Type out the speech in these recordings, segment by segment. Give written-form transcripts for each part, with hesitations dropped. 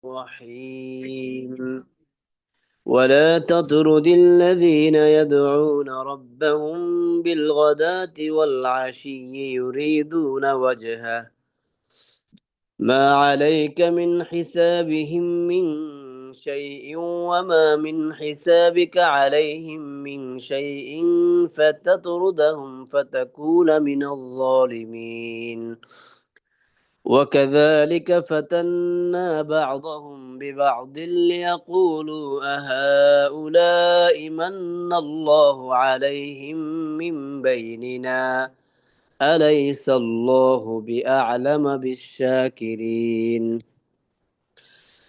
الرحيم ولا تطرد الذين يدعون ربهم بالغداة والعشي يريدون وجهه ما عليك من حسابهم من شيء وما من حسابك عليهم من شيء فتطردهم فتكون من الظالمين وكذلك فتنا بعضهم ببعض ليقولوا أهؤلاء من الله عليهم من بيننا أليس الله بأعلم بالشاكرين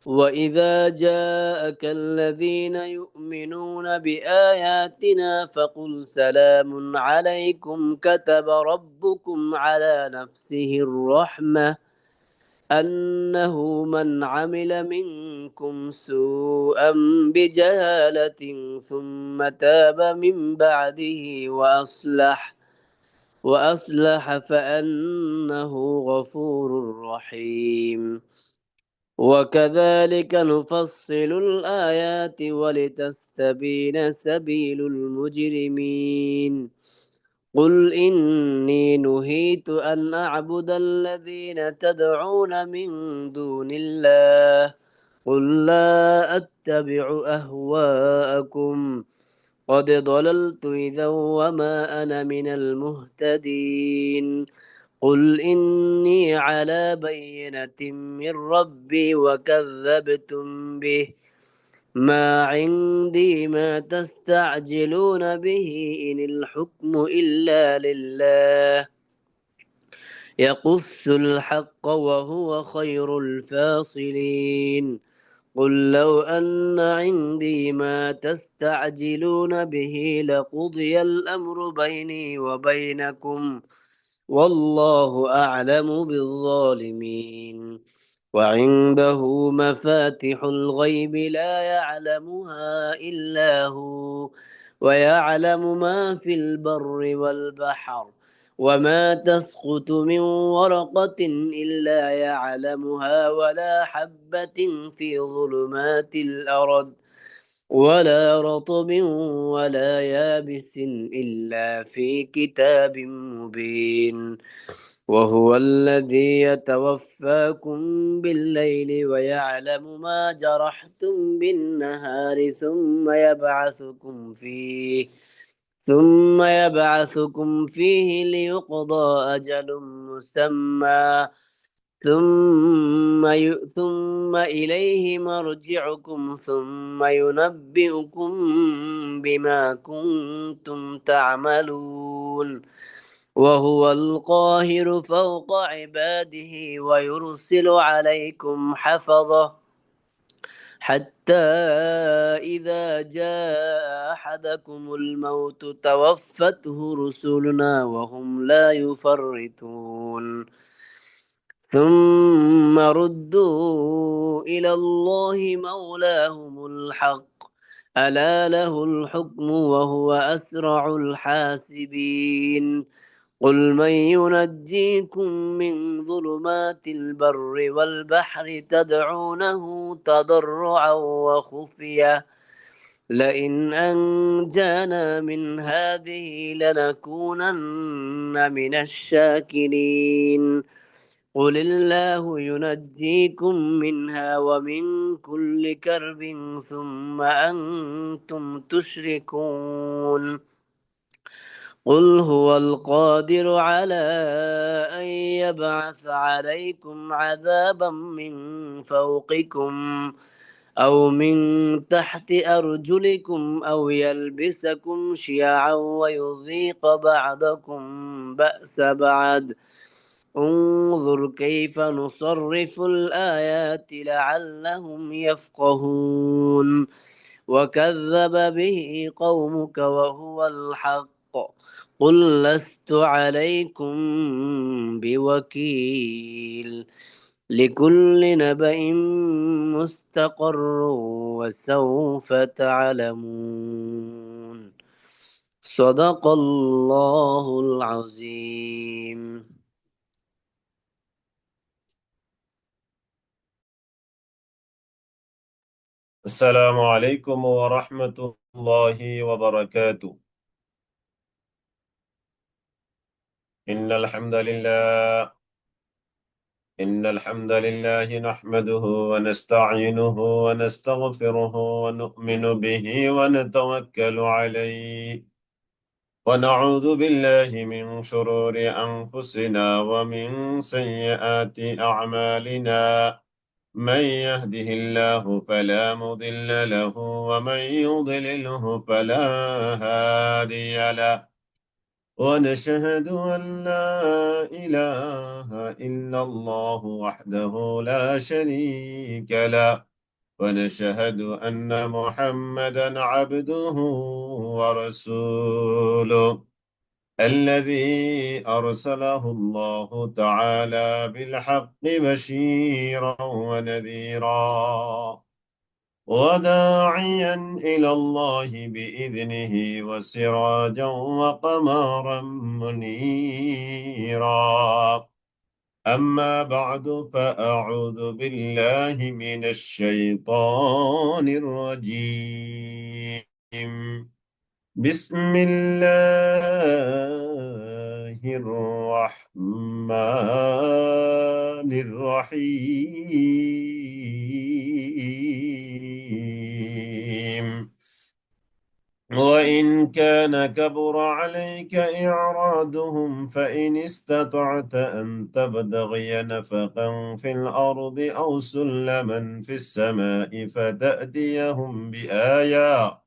وإذا جاءك الذين يؤمنون بآياتنا فقل سلام عليكم كتب ربكم على نفسه الرحمة أنه من عمل منكم سوءا بجهالة ثم تاب من بعده وأصلح فأنه غفور رحيم وكذلك نفصل الآيات ولتستبين سبيل المجرمين قل إني نهيت أن أعبد الذين تدعون من دون الله قل لا أتبع أهواءكم قد ضللت إذا وما أنا من المهتدين قل إني على بينة من ربي وكذبتم به ما عندي ما تستعجلون به إن الحكم إلا لله يقص الحق وهو خير الفاصلين قل لو أن عندي ما تستعجلون به لقضي الأمر بيني وبينكم والله أعلم بالظالمين وعنده مفاتح الغيب لا يعلمها إلا هو ويعلم ما في البر والبحر وما تسقط من ورقة إلا يعلمها ولا حبة في ظلمات الأرض ولا رطب ولا يابس إلا في كتاب مبين وهو الذي يتوفاكم بالليل ويعلم ما جرحتم بالنهار ثم يبعثكم فيه ليقضى أجل مسمى ثم إليه مرجعكم ثم ينبئكم بما كنتم تعملون وهو القاهر فوق عباده ويرسل عليكم حفظه حتى إذا جاء أحدكم الموت توفته رسلنا وهم لا يفرطون ثم ردوا إلى الله مولاهم الحق ألا له الحكم وهو أسرع الحاسبين قل من ينجيكم من ظلمات البر والبحر تدعونه تضرعا وخفية لئن أنجانا من هذه لنكونن من الشاكرين قل الله ينجيكم منها ومن كل كرب ثم أنتم تشركون قل هو القادر على أن يبعث عليكم عذابا من فوقكم أو من تحت أرجلكم أو يلبسكم شيعا ويذيق بعضكم بأس بعض انظر كيف نصرف الآيات لعلهم يفقهون وكذب به قومك وهو الحق قل لست عليكم بوكيل لكل نبأ مستقر وسوف تعلمون صدق الله العظيم. السلام عليكم ورحمة الله وبركاته. إن الحمد لله إن الحمد لله نحمده ونستعينه ونستغفره ونؤمن به ونتوكل عليه ونعوذ بالله من شرور أنفسنا ومن سيئات أعمالنا. من يهده الله فلا مضل له ومن يضلله فلا هادي له. ونشهد أن لا إله إلا الله وحده لا شريك له. ونشهد أن محمدا عبده ورسوله الذي أرسله الله تعالى بالحق بشيرا ونذيرا وداعيا إلى الله بإذنه وسراجا وقمرا منيرا. أما بعد فأعوذ بالله من الشيطان الرجيم. بسم الله الرحمن الرحيم. وإن كان كبر عليك إعرادهم فإن استطعت أن تبتغي نفقا في الأرض أو سلما في السماء فتأتيهم بآية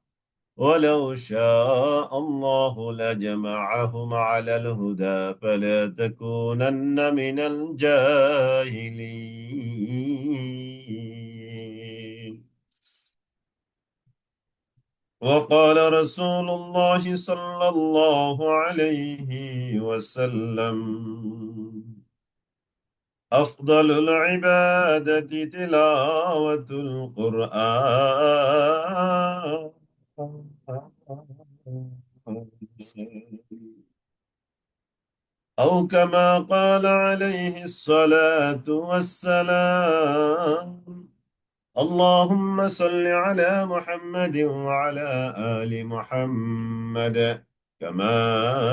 ولو شاء الله لجمعهم على الهدى فلا تكونن من الجاهلين. وقال رسول الله صلى الله عليه وسلم: أفضل العبادة تلاوة القرآن، أو كما قال عليه الصلاة والسلام. اللهم صل على محمد وعلى آل محمد كما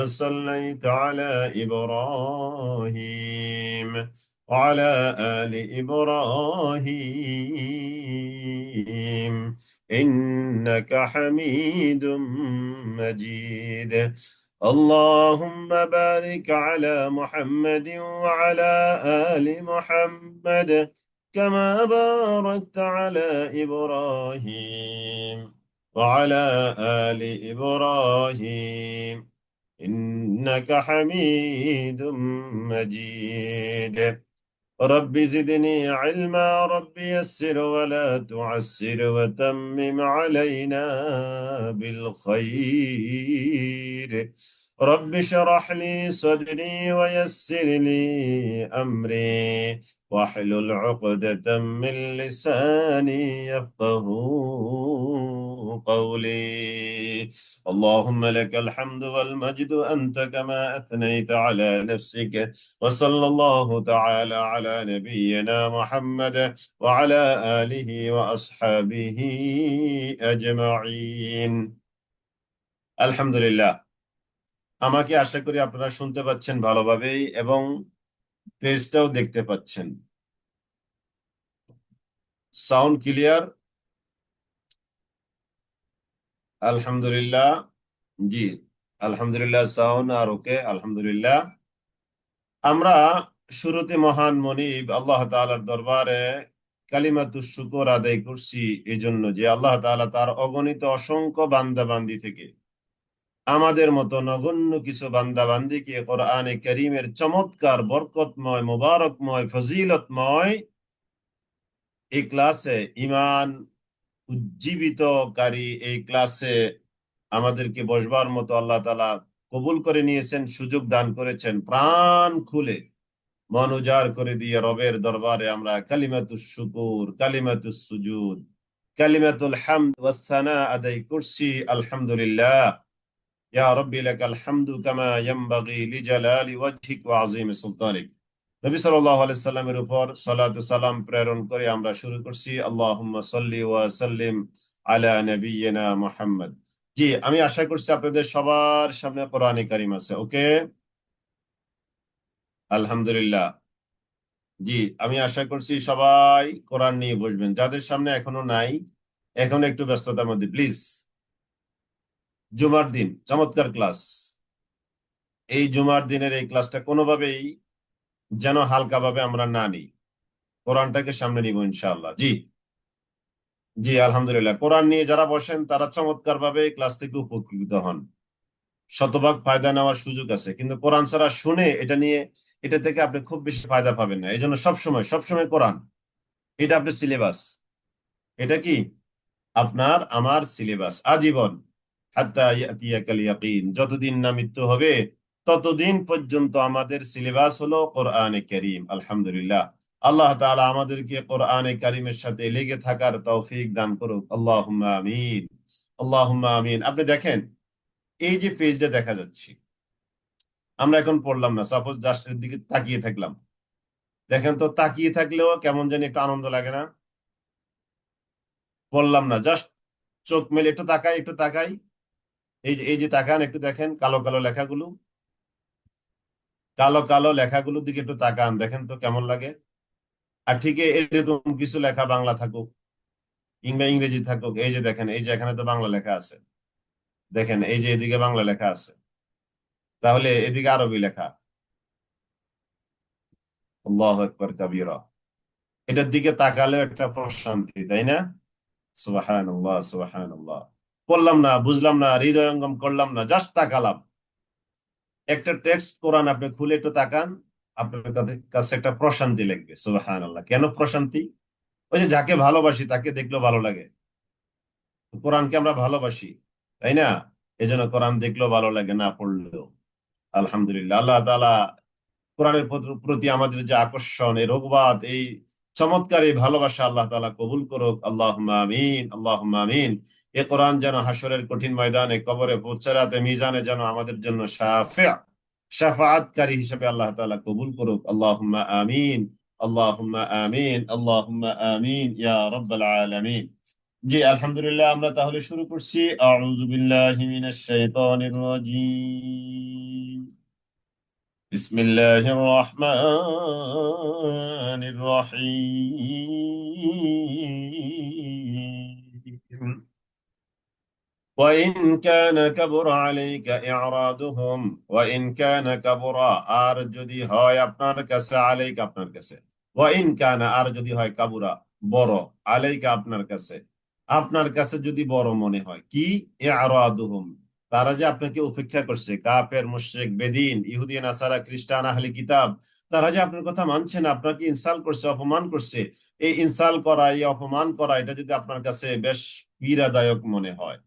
صليت على إبراهيم وعلى آل إبراهيم إنك حميد مجيد. اللهم بارك على محمد وعلى آل محمد كما باركت على إبراهيم وعلى آل إبراهيم إنك حميد مجيد. رب زدني علما، رب يسر ولا تعسر وتمم علينا بالخير. رب اشرح لي صدري ويسر لي أمري واحلل عقدة من لساني يفقه قولي. اللهم لك الحمد والمجد أنت كما أثنيت على نفسك. وصلى الله تعالى على نبينا محمد وعلى آله وأصحابه أجمعين. আলহামদুলিল্লাহ। আমাকে আশা করি আপনারা শুনতে পাচ্ছেন ভালোভাবেই এবং পেজটাও দেখতে পাচ্ছেন। Sound clear? আলহামদুলিল্লাহ। জি, আলহামদুলিল্লাহ, সাউন্ড আর ওকে, আলহামদুলিল্লাহ। আমরা শুরুতে মহান মনিব আল্লাহ তাআলার দরবারে কালিমাতুশ শুকর আদায় করছি এই জন্য যে আল্লাহ তাআলা তার অগণিত অসংখ্য বান্দা বান্দি থেকে আমাদের মতো নগণ্য কিছু বান্দা বান্দিকে কোরআনে কারীমের চমৎকার বরকতময় মোবারকময় ফজিলতময় এই ক্লাসে ঈমান উজ্জীবিতকারী এই ক্লাসে আমাদেরকে বসবার মতো আল্লাহ তাআলা কবুল করে নিয়েছেন, সুযোগ দান করেছেন। প্রাণ খুলে মন উজাড় করে দিয়ে রবের দরবারে আমরা কালিমাতুশ শুকুর, কালিমাতুস সুজুদ, কালিমাতুল হামদ ওয়াস সানা আদায় করছি। আলহামদুলিল্লাহ। ইয়া রাব্বি লাকাল হামদু কামা ইয়ানবাগি লিজালালি ওয়াজহিক ওয়া আযীমি সুলতানিক। নবী সাল্লাল্লাহু আলাইহি সাল্লামের উপর সালাতু সালাম প্রেরণ করে আমরা শুরু করছি। আল্লাহুম্মা সাল্লি ওয়া সাল্লিম আলা নাবিয়্যিনা মুহাম্মদ। জি, আমি আশা করছি আপনাদের সবার সামনে কোরআনে কারীম আছে। ওকে, আলহামদুলিল্লাহ। জি, আমি আশা করছি সবাই কোরআন নিয়ে বসবেন। যাদের সামনে এখনো নাই, এখন একটু ব্যস্ততার মধ্যে প্লিজ। জুমার দিন চমৎকার ক্লাস। এই জুমার দিনের এই ক্লাসটা কোনোভাবেই যেন হালকাভাবে আমরা না নিই। কোরআনটাকে সামনে নিব ইনশাআল্লাহ। জি, জি, আলহামদুলিল্লাহ। কোরআন নিয়ে যারা বসেন তারা চমৎকার ভাবে ক্লাস থেকে উপকৃত হন। শতভাগ ফায়দা নেওয়ার সুযোগ আছে, কিন্তু কোরআন ছাড়া শুনে এটা নিয়ে, এটা থেকে আপনি খুব বেশি ফায়দা পাবেন না। এই জন্য সবসময় সবসময় কোরআন, এটা আপনার সিলেবাস। এটা কি আপনার আমার সিলেবাস আজীবন, হাত্তা ইয়াতিয়াকাল ইয়াকিন, যতদিন না মৃত্যু হবে ততদিন পর্যন্ত আমাদের সিলেবাস হলো কোরআনে কারীম। আলহামদুলিল্লাহ। আল্লাহ তাআলা আমাদেরকে কোরআনে কারীমের সাথে লেগে থাকার তৌফিক দান করুক। আল্লাহুম্মা আমিন, আল্লাহুম্মা আমিন। আপনি দেখেন, এই যে পেজটা দেখা যাচ্ছে, আমরা এখন পড়লাম না, সাপোজ জাস্ট এর দিকে তাকিয়ে থাকলাম। দেখেন তো, তাকিয়ে থাকলেও কেমন জানি একটু আনন্দ লাগে না? বললাম না, জাস্ট চোখ মেলে একটু তাকাই, একটু তাকাই। এই যে তাকান, একটু দেখেন কালো কালো লেখাগুলো, কালো কালো লেখাগুলোর দিকে একটু তাকান, দেখেন তো কেমন লাগে। আর ঠিক এরকম কিছু লেখা বাংলা থাকুক কিংবা ইংরেজি থাকুক, এই যে দেখেন, এই যে এখানে তো বাংলা লেখা আছে, দেখেন এই যে এদিকে বাংলা লেখা আছে, তাহলে এদিকে আরবি লেখা। আল্লাহু আকবার কাবীরা। এটার দিকে তাকালে একটা প্রশান্তি, তাই না? সুবহানাল্লাহ, সুবহানাল্লাহ। বললাম না, বুঝলাম না, হৃদয়ঙ্গম করলাম না, জাস্ট তাকালাম। একটা টেক্সট কোরআন আপনি খুলে একটু তাকান, আপনার কাছে একটা প্রশান্তি লাগবে। সুবহানাল্লাহ। কেন প্রশান্তি? ওই যে যাকে ভালোবাসি তাকে দেখলেও ভালো লাগে। কোরআনকে আমরা ভালোবাসি, তাই না? এই জন্য কোরআন দেখলেও ভালো লাগে, না পড়লেও। আলহামদুলিল্লাহ। আল্লাহ তাআলা কোরআনের প্রতি আমাদের যে আকর্ষণ, এই রগবাত, এই চমৎকার এই ভালোবাসা আল্লাহ তাআলা কবুল করুক। আল্লাহুম্মা আমিন, আল্লাহুম্মা আমিন। এই কোরআন যেন হাসরের কঠিন ময়দানে, কবরে, পুরসরাতে, মিজানে যেন আমাদের জন্য শাফাআতকারী হিসেবে আল্লাহ তাআলা কবুল করুক। আল্লাহুম্মা আমিন, আল্লাহুম্মা আমিন, আল্লাহুম্মা আমিন ইয়া রাব্বাল আলামিন। জি, আলহামদুলিল্লাহ। আমরা তাহলে শুরু করছি। আউযু বিল্লাহি মিনাশ শাইতানির রাজীম। বিসমিল্লাহির রহমানির রহিম। وإن كان كبر عليك إعراضهم وإن كان كبر আর যদি হয় আপনার কাছে, আলাইক আপনার কাছে, وإن كان আর যদি হয়, কাবুরা বড়, আলাইকা আপনার কাছে, আপনার কাছে যদি বড় মনে হয় কি, ইআরাদুহুম তারা যে আপনাকে উপেক্ষা করছে, কাফের, মুশরিক, বেদিন, ইহুদি, নাসারা, খ্রিস্টান, আহলে কিতাব, তারা যে আপনার কথা মানছে না, আপনাকে ইনসাল্ট করছে, অপমান করছে, এই ইনসাল্ট করা, এই অপমান করা, এটা যদি আপনার কাছে বেশ পীড়াদায়ক মনে হয়,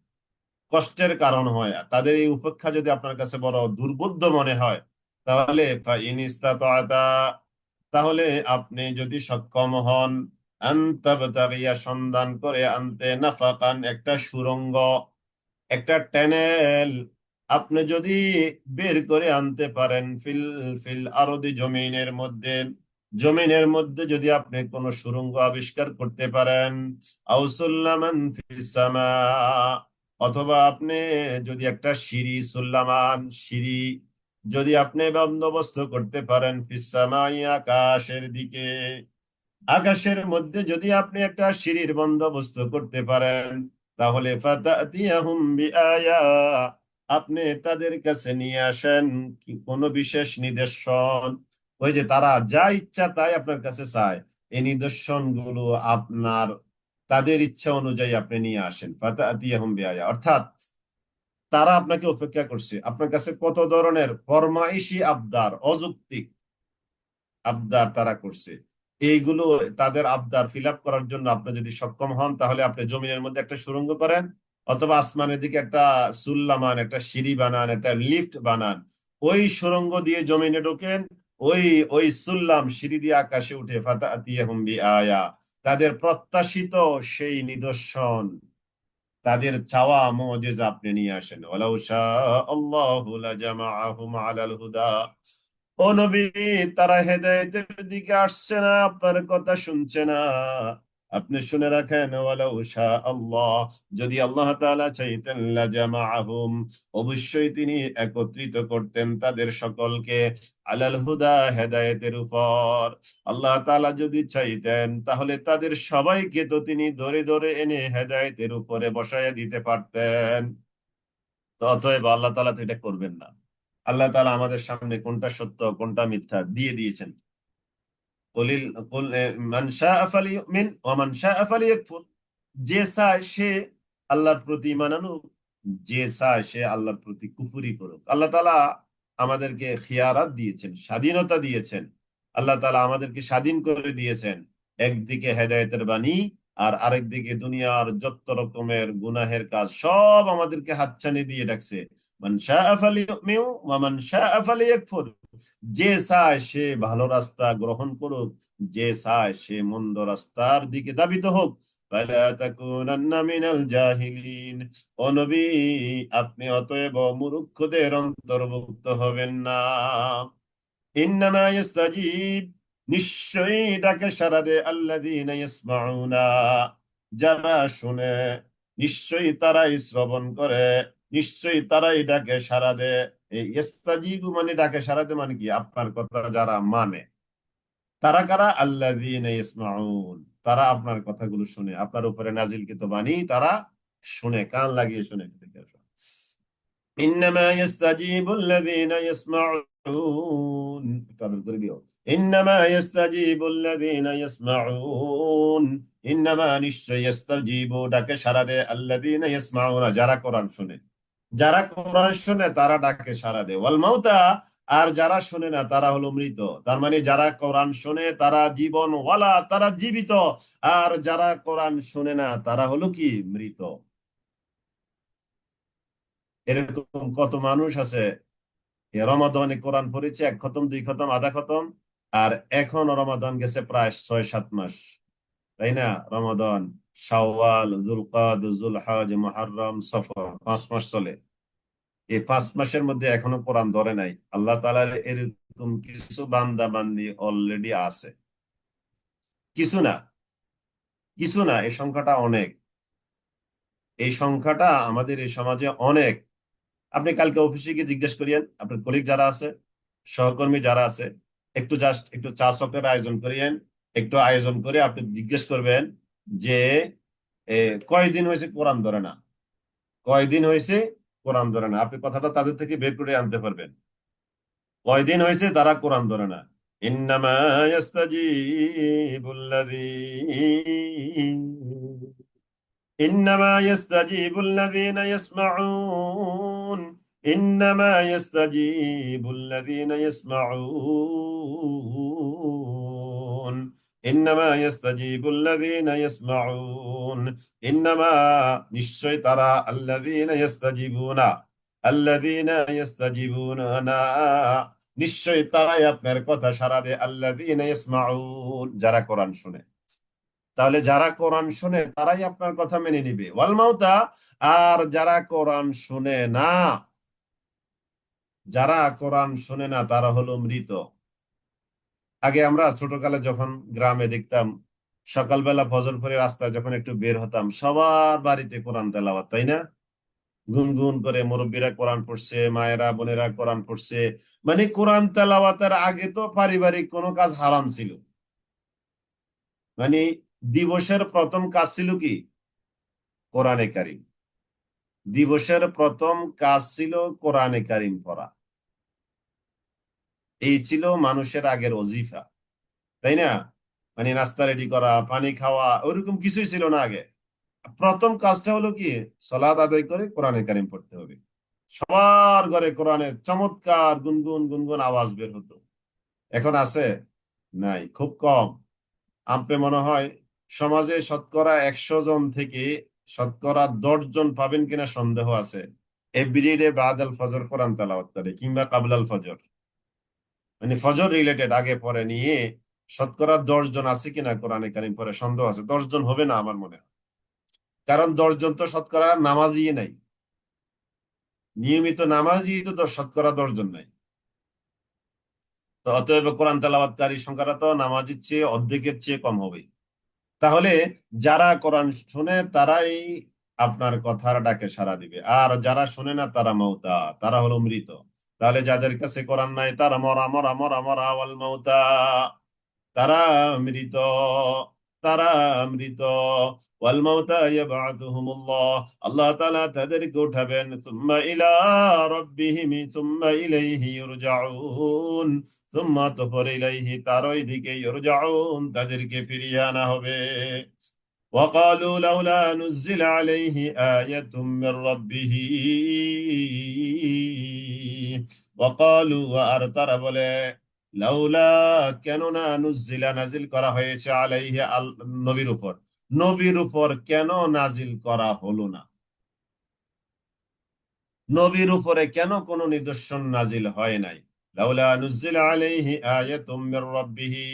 কষ্টের কারণ হয়, তাদের এই উপেক্ষা যদি আপনার কাছে বড় দুর্বোধ্য মনে হয়, তাহলে ফাইন ইসতাতা'তা, তাহলে আপনি যদি সক্ষম হন, আনতাবতাগিয়া সন্ধান করে আনতে, নাফাকান একটা সুড়ঙ্গ, একটা টানেল আপনি যদি বের করে আনতে পারেন, ফিল ফিল আরদি জমিনের মধ্যে, জমিনের মধ্যে যদি আপনি কোন সুড়ঙ্গ আবিষ্কার করতে পারেন, আউসুল্লামান ফিস সামা, অথবা আপনি যদি একটা সিঁড়ি, সুল্লামান সিঁড়ি যদি আপনি বন্দোবস্ত করতে পারেন, ফিস সামাই আকাশের দিকে, আকাশের মধ্যে যদি আপনি একটা সিঁড়ির বন্দোবস্ত করতে পারেন, তাহলে ফাতাতিয়াহুম বিআয়া, আপনি তাদের কাছে নিয়ে আসেন কি কোনো বিশেষ নিদর্শন। ওই যে তারা যা ইচ্ছা তাই আপনার কাছে চায়, এই নিদর্শন গুলো আপনার, তাদের ইচ্ছা অনুযায়ী আপনি নিয়ে আসেন। ফাতাতিয়াহুম বিআয়া অর্থাৎ তারা আপনাকে অপেক্ষা করছে, আপনার কাছে কত ধরনের ফরমাইশি আবদার, অযৌক্তিক আবদার তারা করছে, এইগুলো, তাদের আবদার ফিল আপ করার জন্য আপনি যদি সক্ষম হন, তাহলে আপনি জমিনের মধ্যে একটা সুড়ঙ্গ করেন, অথবা আসমানের দিকে একটা সুল্লামান, একটা সিঁড়ি বানান, একটা লিফট বানান, ওই সুড়ঙ্গ দিয়ে জমিনে ঢোকেন, ওই ওই সুল্লাম সিঁড়ি দিয়ে আকাশে উঠে, ফাতাতিয়াহুম বিআয়া, তাদের প্রত্যাশিত সেই নিদর্শন, তাদের চাওয়া মুজিজা আপনি নিয়ে আসেন। ওয়ালাউ শাআ আল্লাহু লাজামাআহুম আলাল হুদা, ও নবী, তারা হেদায়েতের দিকে আসছে না, আপনার কথা শুনছে না। আপনি শুনে রাখেন, ওয়ালাউ শা আল্লাহ, যদি আল্লাহ তাআলা চাইতেন লাজামাআহুম, অবশ্যই তিনি একত্রিত করতেন তাদের সকলকে আলাল হুদা, হেদায়েতের উপর। আল্লাহ তাআলা যদি চাইতেন তাহলে তাদের সবাইকে তো তিনি ধরে ধরে এনে হেদায়েতের উপরে বসায় দিতে পারতেন। তো অতএব আল্লাহ তাআলা তো এটা করবেন না। আল্লাহ তাআলা আমাদের সামনে কোনটা সত্য কোনটা মিথ্যা দিয়ে দিয়েছেন। কলিল কুল মান শাআ ফালিউমিন ওয়া মান শাআ ফালিয়াকফুর, যে চায় সে আল্লাহর প্রতি ঈমান আনুক, যে চায় সে আল্লাহর প্রতি কুফরি করুক। আল্লাহ তাআলা আমাদেরকে খিয়ারাত দিয়েছেন, স্বাধীনতা দিয়েছেন। আল্লাহ তাআলা আমাদেরকে স্বাধীন করে দিয়েছেন, একদিকে হেদায়েতের বাণী আর আরেকদিকে দুনিয়ার যত রকমের গুনাহের কাজ সব আমাদেরকে হাতছানি দিয়ে ডাকছে। মান শাআ ফালিউমিন ওয়া মান শাআ ফালিয়াকফুর, যে চায় সে ভালো রাস্তা গ্রহণ করুক, যে চায় সে মন্দ রাস্তার দিকে ধাবিত হোক। ফালা তাকুনান্না মিনাল জাহিলিন, ও নবী, আপনি অতএব মূর্খদের অন্তর্ভুক্ত হবেন না। ইন্নামা ইস্তাজিব, নিশ্চয়ই ডাকে সাড়া দেয় আল্লাযীনা ইয়াসমাউনা, যারা শুনে, নিশ্চয়ই তারাই শ্রবণ করে, নিশ্চয়ই তারাই ডাকে সাড়া দেয়। এই ইস্তাজিবু মানে ডাকে সাড়া দেয়, মানে কি? আপনার কথা যারা মানে। তারা কারা? আল্লাযীনা ইয়াসমাউন, তারা আপনার কথাগুলো শুনে, আপনার উপরে নাজিলকৃত বাণী তারা শুনে, কান লাগিয়ে শুনে। إنما يستجيب الذين يسمعون، إنما يستجيب الذين يسمعون، إنما নিশ্চয় يستجيب ডাকে সাড়া দেয় الذين يسمعون, যারা কোরআন শুনে। যারা কোরআন শুনে তারা ডাকে সাড়া দেয়। ওয়াল মাউতা, আর যারা শুনে না তারা হলো মৃত। তার মানে যারা কোরআন শুনে তারা জীবন ওয়ালা, তারা জীবিত। আর যারা কোরআন শুনে না তারা হলো কি? মৃত। এরকম কত মানুষ আছে রমাদানে কোরআন পড়েছে, এক খতম, দুই খতম, আধা খতম, আর এখন রমাদান গেছে প্রায় 6-7 মাস, তাই না? রমাদান, শাওয়াল, যুলকাদ, যুলহজ, মুহররম, সফর, 5 মাস চলে। এই 5 মাসের মধ্যে এখনো কোরআন ধরে নাই। আল্লাহ তাআলার এরকম কিছু বান্দা বান্দি অলরেডি আছে। কিছু না, কিছু না, এই সংখ্যাটা অনেক। এই সংখ্যাটা আমাদের এই সমাজে অনেক। আপনি কালকে অফিসে গিয়ে জিজ্ঞেস করিয়েন আপনার কলিগ যারা আছে, সহকর্মী যারা আছে, একটু জাস্ট একটু চা চক্রের আয়োজন করিয়েন। একটু আয়োজন করে আপনি জিজ্ঞেস করবেন যে কয়দিন হয়েছে কোরআন ধরে না, কয়দিন হয়েছে কোরআন ধরে না। আপনি কথাটা তাদের থেকে বের করে আনতে পারবেন, কয়দিন হয়েছে তারা কোরআন ধরে না। ইন্নামা ইয়াস্তাজিবুল্লাযী إنما يستجيب الذين يسمعون، إنما يستجيب الذين يسمعون، إنما يستجيب الذين يسمعون، إنما নিশ্চয় তারা الذين يستجيبون، الذين يستجيبون নিশ্চয় তারাই আপনার কথা সাড়া দেয় الذين يسمعون, যারা কোরআন শুনে। তাহলে যারা কোরআন শুনে তারাই আপনার কথা মেনে নিবে। ওয়াল মাউতা, আর যারা কোরআন শুনে না, যারা কোরআন শুনে না তারা হলো মৃত। আগে আমরা ছোটকালে যখন গ্রামে দেখতাম, সকালবেলা ফজর পরে রাস্তায় যখন একটু বের হতাম, সবার বাড়িতে কোরআন তেলাওয়াত, তাই না? গুনগুন করে মুরব্বীরা কোরআন পড়ছে, মায়েরা বোনেরা কোরআন পড়ছে। মানে কোরআন তেলাওয়াতের আগে তো পারিবারিক কোনো কাজ হারাম ছিল। মানে দিবসের প্রথম কাজ ছিল কি? কোরআনে কারিম। দিবসের প্রথম কাজ ছিল কোরআনে কারিম পড়া। এই ছিল মানুষের আগের অজিফা, তাই না? মানে নাস্তা রেডি করা, পানি খাওয়া, ওরকম কিছুই ছিল না আগে। প্রথম কাজটা হলো কি? সালাত আদায় করে কোরআনে কারিম পড়তে হবে। সবার ঘরে কোরআনের চমৎকার গুনগুন গুনগুন আওয়াজ বের হতো। এখন আছে? নাই, খুব কম। আপনি মনে হয় সমাজে শতকরা 100 জন থেকে শতকরা 10 জন পাবেন কিনা সন্দেহ আছে এভরিডে বাদাল ফজর কোরআন তেলাওয়াত করে, কিংবা কাবলাল ফজর, মানে ফজর রিলেটেড আগে পরে নিয়ে শতকরা 10 জন আছে কিনা কোরআনে কারিম পরে, সন্দেহ আছে। 10 জন হবে না আমার মনে হয়, কারণ 10 জন তো শতকরা নামাজি নাই, নিয়মিত নামাজি তো শতকরা 10 জন নাই। তো অতএব কোরআন তেলাওয়াতকারী সংখ্যাটা তো নামাজের চেয়ে অর্ধেকের চেয়ে কম হবে। তাহলে যারা কোরআন শুনে তারাই আপনার কথার ডাকে সাড়া দিবে, আর যারা শুনে না তারা মাউতা, তারা হলো মৃত। তাহলে যাদের কাছে কোরআন নাই তারা মরা মরা মরা মরা ওয়াল মাউতা, তারা মৃত, তারা মৃত। ওয়াল মাউতা ইয়াবআতুহুমুল্লাহ, আল্লাহ তাআলা তাদেরকে উঠাবেন। সুম্মা ইলা রাব্বিহিম, সুম্মা ইলাইহি ইরজাউন, সুম্মা তারপর ইলাইহি, তার ওই দিকে ইরজাউন, তাদেরকে ফিরিয়ে আনা হবে। وقالوا لولا نزل عليه آية من ربه وقالوا আর তারা বলে লাউলা, কেননা নুজিলা নাজিল করা হয়েছে আলাইহি নবীর উপর, নবীর উপর কেন নাজিল করা হলো না, নবীর উপরে কেন কোনো নিদর্শন নাজিল হয় নাই। লাউলা নুজিলা আলাইহি আয়াতুম মির রাব্বিহি,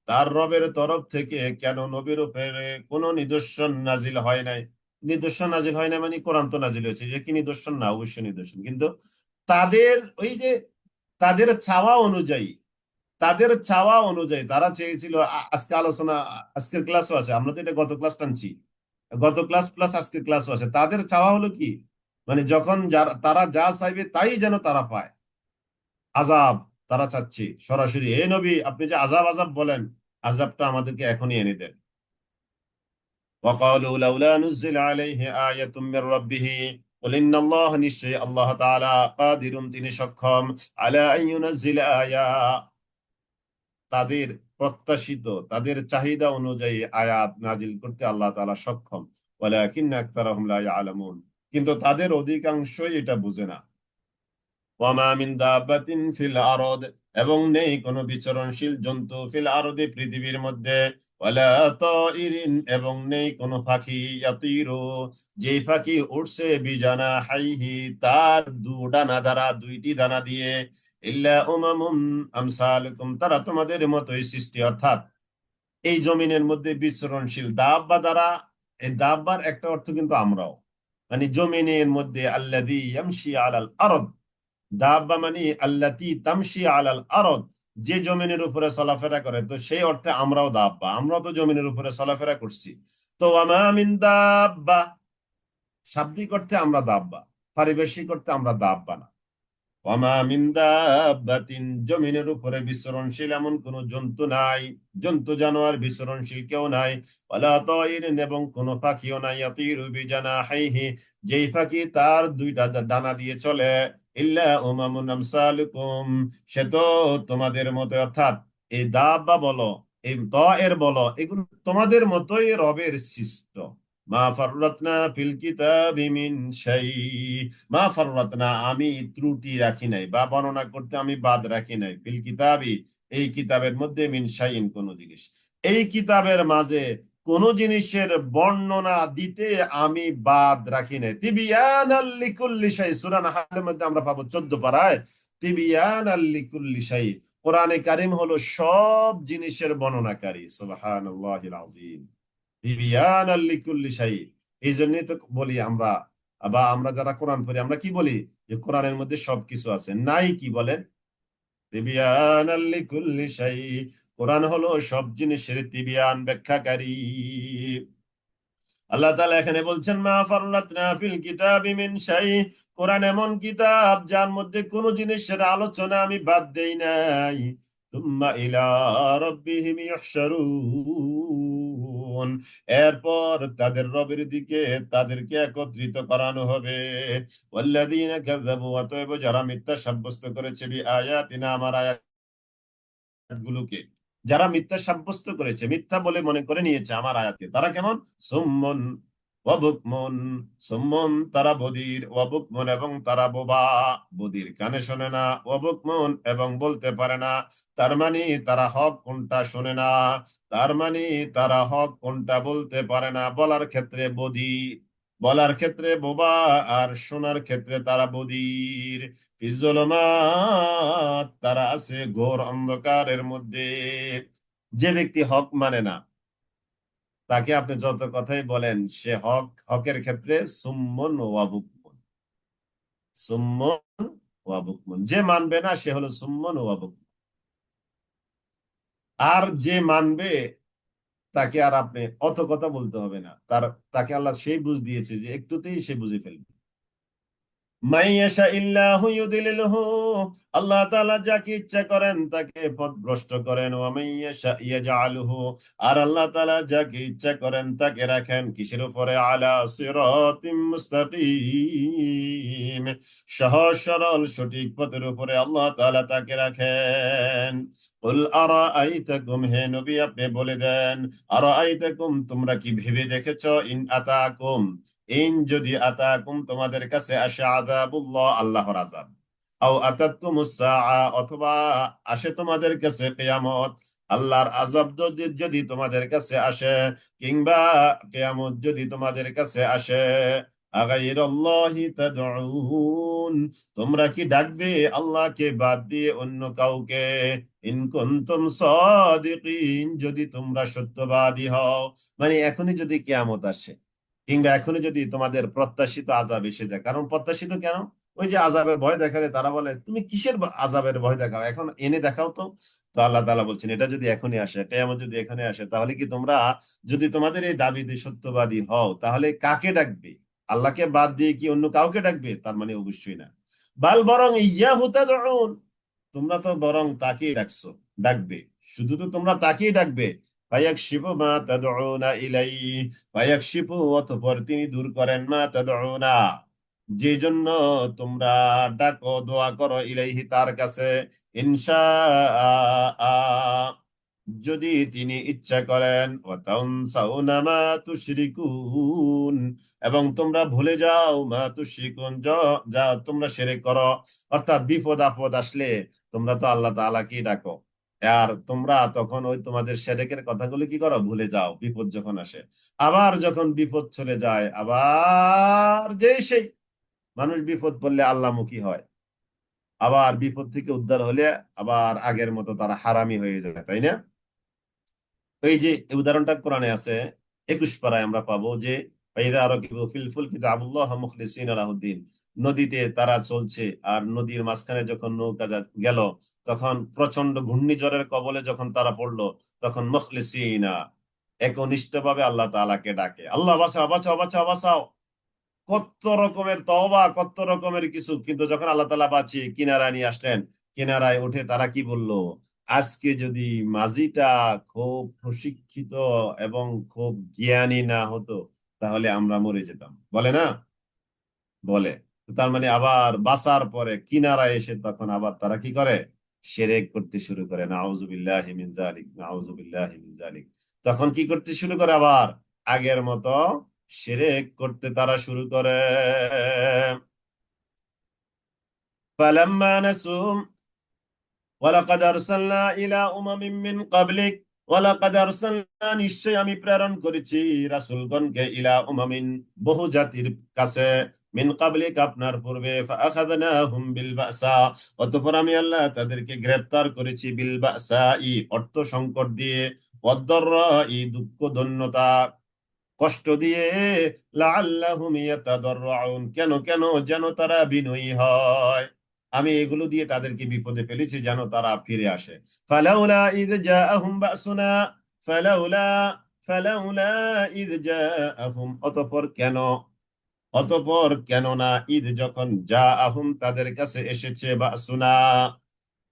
তার রবের তরফ থেকে কেন নবীর উপরে কোনো নিদর্শন নাজিল হয় নাই। নিদর্শন নাজিল হয় না মানে কোরআন তো নাজিল হয়েছে, এটা কি নিদর্শন? না, অবশ্যই নিদর্শন। কিন্তু তাদের ওই যে তাদের চাওয়া অনুযায়ী, তাদের চাওয়া অনুযায়ী তারা চেয়েছিল আজকে আলোচনা, আজকের ক্লাসও আছে, আমরা তো এটা গত ক্লাস টানছি, গত ক্লাস প্লাস আজকের ক্লাসও আছে। তাদের চাওয়া হলো কি, মানে যখন তারা যা চাইবে তাই যেন তারা পায়। আযাব তারা চাচ্ছে সরাসরি, এ নবী আপনি যে আযাব আযাব বলেন, আযাবটা আমাদেরকে এখনই এনে দেন। وقالوا لولا نزل عليه آية من ربه قل إن الله, নিশ্চয়ই আল্লাহ তাআলা কাদিরুন, তিনি সক্ষম, আলা আন ইউনাজ্জিলা আয়া, তাদের প্রত্যাশিত, তাদের চাহিদা অনুযায়ী আয়াত নাজিল করতে আল্লাহ তাআলা সক্ষম। ওয়ালাকিন্না আকতারাহুম লা ইয়ালামুন, কিন্তু তাদের অধিকাংশই এটা বুঝে না। ওয়ামা মিন দাব্বাতিন ফিল আরদ, এবং নেই কোনো বিচরণশীল জন্তু, ফিল আরদি পৃথিবীর মধ্যে, ওয়ালা তাইরিন, এবং নেই কোনো পাখি, ইয়াতিরু, যেই পাখি উড়ছে, বিজানাহাইহি, তার ডানা দ্বারা, দুইটি দানা দিয়ে, ইল্লা উমামুন আমসালুকুম, তারা তোমাদের মতোই সৃষ্টি। অর্থাৎ এই জমিনের মধ্যে বিচরণশীল দাব্বা দ্বারা, এই দাব্বার একটা অর্থ কিন্তু আমরাও, মানে জমিনের মধ্যে আল্লাযী ইয়ামশি আলাল আরদ, দাব্বা মানে আল্লাতী তামশি আলাল আরদ, যে জমিনের উপরে চলাফেরা করে, তো সেই অর্থে আমরাও দাব্বা, আমরাও তো জমিনের উপরে চলাফেরা করছি। তো ওয়ামা মিন দাব্বা, শাব্দিক অর্থে আমরা দাব্বা, পারিবেশিক অর্থে আমরা দাব্বা না। ওয়ামা মিন দাব্বাতিন, জমিনের উপরে বিচরণশীল এমন কোন জন্তু নাই, জন্তু জানোয়ার বিচরণশীল কেউ নাই। ওয়ালা তাইরিন, এবং কোন পাখিও নাই, ইয়াতিরু বিজানাহিহি, যেই পাখি তার দুইটা ডানা দিয়ে চলে, ইল্লা উমামুন আমসালুকুম, সে তো তোমাদের মতো। অর্থাৎ এই দাব্বা বলো, এই তায়ের বলো, এগুলো তোমাদের মতোই রবের সৃষ্ট। মা ফাররাতনা ফিল কিতাবি মিন শাই, মা ফাররাতনা, আমি ত্রুটি রাখি নাই, বা বর্ণনা করতে আমি বাদ রাখি নাই, ফিল কিতাবি, এই কিতাবের মধ্যে, মিন শাইইন, কোন জিনিস, এই কিতাবের মাঝে কোন জিনিসের বর্ণনা দিতে আমি বাদ রাখি নাই। তিবিয়ানাল লিকুল্লি শাই, সূরা নাহলের মধ্যে আমরা পাবো 14 পারায়, তিবিয়ানাল লিকুল্লি শাই, কোরআনে কারীম হলো সব জিনিসের বর্ণনাকারী। সুবহানাল্লাহিল আযীম, তিবিয়ানাল লিকুল্লি শাই। এই জন্যই তো বলি আমরা, বা আমরা যারা কোরআন পড়ি আমরা কি বলি, যে কোরআনের মধ্যে সবকিছু আছে। নাই কি বলেন? তিবিয়ানাল লিকুল্লি শাই, কোরআন হলো সব জিনিসের তিবিয়ান, ব্যাখ্যাকারী। আল্লাহ তাআলা এখানে বলছেন মা ফাররাতনা ফিল কিতাবি মিন শাই, কোরআন এমন কিতাব যার মধ্যে কোন জিনিসের আলোচনা আমি বাদ দেই নাই। তুম্মা ইলা রাব্বিহিম ইহশারুন, এরপর তাদের রবের দিকে তাদেরকে একত্রিত করানো হবে। ওয়াল্লাযীনা কাযাবু, অতএব যারা মিথ্যা সাব্যস্ত করেছে, বিআয়াতিনা, আমার আয়াতগুলোকে, যারা মিথ্যা সাব্যস্ত করেছে, মিথ্যা বলে মনে করে নিয়েছে আমার আয়াতকে, তারা কেমন? সুম্মুন ওয়া বুকমুন, সুম্মুন তারা বধির, ওয়া বুকমুন এবং তারা বোবা, বধির কানে শোনে না, ওয়া বুকমুন এবং বলতে পারে না। তার মানে তারা হক কোনটা শোনে না, তার মানে তারা হক কোনটা বলতে পারে না। বলার ক্ষেত্রে বধির, বলার ক্ষেত্রে বোবা, আর শোনার ক্ষেত্রে তারা বধির। ফিজ্জুলুমাত, তারা আছে ঘোর অন্ধকারের মধ্যে। যে ব্যক্তি হক মানে না, তাকে আপনি যত কথাই বলেন, সে হকের ক্ষেত্রে সুম্মুন ওয়া বুকমুন, সুম্মুন ওয়া বুকমুন। যে মানবে না সে হলো সুম্মুন ওয়া বুকমুন। আর যে মানবে তাকে আর আপনি অত কথা বলতে হবে না, তাকে আল্লাহ সেই বুঝ দিয়েছে যে একটুতেই সে বুঝে ফেলবে। মাইয়াশা ইল্লাহু ইউদিলিলহু, আল্লাহ তাআলা যাকে ইচ্ছা করেন তাকে পথভ্রষ্ট করেন। ওয়া মাইয়াশা ইয়াজআলহু, আর আল্লাহ তাআলা যাকে ইচ্ছা করেন তাকে রাখেন কিসের উপরে? আলা সিরাতিম মুস্তাকিম, সহজ সরল সঠিক পথের উপরে আল্লাহ তাআলা তাকে রাখেন। কুল আরাআইতাকুম, হে নবী আপনি বলে দেন, আরাআইতাকুম তোমরা কি ভেবে দেখেছো, ইন আতাকুম, ইন যদি আতাকুম তোমাদের কাছে আসে আযাবুল্লাহ আল্লাহর আযাব, আও আতাতকুমুস সাআ অথবা আসে তোমাদের কাছে কিয়ামত, আল্লাহর আযাব যদি যদি তোমাদের কাছে আসে, কিংবা কিয়ামত যদি তোমাদের কাছে আসে, আগাইরাল্লাহি তাদউন, তোমরা কি ডাকবে আল্লাহকে বাদ দিয়ে অন্য কাউকে? ইন কুনতুম সাদিকিন, যদি তোমরা সত্যবাদী হও। মানে এখনই যদি কিয়ামত আসে, কিংবা এখনই যদি তোমাদের প্রত্যাশিত আযাব এসে যায়, কারণ প্রত্যাশিত কেন? ওই যে আযাবের ভয় দেখালে তারা বলে তুমি কিসের আযাবের ভয় দেখাও, এখন এনে দেখাও তো। তো আল্লাহ তাআলা বলছেন এটা যদি এখনই আসে, কিয়ামত যদি এখনই আসে, তাহলে কি তোমরা, যদি তোমাদের এই দাবিতে সত্যবাদী হও, তাহলে কাকে ডাকবে? আল্লাহকে বাদ দিয়ে কি অন্য কাউকে ডাকবে? তার মানে অবশ্যই না। বাল বরং ইয়াহু তাদউন, তোমরা তো বরং তাকেই ডাকছো, ডাকবে, শুধু তো তোমরা তাকেই ডাকবে। ফায়াকশিফু মা তাদউনা ইলাইহি, ফায়াকশিফু অতঃপর তিনি দূর করেন, মা তাদউনা যে জন্য তোমরা ডাকো দোয়া করো, ইলাইহি তার কাছে, ইনশা যদি তিনি ইচ্ছা করেন, ওয়া তানসাউনা মা তুশরিকুন, এবং তোমরা ভুলে যাও মা তুশরিকুন, যা তোমরা শিরক করো। অর্থাৎ বিপদ আপদ আসলে তোমরা তো আল্লাহ তাআলাকেই ডাকো, আর তোমরা তখন ওই তোমাদের শিরকের কথাগুলো কি করো? ভুলে যাও বিপদ যখন আসে। আবার যখন বিপদ চলে যায়, আবার যে সেই মানুষ বিপদ পড়লে আল্লাহমুখী হয়, আবার বিপদ থেকে উদ্ধার হলে আবার আগের মতো তারা হারামি হয়ে যায়, তাই না? এই যে এই উদাহরণটা কোরআনে আছে, 21 পারায় আমরা পাবো যে ফাইদা রাকিবু ফিল ফুলকি দা'আবুল্লাহ মুখলিসিনা লাহুদ্দিন, নদীতে তারা চলছে, আর নদীর মাঝখানে যখন নৌকা গেল, তখন প্রচন্ড ঘূর্ণিঝড়ের কবলে যখন তারা পড়লো, তখন মুখলিসিনা একনিষ্ঠভাবে আল্লাহ তাআলাকে ডাকে, আল্লাহ বাঁচাও বাঁচাও বাঁচাও বাঁচাও, কত রকমের তওবা, কত রকমের কিছু। কিন্তু যখন আল্লাহ তাআলা বাঁচিয়ে কিনারায় নিয়ে আসলেন, কিনারায় উঠে তারা কি বলল? আজকে যদি মাঝিটা খুব প্রশিক্ষিত এবং খুব জ্ঞানী না হতো, তাহলে আমরা মরে যেতাম, বলে না? বলে। তো তার মানে আবার বাঁচার পরে কিনারায় এসে তখন আবার তারা কি করে? শিরক করতে শুরু করে। নাউজুবিল্লাহি মিন যালিক, নাউজুবিল্লাহি মিন যালিক। তখন কি করতে শুরু করে? আবার আগের মতো শিরক করতে তারা শুরু করে। ফালাম্মা নাসু ওয়ালাকাদ আরসালনা ইলা উমামিন মিন কাবলিক, ওয়ালাকাদ আরসালনা নিশ্চয় আমি প্রেরণ করেছি রাসূলগণকে, ইলা উমামিন বহু জাতির কাছে, মিন কাবলিক আপনার পূর্বে, ফাআখাযনাহুম বিল বাসা অতঃপর আমি আল্লাহ তাদেরকে গ্রেফতার করেছি, বিল বাসা ই অর্থ সংকট দিয়ে, ওয়াদ-দাররা ই দুঃখ দৈন্যতা কষ্ট দিয়ে, লাআল্লাহুম ইয়াতাদাররুন কেন কেন যেন তারা বিনয়ী হয়, আমি এগুলো দিয়ে তাদেরকে বিপদে ফেলেছি যেন তারা ফিরে আসে। ফালাউলা ইয জাআহুম বাসুনা, ফালাউলা ফালাউলা ইয জাআহুম অতঃপর কেন না, ঈদ যখন জাআহুম তাদের কাছে এসেছে, বাসুনা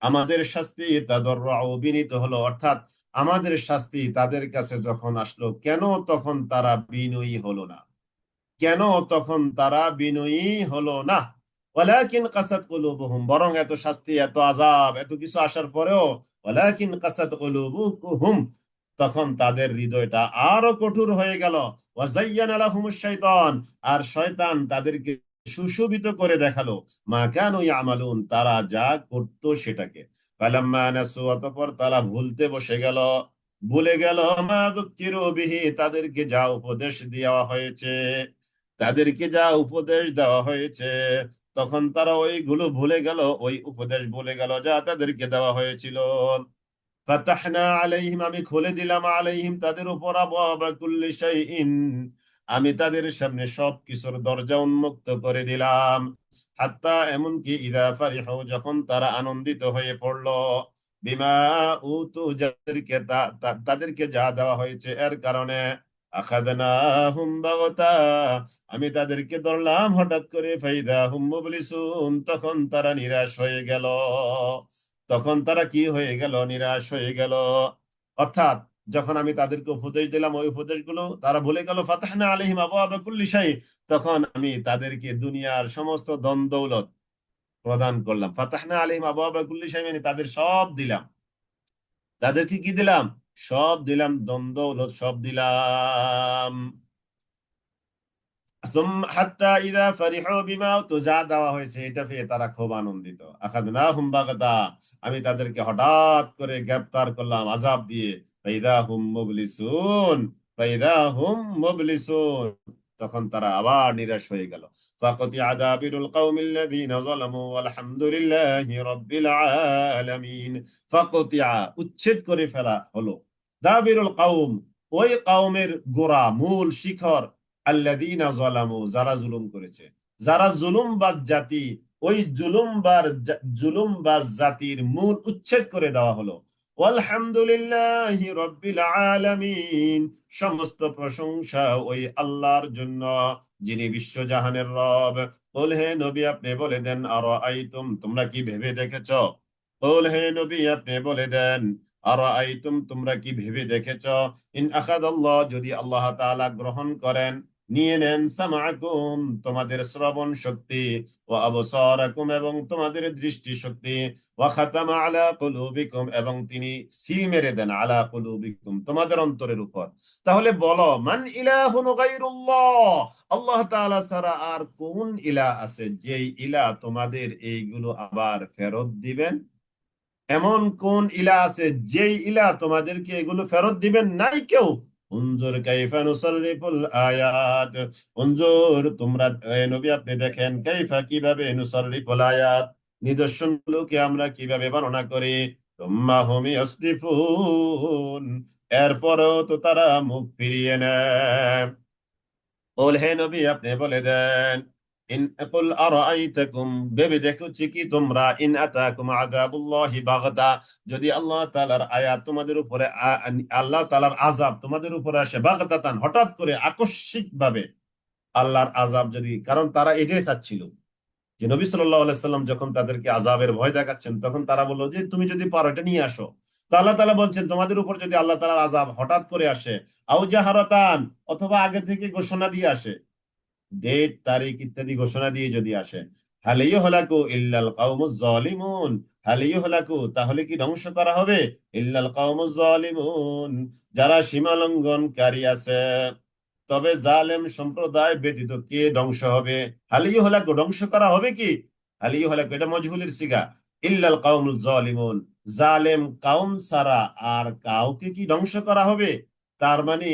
আমাদের শাস্তি, তাদাররু বিনীত হলো, অর্থাৎ আমাদের শাস্তি তাদের কাছে যখন আসলো, কেন তখন তারা বিনয়ী হলো না? কেন তখন তারা বিনয়ী হলো না? ওয়ালাকিন কাসাত কুলুবুহুম, বরং এত শাস্তি এত আযাব এত কিছু আসার পরেও, ওয়ালাকিন কাসাত কুলুবুহুম, তখন তাদের হৃদয়টা আরো কঠোর হয়ে গেল। ওয়াজায়্যানা লাহুমুশ শাইতান, আর শয়তান তাদেরকে সুশোভিত করে দেখালো, মা কানু ইয়ামালুন, তারা যা করত সেটাকে। ফালাম্মা নাসু, অতঃপর তারা ভুলতে বসে গেল, ভুলে গেল, মা যুক্কিরু বিহি, তাদেরকে যা উপদেশ দেওয়া হয়েছে, তাদেরকে যা উপদেশ দেওয়া হয়েছে, তখন তারা ওইগুলো ভুলে গেল, ওই উপদেশ ভুলে গেল যা তাদেরকে দেওয়া হয়েছিল। ফাতাহনা আলাইহিম, আমি খুলে দিলাম, আলাইহিম তাদের উপর, আবওয়াবা কুল্লি শাইইন, আমি তাদের সামনে সব কিছুর দরজা উন্মুক্ত করে দিলাম। হাত্তা এমনকি ইদা ফারিহু, যখন তারা আনন্দিত হয়ে পড়ল, বিমা উতু যাদেরকে তাদেরকে যা দেওয়া হয়েছে এর কারণে আখাদনাহুম বাগতা, আমি তাদেরকে ধরলাম হঠাৎ করে, ফাইদা হুম মুবলিসুন, তখন তারা নিরাশ হয়ে গেল। তখন তারা কি হয়ে গেল? নিরাশ হয়ে গেল। অর্থাৎ যখন আমি তাদেরকে উপদেশ দিলাম, ওই উপদেশগুলো তারা ভুলে গেল। ফাতাহনা আলাইহিম আবওয়াবা কুল্লি শাই, তখন আমি তাদেরকে দুনিয়ার সমস্ত ধন দৌলত প্রদান করলাম। ফাতাহনা আলাইহিম আবওয়াবা কুল্লি শাই মানে তাদের সব দিলাম। তাদেরকে কি দিলাম? সব দিলাম, ধন দৌলত সব দিলাম। হাত্তা ইদা ফারিহু বিমা, তো যা দেওয়া হয়েছে এটা পেয়ে তারা খুব আনন্দিত। আখাযনাহুম বাগতা, আমি তাদেরকে হঠাৎ করে গ্রেফতার করলাম আযাব দিয়ে। ফাইদা হুম মুবলিসুন, ফাইদা হুম মুবলিসুন, তখন তারা আবার নিরাশ হয়ে গেল। ফাকুতিয়া দাবিরুল কওমিল্লাযীনা যালামু ওয়ালহামদুলিল্লাহি রাব্বিল আলামিন। ফাকুতিয়া, উচ্ছেদ করে ফেলা হলো, দাবিরুল কওম, ওই কওমের গোড়া, মূল শিখর, আল্লাযীনা যালামু, যারা জুলুম করেছে, যারা জুলুমবাজ জাতি, ওই জুলুমবাজ জাতির মূল উচ্ছেদ করে দেওয়া হলো। আলহামদুলিল্লাহি রাব্বিল আলামিন, সমস্ত প্রশংসা ওই আল্লাহর জন্য, যিনি বিশ্বজাহানের রব। বল হে নবী আপনি বলে দেন, আরাআইতুম, তোমরা কি ভেবে দেখেছ? বল হে নবী আপনি বলে দেন, আরাআইতুম, তোমরা কি ভেবে দেখেছ? ইন আখাদাল্লাহ, যদি আল্লাহ তাআলা গ্রহণ করেন, নিয়ে নেন, সামাকুম, তোমাদের শ্রবণ শক্তি, ওয়া আবসারাকুম, এবং তোমাদের দৃষ্টি শক্তি, ওয়া খাতামা আলা কুলুবিকুম, এবং তিনি সিল মেরে দেন, আলা কুলুবিকুম, তোমাদের অন্তরের উপর। তাহলে বলো, মান ইলাহুন গায়রুল্লাহ, আল্লাহ তাআলা ছাড়া আর কোন ইলাহ আছে, যেই ইলাহ তোমাদের এইগুলো আবার ফেরত দিবেন? এমন কোন ইলা আছে যেই ইলা তোমাদেরকে এগুলো ফেরত দিবেন? নাই কেউ। উনজুর কাইফা নুসাররিফুল আয়াত, উনজুর, তোমরা নবী আপনি দেখেন, কাইফা, কিভাবে, নুসাররিফুল আয়াত, নিদর্শনগুলোকে আমরা কিভাবে বর্ণনা করি। তুম্মা হুম ইয়াসদিফুন, এরপরেও তো তারা মুখ ফিরিয়ে নেয়। বল হে নবী আপনি বলে দেন, ইন কুল আরাআইতাকুম, ভেবে দেখুছি কি তোমরা, ইন আতাকুম আযাবুল্লাহি বাগতা, যদি আল্লাহ তাআলার আয়াত তোমাদের উপরে, আল্লাহ তাআলার আযাব তোমাদের উপরে আসে, বাগতাতান, হঠাৎ করে, আকস্মিক ভাবে, আল্লাহর আযাব যদি, কারণ তারা এটাই চাচ্ছিল যে নবী সাল্লাল্লাহু আলাইহি সাল্লাম যখন তাদেরকে আযাবের ভয় দেখাচ্ছেন, তখন তারা বলল যে তুমি যদি পারো এটা নিয়ে আসো। তো আল্লাহ তাআলা বলছেন, তোমাদের উপর যদি আল্লাহ তাআলার আযাব হঠাৎ করে আসে, আও জাহারাতান, অথবা আগে থেকে ঘোষণা দিয়ে আসে, ডেট তারিখ ইত্যাদি ঘোষণা দিয়ে যদি আসে, হালিয়ু হলাকু ইল্লাল কাউমুজ জালিমুন, হালিয়ু হলাকু, তাহলে কি ধ্বংস করা হবে? ইল্লাল কাউমুজ জালিমুন, যারা সীমা লঙ্ঘনকারী আছে, তবে জালেম সম্প্রদায় ব্যতীত কে ধ্বংস হবে? হালিয়ু হলাকু, ধ্বংস করা হবে কি? হালিয়ু হলাকু, এটা মজহুলের সিগা। ইল্লাল কাউমুল জালিমুন, জালেম কাউম ছাড়া আর কাউকে কি ধ্বংস করা হবে? তার মানে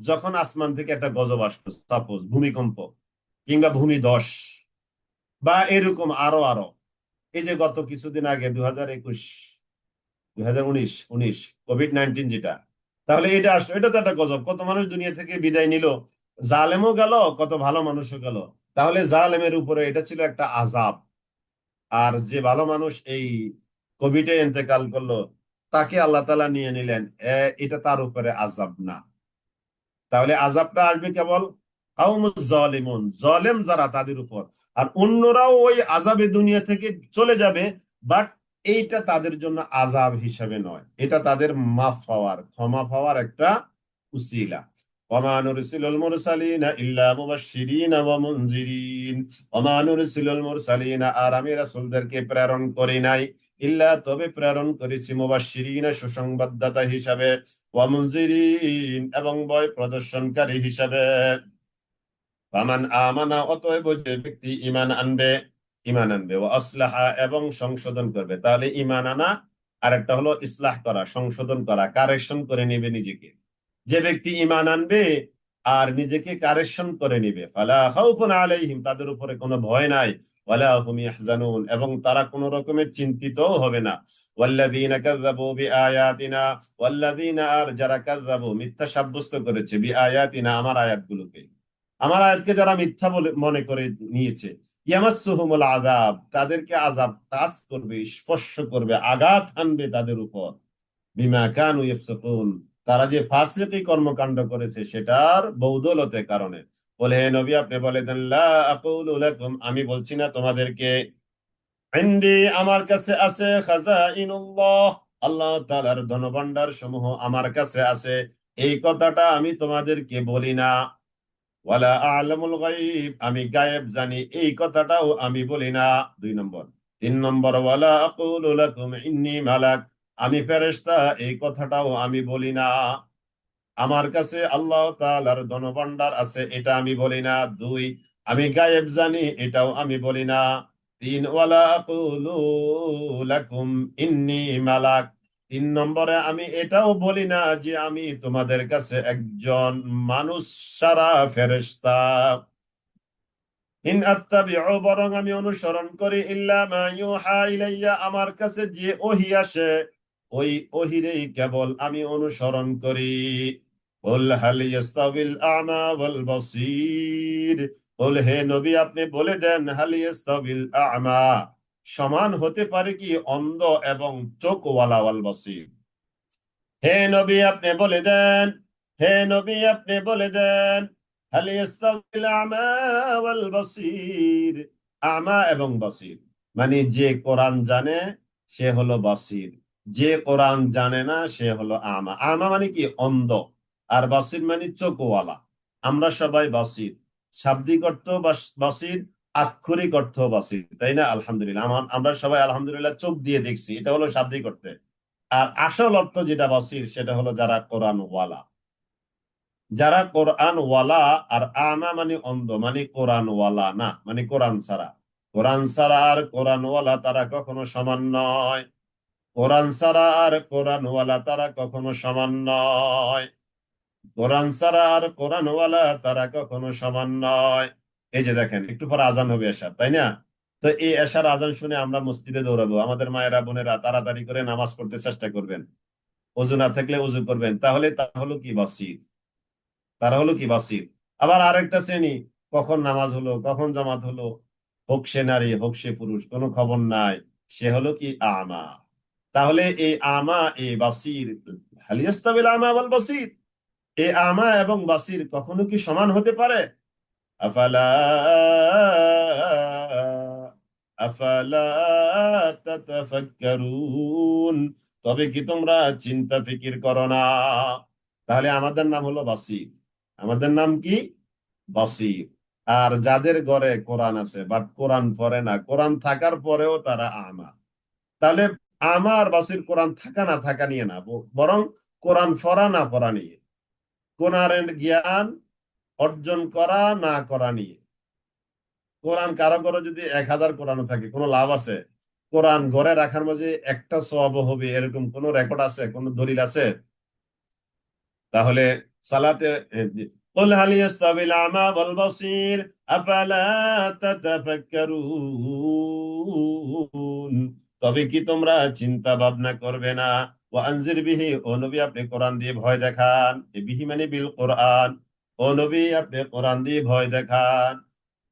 যখন আসমান থেকে একটা গজব আসলো, সাপোজ ভূমিকম্প কিংবা ভূমিধস বা এরকম আরো আরো, এই যে গত কিছুদিন আগে 2021, 2019 কোভিড-19 যেটা, তাহলে এটা আসলো, এটা তো একটা গজব, কত মানুষ দুনিয়া থেকে বিদায় নিল, জালেমও গেল, কত ভালো মানুষও গেল। তাহলে জালেমের উপরে এটা ছিল একটা আযাব, আর যে ভালো মানুষ এই কোভিডে ইন্তেকাল করলো, তাকে আল্লাহ তাআলা নিয়ে নিলেন, এটা তার উপরে আযাব না। তাহলে আযাবটা আসবে কেবল কাউমুজ জালিমুন, জালেম যারা, তাদের উপর। আর অন্যরাও ওই আযাবে দুনিয়া থেকে চলে যাবে, বাট এইটা তাদের জন্য আযাব হিসাবে নয়, এটা তাদের মাফ পাওয়ার, ক্ষমা পাওয়ার একটা উসিলা। ওয়ামা নুরসিলুল মুরসালিনা ইল্লা মুবাশশিরিনা ওয়া মুনজিরিন, ওয়ামা নুরসিলুল মুরসালিনা, আর আমি রাসূলদেরকে প্রেরণ করি নাই, ইল্লা, তবে প্রেরণ করেছি, মুবাশশিরিনা, সুসংবাদদাতা হিসাবে, ওয়া মুনজিরিন, এবং ভয় প্রদর্শনকারী হিসাবে। ফামান আমানা, অতএব যে ব্যক্তি ঈমান আনবে, ওয়া আসলাহা, এবং সংশোধন করবে। তাহলে ঈমান আনা আর একটা হলো ইসলাহ করা, সংশোধন করা, কারেকশন করে নেবে নিজেকে। যে ব্যক্তি ঈমান আনবে আর নিজেকে কারেকশন করে নিবে, ফালা খাউফুন আলাইহিম, তাদের উপরে কোনো ভয় নাই, ওয়ালা হুম ইয়াহজানুন, এবং তারা কোনো রকমের চিন্তিতও হবে না। ওয়াল্লাযীনা কাযাবু বিআয়াতিনা, ওয়াল্লাযীনা, আর যারা কাযাবু, মিথ্যা সাব্যস্ত করেছে, বিআয়াতিনা, আমার আয়াতগুলোকে, আমার আয়াতকে যারা মিথ্যা বলে মনে করে নিয়েছে, ইয়ামাসসুহুমুল আযাব, তাদেরকে আযাব টাচ করবে, স্পর্শ করবে, আঘাত হানবে তাদের উপর, বিমা কানু ইয়াফসুকুন, তারা যে ফাসিকি কর্মকাণ্ড করেছে সেটার বৌদলতে কারণে। বলে হে নবী আপনি বলে দেন, লা আকুলু লাকুম, আমি বলছি না তোমাদেরকে, ইনদি, আমার কাছে আছে, খাজাইনুল্লাহ, আল্লাহ তাআলার ধনভাণ্ডার সমূহ আমার কাছে আছে, এই কথাটা আমি তোমাদেরকে বলি না। ওয়ালা আ'লামুল গায়ব, আমি গায়েব জানি, এই কথাটাও আমি বলি না। 2 নম্বর। 3 নম্বর, ওয়ালা আকুলু লাকুম ইন্নী মালাক, আমি ফেরেশতা, এই কথাটাও আমি বলি না। আমার কাছে আল্লাহ তাআলার ধনভাণ্ডার আছে, এটা আমি বলি না। 2, আমি গায়েব জানি, এটাও আমি বলি না। 3, ওয়ালা আকুলু লাকুম ইন্নী মালাক, 3 নম্বরে আমি এটাও বলি না যে আমি তোমাদের কাছে একজন মানুষ সারা ফেরেশতা। ইন আত্তাবিউ, বরং আমি অনুসরণ করি, ইল্লা মা ইউহা ইলাইয়া, আমার কাছে যে ওহী আসে ওই ওহীরই কেবল আমি অনুসরণ করি। কুল হাল ইয়াস্তাবিল আ'মা ওয়াল বাসীর, বল হে নবী আপনি বলে দেন, হাল ইয়াস্তাবিল আ'মা, সমান হতে পারে কি অন্ধ এবং চোখওয়ালা, ওয়াল বাসীর, হে নবী আপনি বলে দেন, হে নবী আপনি বলে দেন, হাল ইয়াস্তাবিল আমা ওয়াল বাসীর, আমা এবং বাসীর, মানে যে কোরআন জানে সে হলো বাসীর, যে কোরআন জানে না সে হলো আমা। আমা মানে কি অন্ধ, আর বাসীর মানে চোখওয়ালা। আমরা সবাই বাসীর, শাব্দিক অর্থ বাসীর, আক্ষরিক অর্থ বাসীর, তাই না? আলহামদুলিল্লাহ, আমরা সবাই আলহামদুলিল্লাহ চোখ দিয়ে দেখছি, এটা হলো শাব্দিক অর্থে। আর আসল অর্থ যেটা বাসির সেটা হলো যারা কোরআন ওয়ালা, যারা কোরআন ওয়ালা। আর আমা মানে অন্ধ, মানে কোরআন ওয়ালা না, মানে কোরআন ছাড়া। কোরআন ছাড়া আর কোরআন ওয়ালা তারা কখনো সমান নয়। কোরআন ছাড়া আর কোরআন ওয়ালা তারা কখনো সমান নয়। কোরআন ছাড়া আর কোরআন ওয়ালা তারা কখনো সমান নয়। এই যে দেখেন, একটু পর আজান হবে এশার, তাই না? তো এই এশার আজান শুনে আমরা মসজিদে দৌড়াবো, আমাদের মায়েরা বোনেরা তাড়াতাড়ি করে নামাজ পড়তে চেষ্টা করবেন, অজু না থাকলে অজু করবেন, তাহলে তা হলো কি বাসির, তারা হলো কি বাসির। আবার আরেকটা শ্রেণী, কখন নামাজ হলো, কখন জামাত হলো, হোক সে নারী হোক সে পুরুষ, কোনো খবর নাই, সে হলো কি আমা। তাহলে এই আমা এই বাসির, হাল ইয়াস্তাবিল আমা ওয়াল বাসির, এই আমা এবং বাসির কখনো কি সমান হতে পারে? আফালা আফালা তাতাফাক্কারুন, তবে কি তোমরা চিন্তা ফিকির করো না? তাহলে আমাদের নাম হলো বাসির, আমাদের নাম কি? বাসির। আর যাদের ঘরে কোরআন আছে বাট কোরআন পড়ে না, কোরআন থাকার পরেও তারা আমা। তাহলে আমা আর বাসির কোরআন থাকা না থাকা নিয়ে না, বরং কোরআন পড়া না পড়া নিয়ে, কোরআনের জ্ঞান অর্জন করা না করা নিয়ে। কোরআন কারো ঘরে যদি 1000 কোরআন থাকে, কোনো লাভ আছে? কোরআন ঘরে রাখার মাঝে একটা সওয়াব হবে এরকম কোন রেকর্ড আছে, কোন দলিল আছে? তাহলে সালাতে قل هل يستوي الأعمى والبصير أفلا تتفكرون, তবে কি তোমরা চিন্তা ভাবনা করবে না? ওয়ানজির বিহি, ও নবী আপনি কোরআন দিয়ে ভয় দেখান, এই বিহি মানে বিল কোরআন, ও নবী আপনি কোরআন দিয়ে ভয় দেখান।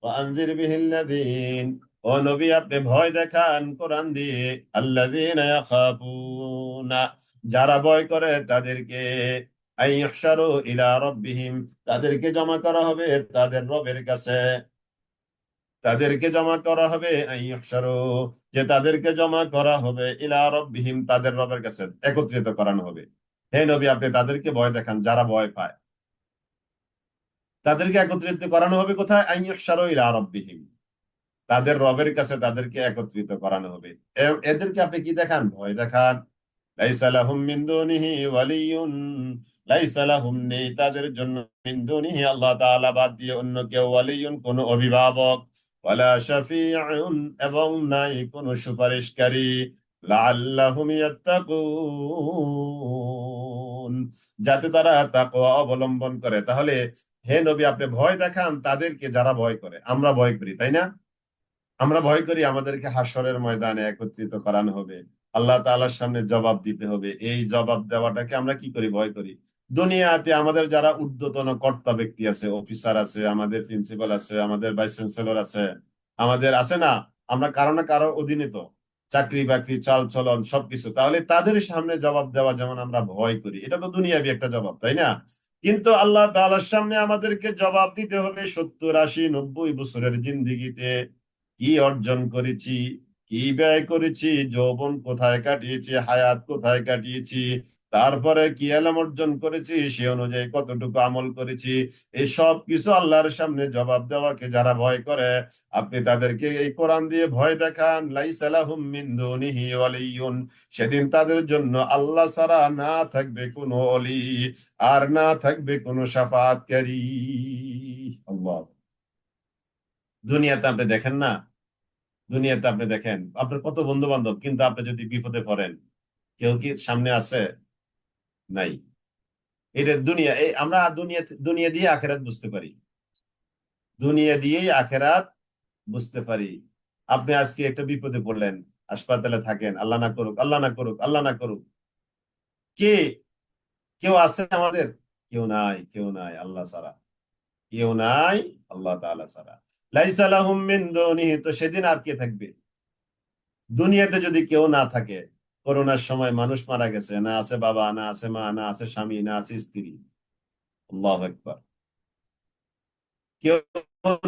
ওয়ানজির বিহিল্লাযীন, ও নবী আপনি ভয় দেখান কোরআন দিয়ে, আল্লাযীনা ইয়াখাফুনা, যারা ভয় করে তাদেরকে, আইয়ুহশারু ইলা রাব্বিহিম, তাদেরকে জমা করা হবে তাদের রবের কাছে, তাদেরকে জমা করা হবে, আইয়ুহশারু, যে তাদেরকে জমা করা হবে, ইলা রাব্বিহিম, তাদের রবের কাছে একত্রিত করানো হবে। হে নবী আপনি তাদেরকে ভয় দেখান যারা ভয় পায়, তাদেরকে একত্রিত করানো হবে কোথায়? আইয়ুহশারু ইলা রাব্বিহিম, তাদের রবের কাছে তাদেরকে একত্রিত করানো হবে। এদেরকে আপনি কি দেখান? ভয় দেখান। লাইসা লাহুম মিন দুনিহি ওয়ালিয়ুন, লাইসা লাহুম, নেই তাদের জন্য, মিন দুনিহি, আল্লাহ তাআলা বাদ দিয়ে অন্য কেউ, ওয়ালিয়ুন, কোন অভিভাবক, ওয়ালা শাফিউন, এবং নাই কোন সুপারিশকারী, লাআল্লাহুম ইয়াত্তাকুন, যাতে তারা তাকওয়া অবলম্বন করে। তাহলে হে নবী আপনি ভয় দেখান তাদেরকে যারা ভয় করে। আমরা ভয় করি, তাই না? আমরা ভয় করি আমাদেরকে হাসরের ময়দানে একত্রিত করানো হবে, আল্লাহ তাআলার সামনে জবাব দিতে হবে। এই জবাব দেওয়াটাকে আমরা কি করি? ভয় করি। দুনিয়াতে আমাদের যারা ঊর্ধ্বতন কর্তা ব্যক্তি আছে, অফিসার আছে, আমাদের প্রিন্সিপাল আছে, আমাদের ভাইস চ্যান্সেলর আছে, আমাদের আছে না, আমরা কারো না কারো অধীনে তো, চাকরি বাকরি চাল চলন সবকিছু, তাহলে তাদের সামনে জবাব দেওয়া যেমন আমরা ভয় করি, এটা তো দুনিয়াবি একটা জবাব, তাই না? কিন্তু আল্লাহ তাআলার সামনে আমাদেরকে জবাব দিতে হবে 70, 80, 90 বছরের জিন্দেগিতে কি অর্জন করেছি, কি ব্যয় করেছি, যৌবন কোথায় কাটিয়েছি, হায়াত কোথায় কাটিয়েছি, তারপরে কি এলাম অর্জন করেছি, সে অনুযায়ী কতটুকু আমল করেছি। এই সব কিছু আল্লাহর সামনে জবাব দেওয়াকে যারা ভয় করে, আপনি তাদেরকে এই কোরআন দিয়ে ভয় দেখান, লাইসা লাহুম মিন দুনিহি ওয়ালিয়্যুন, সেদিন তাদের জন্য আল্লাহ ছাড়া না থাকবে কোনো ওলি, আর না থাকবে কোনো শাফাআতকারী। আল্লাহ। দুনিয়াতে আপনি দেখেন না, দুনিয়াতে আপনি দেখেন আপনার কত বন্ধু বান্ধব, কিন্তু আপনি যদি বিপদে পড়েন, কেউ কি সামনে আছে? নাই। এটা দুনিয়া, এই আমরা দুনিয়া, দুনিয়া দিয়ে আখেরাত বুঝতে পারি, দুনিয়া দিয়েই আখেরাত বুঝতে পারি। আপনি আজকে একটা বিপদে পড়লেন, হাসপাতালে থাকেন, আল্লাহ না করুক, আল্লাহ না করুক, আল্লাহ না করুক, কে, কেউ আছে আমাদের? কেউ নাই, কেউ নাই আল্লাহ ছাড়া, কেউ নাই আল্লাহ তাআলা ছাড়া। লাইসা লাহুম মিন দুনিহি, তো সেদিন আর কে থাকবে? দুনিয়াতে যদি কেউ না থাকে, করোনার সময় মানুষ মারা গেছে, না আছে বাবা, না আছে মা, না আছে স্বামী, না আছে স্ত্রী, আল্লাহু আকবার, কেউ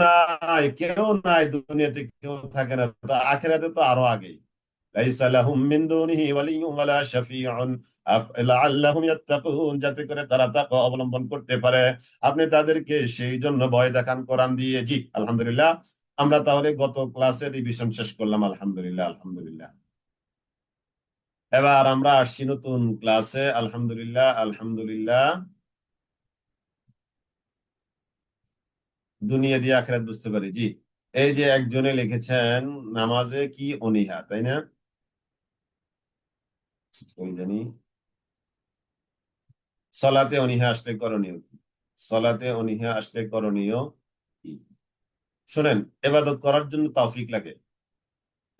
নাই, কেউ নাই, দুনিয়াতে কেউ থাকে না, তো আখিরাতে তো আরো আগে। লাইসা লাহুম মিন দুনিহি ওয়ালিয়্যুন ওয়ালা শাফিউন লাআল্লাহুম ইয়াত্তাকুন, যাতে করে তারা তাকওয়া অবলম্বন করতে পারে। আপনি তাদেরকে সেই জন্য ভয় দেখান কোরআন দিয়ে। জি, আলহামদুলিল্লাহ। আমরা তাহলে গত ক্লাসে রিভিশন শেষ করলাম, আলহামদুলিল্লাহ, আলহামদুলিল্লাহ। এবার আমরা আসছি নতুন ক্লাসে, আলহামদুলিল্লাহ, আলহামদুলিল্লাহ। দুনিয়া দিয়ে আখিরাত বুঝতে পারি, জি। এই যে একজনে লিখেছেন, নামাজে কি অনীহা, তাই না? ওই জানি, সলাতে অনীহা আসলে করণীয় কি? সলাতে অনীহা আসলে করণীয় কি? শোনেন, এবাদত করার জন্য তৌফিক লাগে,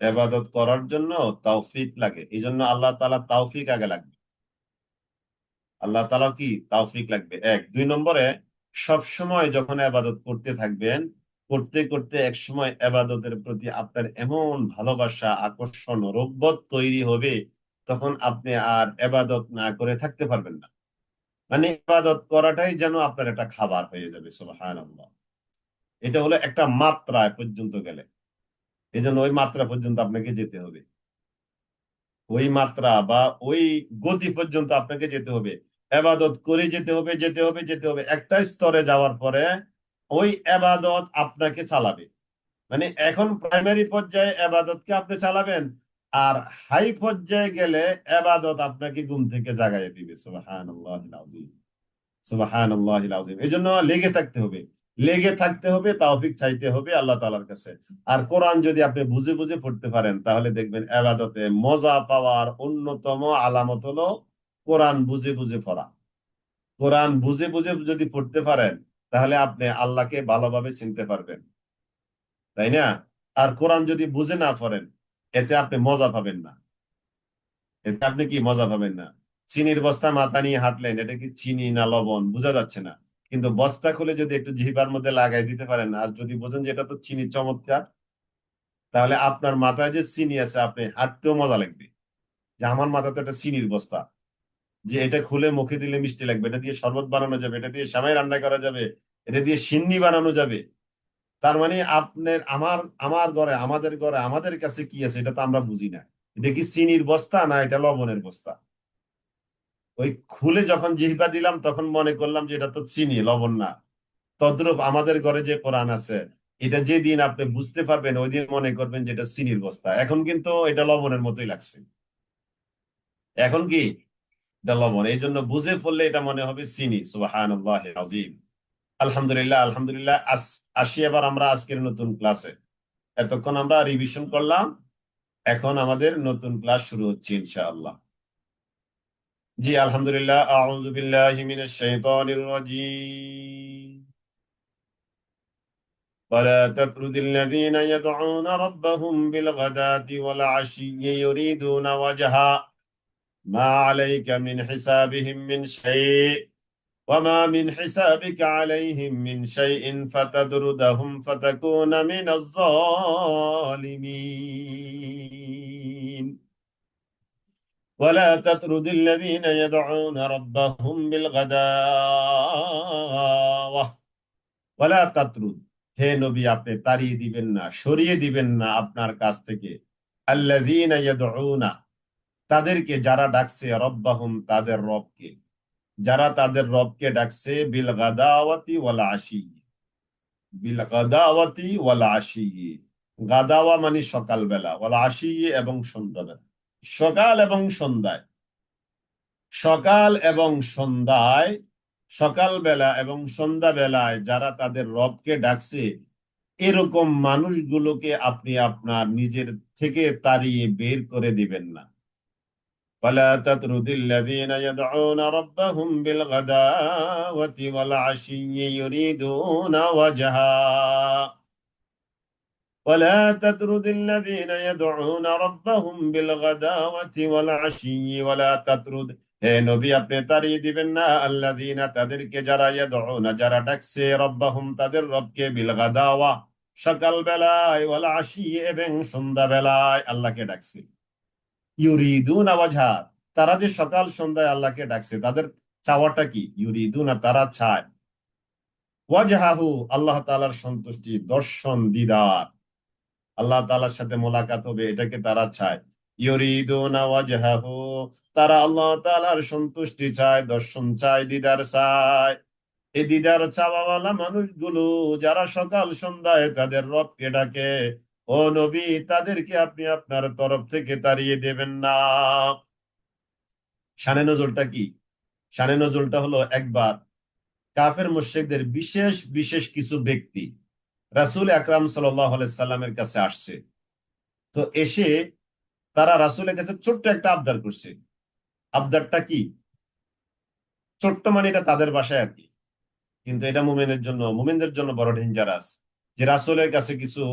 এবাদত করার জন্য তৌফিক লাগে, এই জন্য আল্লাহ তাআলা তৌফিক আগে লাগবে। আল্লাহ তাআলার কি তৌফিক লাগবে, এক। দুই নম্বরে, সব সময় যখন এবাদত করতে থাকবেন, করতে করতে এক সময় এবাদতের প্রতি আপনার এমন ভালোবাসা, আকর্ষণ, রব্বত তৈরি হবে, তখন আপনি আর এবাদত না করে থাকতে পারবেন না। মানে ইবাদত করাটাই যেন আপনার একটা খাবার হয়ে যাবে, সুবহানাল্লাহ। এটা হলো একটা মাত্রায় পর্যন্ত গেলে, এই জন্য ওই মাত্রা পর্যন্ত আপনাকে যেতে হবে, ওই মাত্রা বা ওই গতি পর্যন্ত আপনাকে যেতে হবে, এবাদত করে যেতে হবে, যেতে হবে, যেতে হবে, একটা স্তরে যাওয়ার পরে ওই এবাদত আপনাকে চালাবে। মানে এখন প্রাইমারি পর্যায়ে এবাদতকে আপনি চালাবেন, আর হাই পর্যায়ে গেলে এবাদত আপনাকে ঘুম থেকে জাগাইয়ে দিবে, সুবহানাল্লাহিল আযীম, সুবহানাল্লাহিল আযীম। এই জন্য লেগে থাকতে হবে, লেগে থাকতে হবে, তাওফিক চাইতে হবে আল্লাহ তাআলার কাছে। আর কোরআন যদি আপনি বুঝে বুঝে পড়তে পারেন, তাহলে দেখবেন ইবাদতে মজা পাওয়ার অন্যতম আলামত হলো কোরআন বুঝে বুঝে পড়া। কোরআন বুঝে বুঝে যদি পড়তে পারেন, তাহলে আপনি আল্লাহকে ভালোভাবে চিনতে পারবেন, তাই না? আর কোরআন যদি বুঝে না পড়েন, এতে আপনি মজা পাবেন না, এতে আপনি কি মজা পাবেন না। চিনির বস্তা মাথা নিয়ে হাঁটলেন, এটা কি চিনি না লবণ বোঝা যাচ্ছে না, কিন্তু বস্তা খুলে যদি একটু জিহ্বার মধ্যে লাগাই দিতে পারেন, আর যদি বোঝেন যে এটা তো চিনি, চমৎকার, তাহলে আপনার মাথায় যে চিনি আছে, আপনি হাঁটতেও মজা লাগবে, যে আমার মাথায় তো একটা চিনির বস্তা, যে এটা খুলে মুখে দিলে মিষ্টি লাগবে, এটা দিয়ে শরবত বানানো যাবে, এটা দিয়ে সেমাই রান্না করা যাবে, এটা দিয়ে সিন্নি বানানো যাবে। তার মানে আপনার, আমার, আমার ঘরে, আমাদের ঘরে, আমাদের কাছে কি আছে এটা তো আমরা বুঝি না, এটা কি চিনির বস্তা না এটা লবণের বস্তা। ওই খুলে যখন জিহ্বা দিলাম, তখন মনে করলাম যে এটা তো চিনি, লবণ না। তদ্রূপ আমাদের ঘরে যে কোরআন আছে, এটা যে দিন আপনি বুঝতে পারবেন, ওই দিন মনে করবেন যে এটা চিনির বস্তা। এখন কিন্তু এটা লবণের মতোই লাগছে, এখন কি এটা লবণ, এই জন্য বুঝে পড়লে এটা মনে হবে চিনি। সুবহানাল্লাহ আযীম। আলহামদুলিল্লাহ, আলহামদুলিল্লাহ। আসি এবার আমরা আজকের নতুন ক্লাসে। এতক্ষণ আমরা রিভিশন করলাম, এখন আমাদের নতুন ক্লাস শুরু হচ্ছে ইনশাআল্লাহ। জি, আলহামদুলিল্লাহ। আউযু বিল্লাহি মিনাশ শাইতানির রাজীম। ولا تطرد الذين يدعون ربهم بالغداة والعشي يريدون وجها ما عليك من حسابهم من شيء وما من حسابك عليهم من شيء فتطردهم فتكون من الظالمين ولا تطرد الذين يدعون ربهم بالغداوة ولا تطرد হে নবী আপনি তাড়িয়ে দিবেন না সরিয়ে দিবেন না আপনার কাছ থেকে আল্লাযীনা ইয়াদউনা তাদেরকে যারা ডাকছে রব্বাহুম তাদের রবকে যারা তাদের রবকে ডাকছে বিল গাদাওয়াতি ওয়াল আশি বিল গাদাওয়াতি ওয়াল আশি গাদাওয়া মানে সকালবেলা ওয়াল আশি এবং সন্ধ্যাবেলা সকাল এবং সন্ধ্যায় সকাল এবং সন্ধ্যায় সকালবেলা এবং সন্ধ্যাবেলায় যারা তাদের রবকে ডাকছে এরকম মানুষগুলোকে আপনি আপনার নিজের থেকে তাড়িয়ে বের করে দিবেন না ولا تطرد الذين يدعون ربهم بالغداوة والعشي يريدون وجها ولا تطرد الذين يدعون ربهم بالغداوة والعشي ولا تطرد হে নবী আপনি তাড়িয়ে দিবেন না আল্লাযীনা তাদেরকে যারা ইয়াদউনা যারা ডাকছে রব্বাহুম তাদের রবকে বিল গাদাওয়া সকাল বেলায় ওয়াল আশি এবং সন্ধ্যা বেলায় আল্লাহকে ডাকছে ইউরিদুনা ওয়াজহা তারা যে সকাল সন্ধ্যায় আল্লাহকে ডাকছে তাদের চাওয়াটা কি ইউরিদুনা তারা চায় ওয়াজহাহু আল্লাহ তাআলার সন্তুষ্টি দর্শন দিদার আল্লাহ তাআলার সাথে মোলাকাত হবে এটাকে তারা চায় ইউরিদুনা ওয়াজহাহু তারা আল্লাহ তাআলার সন্তুষ্টি চায় দর্শন চায় দিদার চায় এই দিদার চাওয়াওয়ালা মানুষগুলো যারা সকাল সন্ধ্যায় তাদের রবকে ডাকে ও নবী তাদেরকে আপনি আপনার তরফ থেকে তাড়িয়ে দেবেন না শানে নজুলটা কি শানে নজুলটা হলো একবার কাফের মুশরিকদের বিশেষ বিশেষ কিছু ব্যক্তি রাসূল আকরাম সাল্লাল্লাহু আলাইহি সাল্লামের কাছে আসছে তো এসে তারা রাসূলের কাছে ছোট্ট একটা আবদার করছে আবদারটা কি ছোট্ট মানে এটা তাদের ভাষায় আর কি কিন্তু এটা মুমিনদের জন্য বড় ডেঞ্জারাস যে রাসূলের কাছে কিছু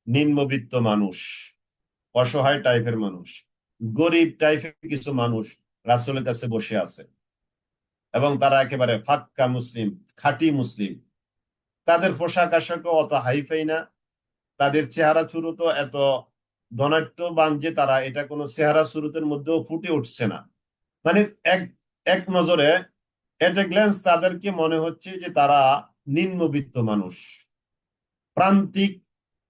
নিম্নবিত্ত মানুষ অসহায় টাইপের মানুষ গরিব টাইপের কিছু মানুষ রাসূলের কাছে বসে আছে এবং তারা একেবারে ফাক্কা মুসলিম খাঁটি মুসলিম তাদের পোশাক আশাকও অত হাইফাই না তাদের চেহারা চুরুতো এত ধনাঢ্যবান যে তারা এটা কোনো চেহারা চুরুতের মধ্যেও ফুটে উঠছে না মানে এক এক নজরে এট এ গ্ল্যান্স তাদেরকে মনে হচ্ছে যে তারা নিম্নবিত্ত মানুষ প্রান্তিক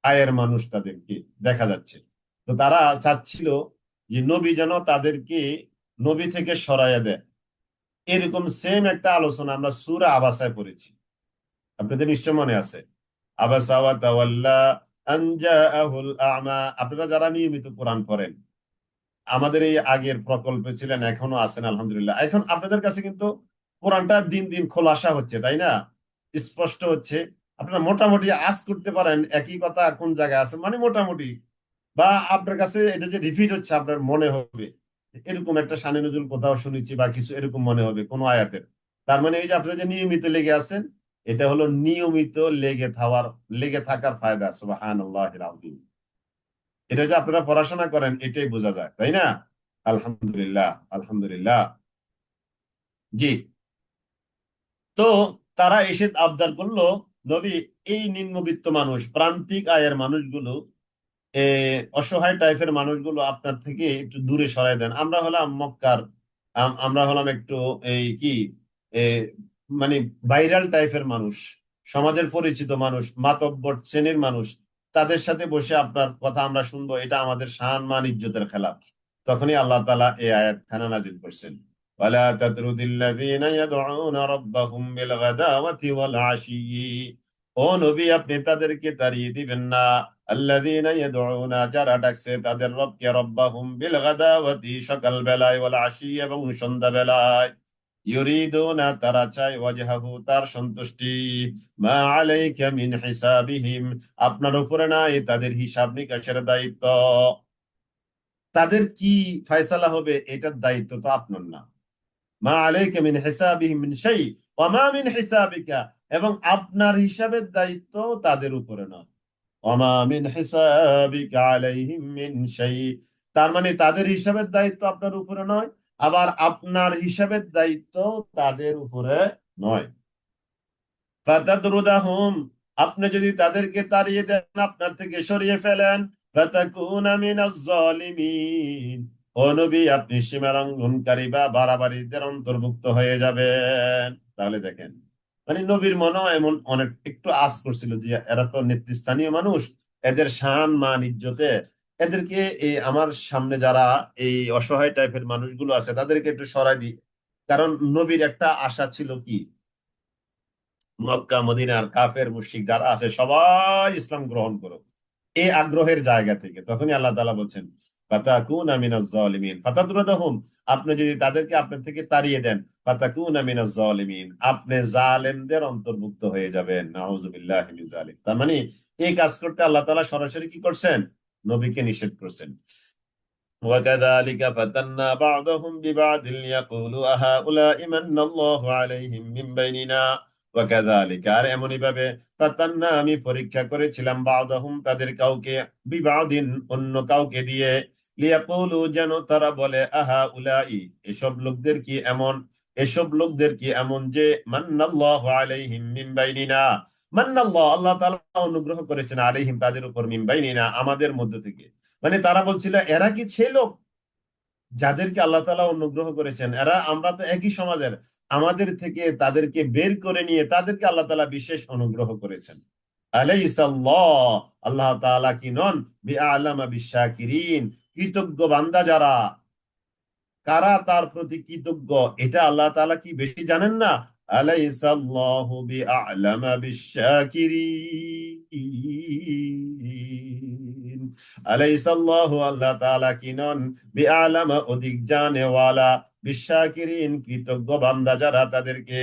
আয়ের মানুষ তাদেরকে দেখা যাচ্ছে তো তারা চাচ্ছিল যে নবী যেন তাদেরকে নবী থেকে সরাইয়া দেয় এরকম সেম একটা আলোচনা আমরা সূরা আবাসায় পড়েছি আপনাদের নিশ্চয় মনে আছে আবাসা ওয়া তাওয়াল্লা আন জাআহুল আ'মা আপনারা যারা নিয়মিত কোরআন পড়েন আমাদের এই আগের প্রকল্পে ছিলেন এখনো আছেন আলহামদুলিল্লাহ এখন আপনাদের কাছে কিন্তু কোরআনটা দিন দিন খোলাসা হচ্ছে তাই না স্পষ্ট হচ্ছে আপনারা মোটামুটি আজ করতে পারেন একই কথা কোন জায়গায় আছে মানে মোটামুটি বা আপনার কাছে এটা যে রিপিট হচ্ছে আপনার মনে হবে এরকম একটা শানে নজুল কোথাও শুনেছি বা কিছু এরকম মনে হবে কোন আয়াতের তার মানে এই যে আপনারা যে নিয়মিত লেগে আছেন এটা হলো নিয়মিত লেগে থাকার ফায়দা সুবহানাল্লাহিল আযীম এটা যে আপনারা পড়াশোনা করেন এটাই বোঝা যায় তাই না আলহামদুলিল্লাহ আলহামদুলিল্লাহ জি তো তারা এসে আবদার করলো নবী এই নিম্নবিত্ত মানুষ প্রান্তিক আয়ের মানুষগুলো অসহায় টাইপের মানুষগুলো আপনার থেকে একটু দূরে সরাই দেন আমরা হলাম মক্কার আমরা হলাম একটু এই কি এ, মানে ভাইরাল টাইপের মানুষ সমাজের পরিচিত মানুষ মাতব্বর শ্রেণীর মানুষ তাদের সাথে বসে আপনার কথা আমরা শুনবো এটা আমাদের শান মান ইজ্জতের খেলাফ তখনই আল্লাহ তাআলা এই আয়াত খানা নাজিল করছেন ওয়ালা তাতরুদিল্লাযীনা ইয়াদউনা রাব্বাহুম বিল গাদাওয়াতি ওয়াল আশি ও নবী আপনি তাদেরকে তাড়িয়ে দিবেন না আল্লাযীনা ইয়াদউনা যারা ডাকছে তাদের রবকে রব্বাহুম বিল গাদাওয়াতি সকাল বেলায় ওয়াল আশি এবং সন্ধ্যা বেলায় ইউরিদুনা তারা চায় ওয়াজহাহু তার সন্তুষ্টি মা আলাইকা মিন হিসাবিহিম আপনার উপরে নাই তাদের হিসাব নিকাশের দায়িত্ব তাদের কি ফয়সালা হবে এটার দায়িত্ব তো আপনার না মা আলাইকা মিন হিসাবিহিম মিন শাই ওয়া মা মিন হিসাবিকা এবং আপনার হিসাবের দায়িত্ব তাদের উপরে নয় ওয়া মা মিন হিসাবিকা আলাইহিম মিন শাই তার মানে তাদের হিসাবের দায়িত্ব আপনার উপরে নয় আবার আপনার হিসাবের দায়িত্ব তাদের উপরে নয়। ফাতাদরুদাহুম, আপনি যদি তাদেরকে তাড়িয়ে দেন, আপনার থেকে সরিয়ে ফেলেন, ফাতাকুনা মিনাজ জালিমিন, ও নবী আপনি সীমালঙ্ঘনকারী বা বাড়াবাড়িদের অন্তর্ভুক্ত হয়ে যাবেন। তাহলে দেখেন, মানে নবীর মনে এমন অনেক একটু আঁচ করছিল যে এরা তো নেতৃস্থানীয় মানুষ, এদের শান মান ইজ্জতে এদেরকে এই আমার সামনে যারা এই অসহায় টাইপের মানুষগুলো আছে তাদেরকে একটু সরাই দিই। কারণ নবীর একটা আশা ছিল কি, মক্কা মদিনার কাফের মুশরিক যারা আছে সবাই ইসলাম গ্রহণ করো, এই আগ্রহের জায়গা থেকে তখনই আল্লাহ তাআলা বলছেন ফাতাকুনা মিনাজ জালিমিন ফাতাদরুদাহুম, আপনি যদি তাদেরকে আপনার থেকে তাড়িয়ে দেন, ফাতাকুনা মিনাজ জালিমিন, আপনি জালেমদের অন্তর্ভুক্ত হয়ে যাবেন। নাউযুবিল্লাহি মিন যালিক। তার মানে এই কাজ করতে আল্লাহ তাআলা সরাসরি কি করছেন, নবীকে নিষেধ করছেন। وكذلك فتنا بعضهم ببعض ليقولوا أهؤلاء من الله عليهم من بيننا وكذلك, আর এমনই ভাবে ফাতান্না আমি পরীক্ষা করেছিলাম বাউদাহুম তাদের কাউকে, বিবাদিন অন্য কাউকে দিয়ে, লিয়াকুলু যেন তারা বলে আহাউলাই এসব লোকদের কি এমন, এসব লোকদের কি এমন যে মান্নাল্লাহু আলাইহিম মিন বাইনিনা, মান্নাল্লাহ আল্লাহ তাআলা অনুগ্রহ করেছেন আলাইহিম তাদের উপর, মিন বাইনিনা আমাদের মধ্য থেকে। মানে তারা বলছিল এরা কি সেই লোক যাদেরকে আল্লাহ তাআলা অনুগ্রহ করেছেন, এরা আমরা তো একই সমাজের, আমাদের থেকে তাদেরকে বের করে নিয়ে তাদেরকে আল্লাহ তাআলা বিশেষ অনুগ্রহ করেছেন। আলাইসাল্লাহ, আল্লাহ তাআলা কি নন বিআলামা বিশাকিরিন, কৃতজ্ঞ বান্দা যারা, কারা তার প্রতি কৃতজ্ঞ এটা আল্লাহ তাআলা কি বেশি জানেন না? আলাইসাল্লাহু বিআলামা বিশাকিরিন, আলাইসাল্লাহু আল্লাহ তাআলা কি নন বিআলামা অধিক জানেওয়ালা, বিশাকিরিন কৃতজ্ঞ বান্দা যারা তাদেরকে,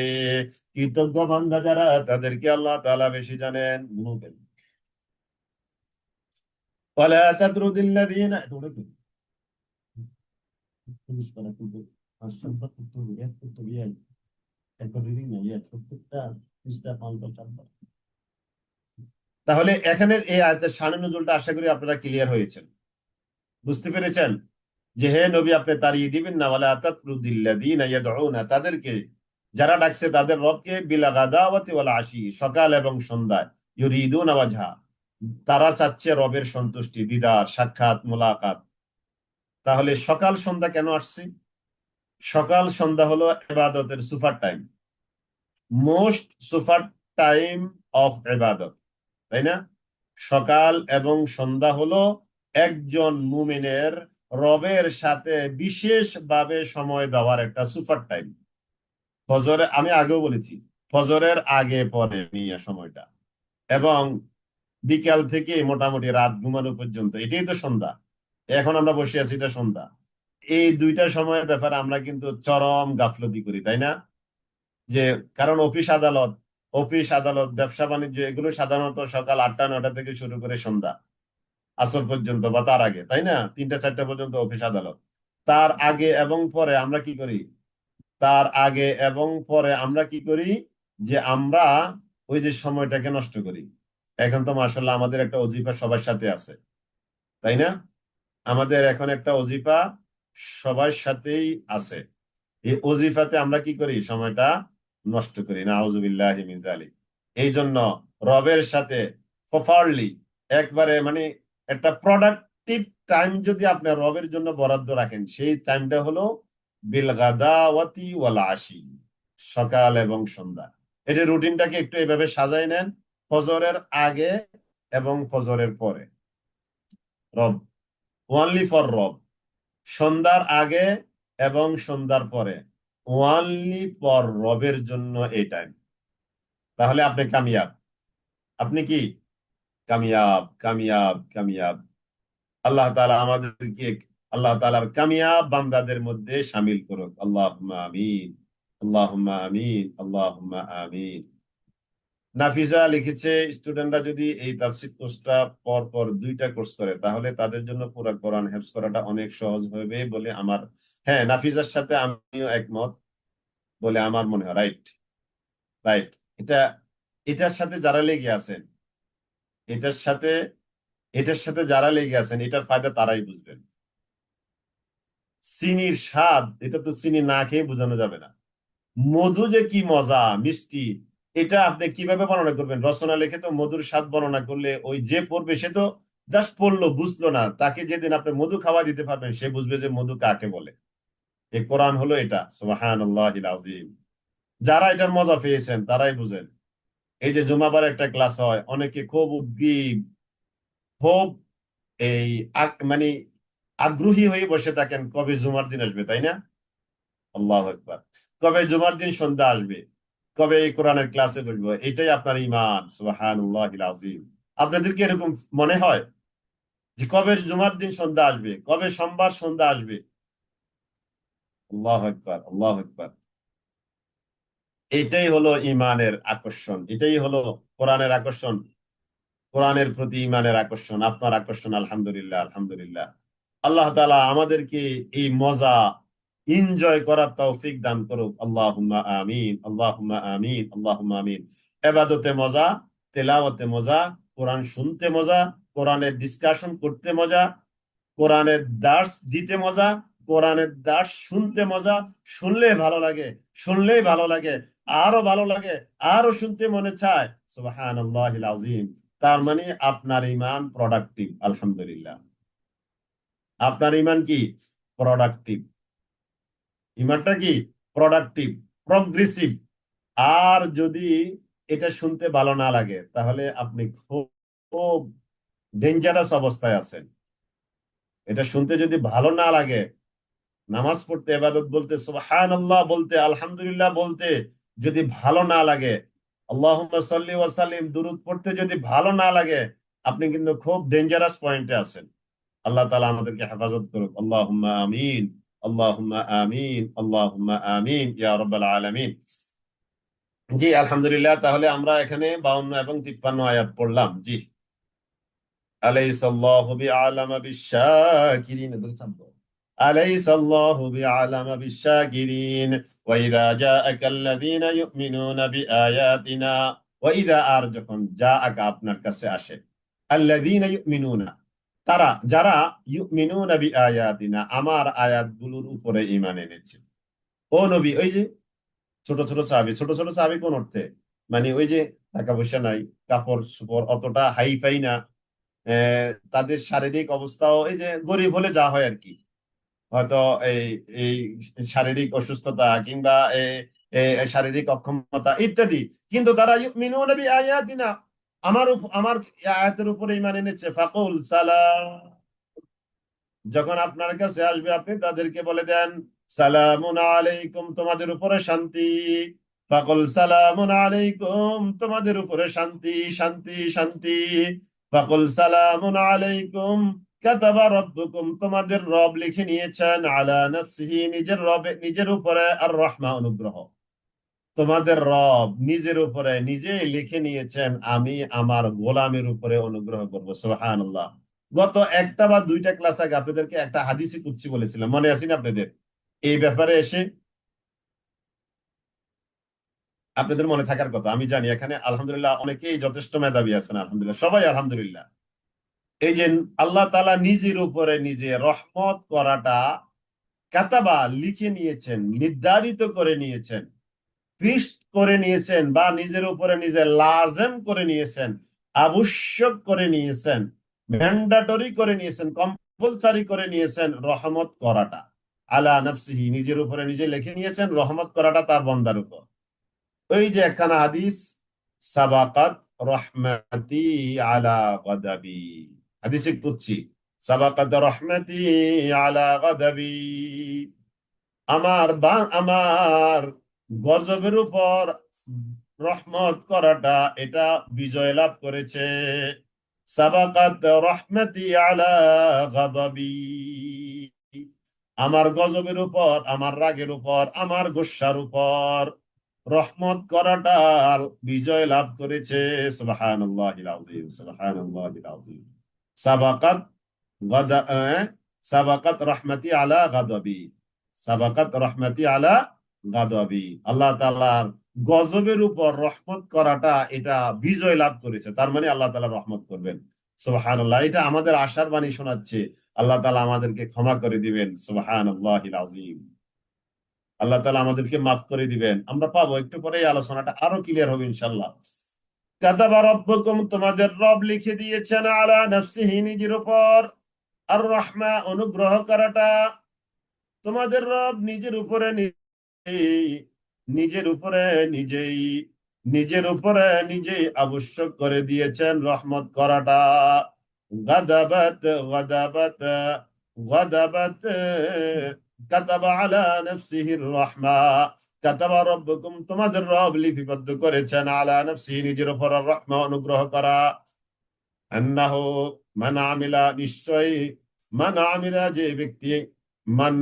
কৃতজ্ঞ বান্দা যারা তাদেরকে আল্লাহ তাআলা বেশি জানেন। ওয়ালা তাতরুদিল্লাযীনা, পুলিশ করা কিন্তু সংবাদ করতে হবে, এক করতে হবে, একবার রিডিং না প্রত্যেকটা পৃষ্ঠা 5 বা 4 বার। তাহলে এখানের এই আয়াতের শানে নজুলটা আশা করি আপনারা ক্লিয়ার হয়েছেন, বুঝতে পেরেছেন যে হে নবী আপনি তাড়িয়ে দিবেন না, ওয়ালা তাতরুদিল্লাযীনা ইয়াদউনা তাদেরকে যারা ডাকছে তাদের রবকে, বিল গাদাওয়াতি ওয়াল আশি সকাল এবং সন্ধ্যায়, ইউরিদুনা ওয়াজহা তারা চাচ্ছে রবের সন্তুষ্টি, দিদার সাক্ষাৎ মোলাকাত। তাহলে সকাল সন্ধ্যা কেন আসছে? সকাল সন্ধ্যা হলো ইবাদতের super time, most super time of ইবাদত, তাই না? সকাল এবং সন্ধ্যা হলো একজন মুমিনের রবের সাথে বিশেষভাবে সময় দেওয়ার একটা সুপার টাইম। ফজরে আমি আগেও বলেছি, ফজরের আগে পরে নিয়ে সময়টা, এবং বিকাল থেকে মোটামুটি রাত ঘুমানো পর্যন্ত এটাই তো সন্ধ্যা। এখন আমরা বসে আছি, এটা সন্ধ্যা। এই দুইটা সময়ের ব্যাপারে আমরা কিন্তু চরম গাফলতি করি, তাই না? যে কারণ অফিস আদালত ব্যবসা বাণিজ্য এগুলো সাধারণত সকাল 8টা 9টা থেকে শুরু করে সন্ধ্যা আসর পর্যন্ত বা তার আগে, তাই না? 3টা 4টা পর্যন্ত অফিস আদালত। তার আগে এবং পরে আমরা কি করি, তার আগে এবং পরে আমরা কি করি, যে আমরা ওই যে সময়টাকে নষ্ট করি। এখন তো মার্শাল্লাহ আমাদের একটা অজিফা সবার সাথে আছে, তাই না? আমাদের এখন একটা অজিফা সবার সাথেই আছে। এই অজিফাতে আমরা কি করি, সময়টা নষ্ট করি, নাউজুবিল্লাহি মিন যালিক। এই জন্য রবের সাথে প্রপারলি একবারে মানে একটা প্রোডাক্টিভ টাইম যদি আপনি রবের জন্য বরাদ্দ রাখেন, সেই টাইমটা হলো বিল গাদাওয়াতি ওয়াল আশি, সকাল এবং সন্ধ্যা। এটা রুটিনটাকে একটু এভাবে সাজাই নেন, ফজরের আগে এবং ফজরের পরে রব, ওয়ানলি ফর রব, সন্ধ্যার আগে এবং সন্ধ্যার পরে ওয়ানলি ফর রবের জন্য এই টাইম। তাহলে আপনি কামিয়াব, আপনি কি কামিয়াব, কামিয়াব, কামিয়াব। আল্লাহ তাআলা আমাদেরকে আল্লাহ তাআলার কামিয়াব বান্দাদের মধ্যে শামিল করুক, আল্লাহুম্মা আমিন, আল্লাহুম্মা আমিন, আল্লাহুম্মা আমিন। নাফিজা লিখেছে স্টুডেন্টরা যদি এই তাফসীর কোর্সটা পর পর 2টা কোর্স করে তাহলে তাদের জন্য পুরো কোরআন হেফজ করাটা অনেক সহজ হবে বলে আমার, হ্যাঁ নাফিজার সাথে আমিও একমত বলে আমার মনে হয়। Right, right. এটা এটার সাথে যারা লেগে আছেন, এটার সাথে এটার সাথে যারা লেগে আছেন এটার ফায়দা তারাই বুঝবেন। চিনির স্বাদ এটা তো চিনি না খেয়ে বোঝানো যাবে না, মধু যে কি মজা, মিষ্টি, এটা আপনি কিভাবে বর্ণনা করবেন? রচনা লিখে তো মধুর স্বাদ বর্ণনা করলে ওই যে পড়বে সে তো জাস্ট পড়লো, বুঝলো না। তাকে যেদিন আপনি মধু খাওয়া দিতে পারবেন সে বুঝবে যে মধু কাকে বলে। এই কোরআন হলো এটা, সুবহানাল্লাহিল আযীম। যারা এটার মজা পেয়েছেন তারাই বুঝেন। এই যে জুমাবার একটা ক্লাস হয়, অনেকে খুব উদ্গ্রীব, খুব এই মানে আগ্রহী হয়ে বসে থাকেন কবে জুমার দিন আসবে, তাই না? আল্লাহু আকবার। কবে জুমার দিন সন্ধ্যা আসবে, কবে এই কোরআনের ক্লাসে বসবো, এটাই আপনার ঈমান, সুবহানাল্লাহিল আযীম। আপনাদের কি এরকম মনে হয় যে কবে জুমার দিন সন্ধ্যা আসবে, কবে সোমবার সন্ধ্যা আসবে? আল্লাহু আকবার, আল্লাহু আকবার। এটাই হলো ঈমানের আকর্ষণ, এটাই হলো কোরআনের আকর্ষণ, কোরআনের প্রতি ঈমানের আকর্ষণ, আপনার আকর্ষণ। আলহামদুলিল্লাহ, আলহামদুলিল্লাহ। আল্লাহ তাআলা আমাদেরকে এই মজা এনজয় করার তৌফিক দান করুক। আল্লাহুম্মা আমিন, আল্লাহুম্মা আমিন, আল্লাহুম্মা আমিন। ইবাদতে মজা, তেলাওয়াতে মজা, কোরআন শুনতে মজা, কোরআনের ডিসকাশন করতে মজা, কোরআনের দার্স দিতে মজা, কোরআনের দার্স শুনতে মজা। শুনলে ভালো লাগে, শুনলেই ভালো লাগে, আরো ভালো লাগে, আরো শুনতে মনে চায়। সুবহানাল্লাহিল আযীম। তার মানে আপনার ঈমান প্রোডাক্টিভ, আলহামদুলিল্লাহ। আপনার ঈমান কি? প্রোডাক্টিভ। ঈমানটা কি? Productive, progressive. আর যদি এটা শুনতে ভালো না লাগে তাহলে আপনি খুব খুব ডেঞ্জারাস অবস্থায় আছেন। এটা শুনতে যদি ভালো না লাগে, নামাজ পড়তে, ইবাদত বলতে, সুবহানাল্লাহ বলতে, আলহামদুলিল্লাহ বলতে যদি ভালো না লাগে, আল্লাহুম্মা সাল্লি ওয়া সাল্লিম দুরূদ পড়তে যদি ভালো না লাগে, আপনি কিন্তু খুব ডেঞ্জারাস পয়েন্টে আছেন। আল্লাহ তাআলা আমাদেরকে হেফাজত করুক। আল্লাহুম্মা আমিন, আল্লাহুম্মা আমিন, আল্লাহুম্মা আমিন ইয়া রাব্বাল আলামিন। জি, আলহামদুলিল্লাহ। তাহলে আমরা এখানে 52 এবং 53 আয়াত পড়লাম। জি। আলাইসাল্লাহু বিআলামা বিশ-শাকিরিন। আলাইসাল্লাহু বিআলামা বিশ-শাকিরিন। ওয়া ইযা জাআকাল্লাযীনা ইউমিনুনা বিআয়াতিনা। ওয়া ইযা, আর যখন জাআকা আপনার কাছে আসে, আল্লাযীনা ইউমিনুনা তারা, যারা, ইউমিনুনা বিআয়াতিনা আমার আয়াতগুলোর উপরে ঈমান এনেছে। ও নবী, ওই যে ছোট ছোট চাবি, ছোট ছোট চাবি কোন অর্থে? মানে ওই যে টাকা পয়সা নাই, কাপড় চোপড় অতটা হাই ফাই না, তাদের শারীরিক অবস্থাও এই যে গরিব হলে যা হয় আর কি, হয়তো এই এই শারীরিক অসুস্থতা কিংবা শারীরিক অক্ষমতা ইত্যাদি, কিন্তু তারা ইউমিনুনা বিআয়াতিনা আমার আয়াতের উপরে ঈমান এনেছে। ফাকুল সালাম, যখন আপনার কাছে আসবে আপনি তাদেরকে বলে দেন, সালামুন আলাইকুম, তোমাদের উপরে শান্তি। ফাকুল সালামুন আলাইকুম, তোমাদের উপরে শান্তি, শান্তি, শান্তি। ফাকুল সালামুন আলাইকুম কাতাবা রাব্বুকুম, তোমাদের রব লিখে নিয়েছেন, আলা নাফসিহি, নিজের রবে, নিজের উপরে, আর রহমা, অনুগ্রহ। তোমাদের রব নিজের উপরে নিজে লিখে নিয়েছেন, আমি আমার গোলামের উপরে অনুগ্রহ করবো। সুবহানাল্লাহ। গত একটা বা দুইটা ক্লাস আগে আপনাদেরকে একটা হাদিসি কুদসি বলেছিলাম, মনে আছে না আপনাদের? এই ব্যাপারে এসে আপনাদের মনে থাকার কথা আমি জানি। এখানে আলহামদুলিল্লাহ অনেকেই যথেষ্ট মেধাবী আছেন, আলহামদুলিল্লাহ, সবাই আলহামদুলিল্লাহ। এই যে আল্লাহ তাআলা নিজের উপরে নিজে রহমত করাটা কাতাবা, লিখে নিয়েছেন, নির্ধারিত করে নিয়েছেন, ফিক্সড করে নিয়েছেন, বা নিজের উপরে নিজে লাজেম করে নিয়েছেন, আবশ্যক করে নিয়েছেন, ম্যান্ডাটরি করে নিয়েছেন, কম্পালসারি করে নিয়েছেন রহমত করাটা। আলা নাফসিহি, নিজের উপরে নিজে লিখে নিয়েছেন রহমত করাটা তার বান্দার উপর। ওই যে একখানা হাদিস, সাবাকাত রহমাতি আলা গাদাবি, হাদিসে কুদসি, সাবাকাত রহমাতি আলা গাদাবি, আমার গজবের উপর রহমত করাটা এটা বিজয় লাভ করেছে। সাবাকাত রহমতি আলা গাদাবি, আমার গজবের উপর, আমার রাগের উপর, আমার গোস্বার উপর রহমত করাটা বিজয় লাভ করেছে। সুবহানাল্লাহিল আযীম, সুবহানাল্লাহিল আযীম। সাবাকাত গাদা সাবাকাত রহমতি আলা গাদাবি, সাবাকাত রহমতি আলা গাদাবি, আল্লাহ তাআলার গজবের উপর রহমত করাটা এটা বিজয় লাভ করেছে, তার মানে আল্লাহ তাআলা রহমত করবেন। সুবহানাল্লাহ। এটা আমাদের আশার বাণী শোনাচ্ছে, আল্লাহ তাআলা আমাদেরকে ক্ষমা করে দিবেন। সুবহানাল্লাহিল আযীম। আল্লাহ তাআলা আমাদেরকে মাফ করে দিবেন, আমরা পাবো। একটু পরে এই আলোচনাটা আরো ক্লিয়ার হবে ইনশাআল্লাহ। কাতাবা রাব্বুকুম, তোমাদের রব লিখে দিয়েছেন, আলা নাফসিহি, নিজের উপর, আর রাহমা, অনুগ্রহ করাটা। তোমাদের রব নিজের উপরে নিজের উপরে নিজেই নিজের উপরে নিজেই আবশ্যক করে দিয়েছেন রহমত করাটা। গাদাবাত গাদাবাত গাদাবাত কাতাবা আলা নাফসিহির রাহমা। কাতাবা রাব্বুকুম, তোমাদের রব লিপিবদ্ধ করেছেন, আলা নাফসিহি, নিজের উপর, আর রাহমা, অনুগ্রহ করা। আন্নাহু, মান আমিলা, নিশ্চয়ই, মান আমিলা, যে ব্যক্তি, মান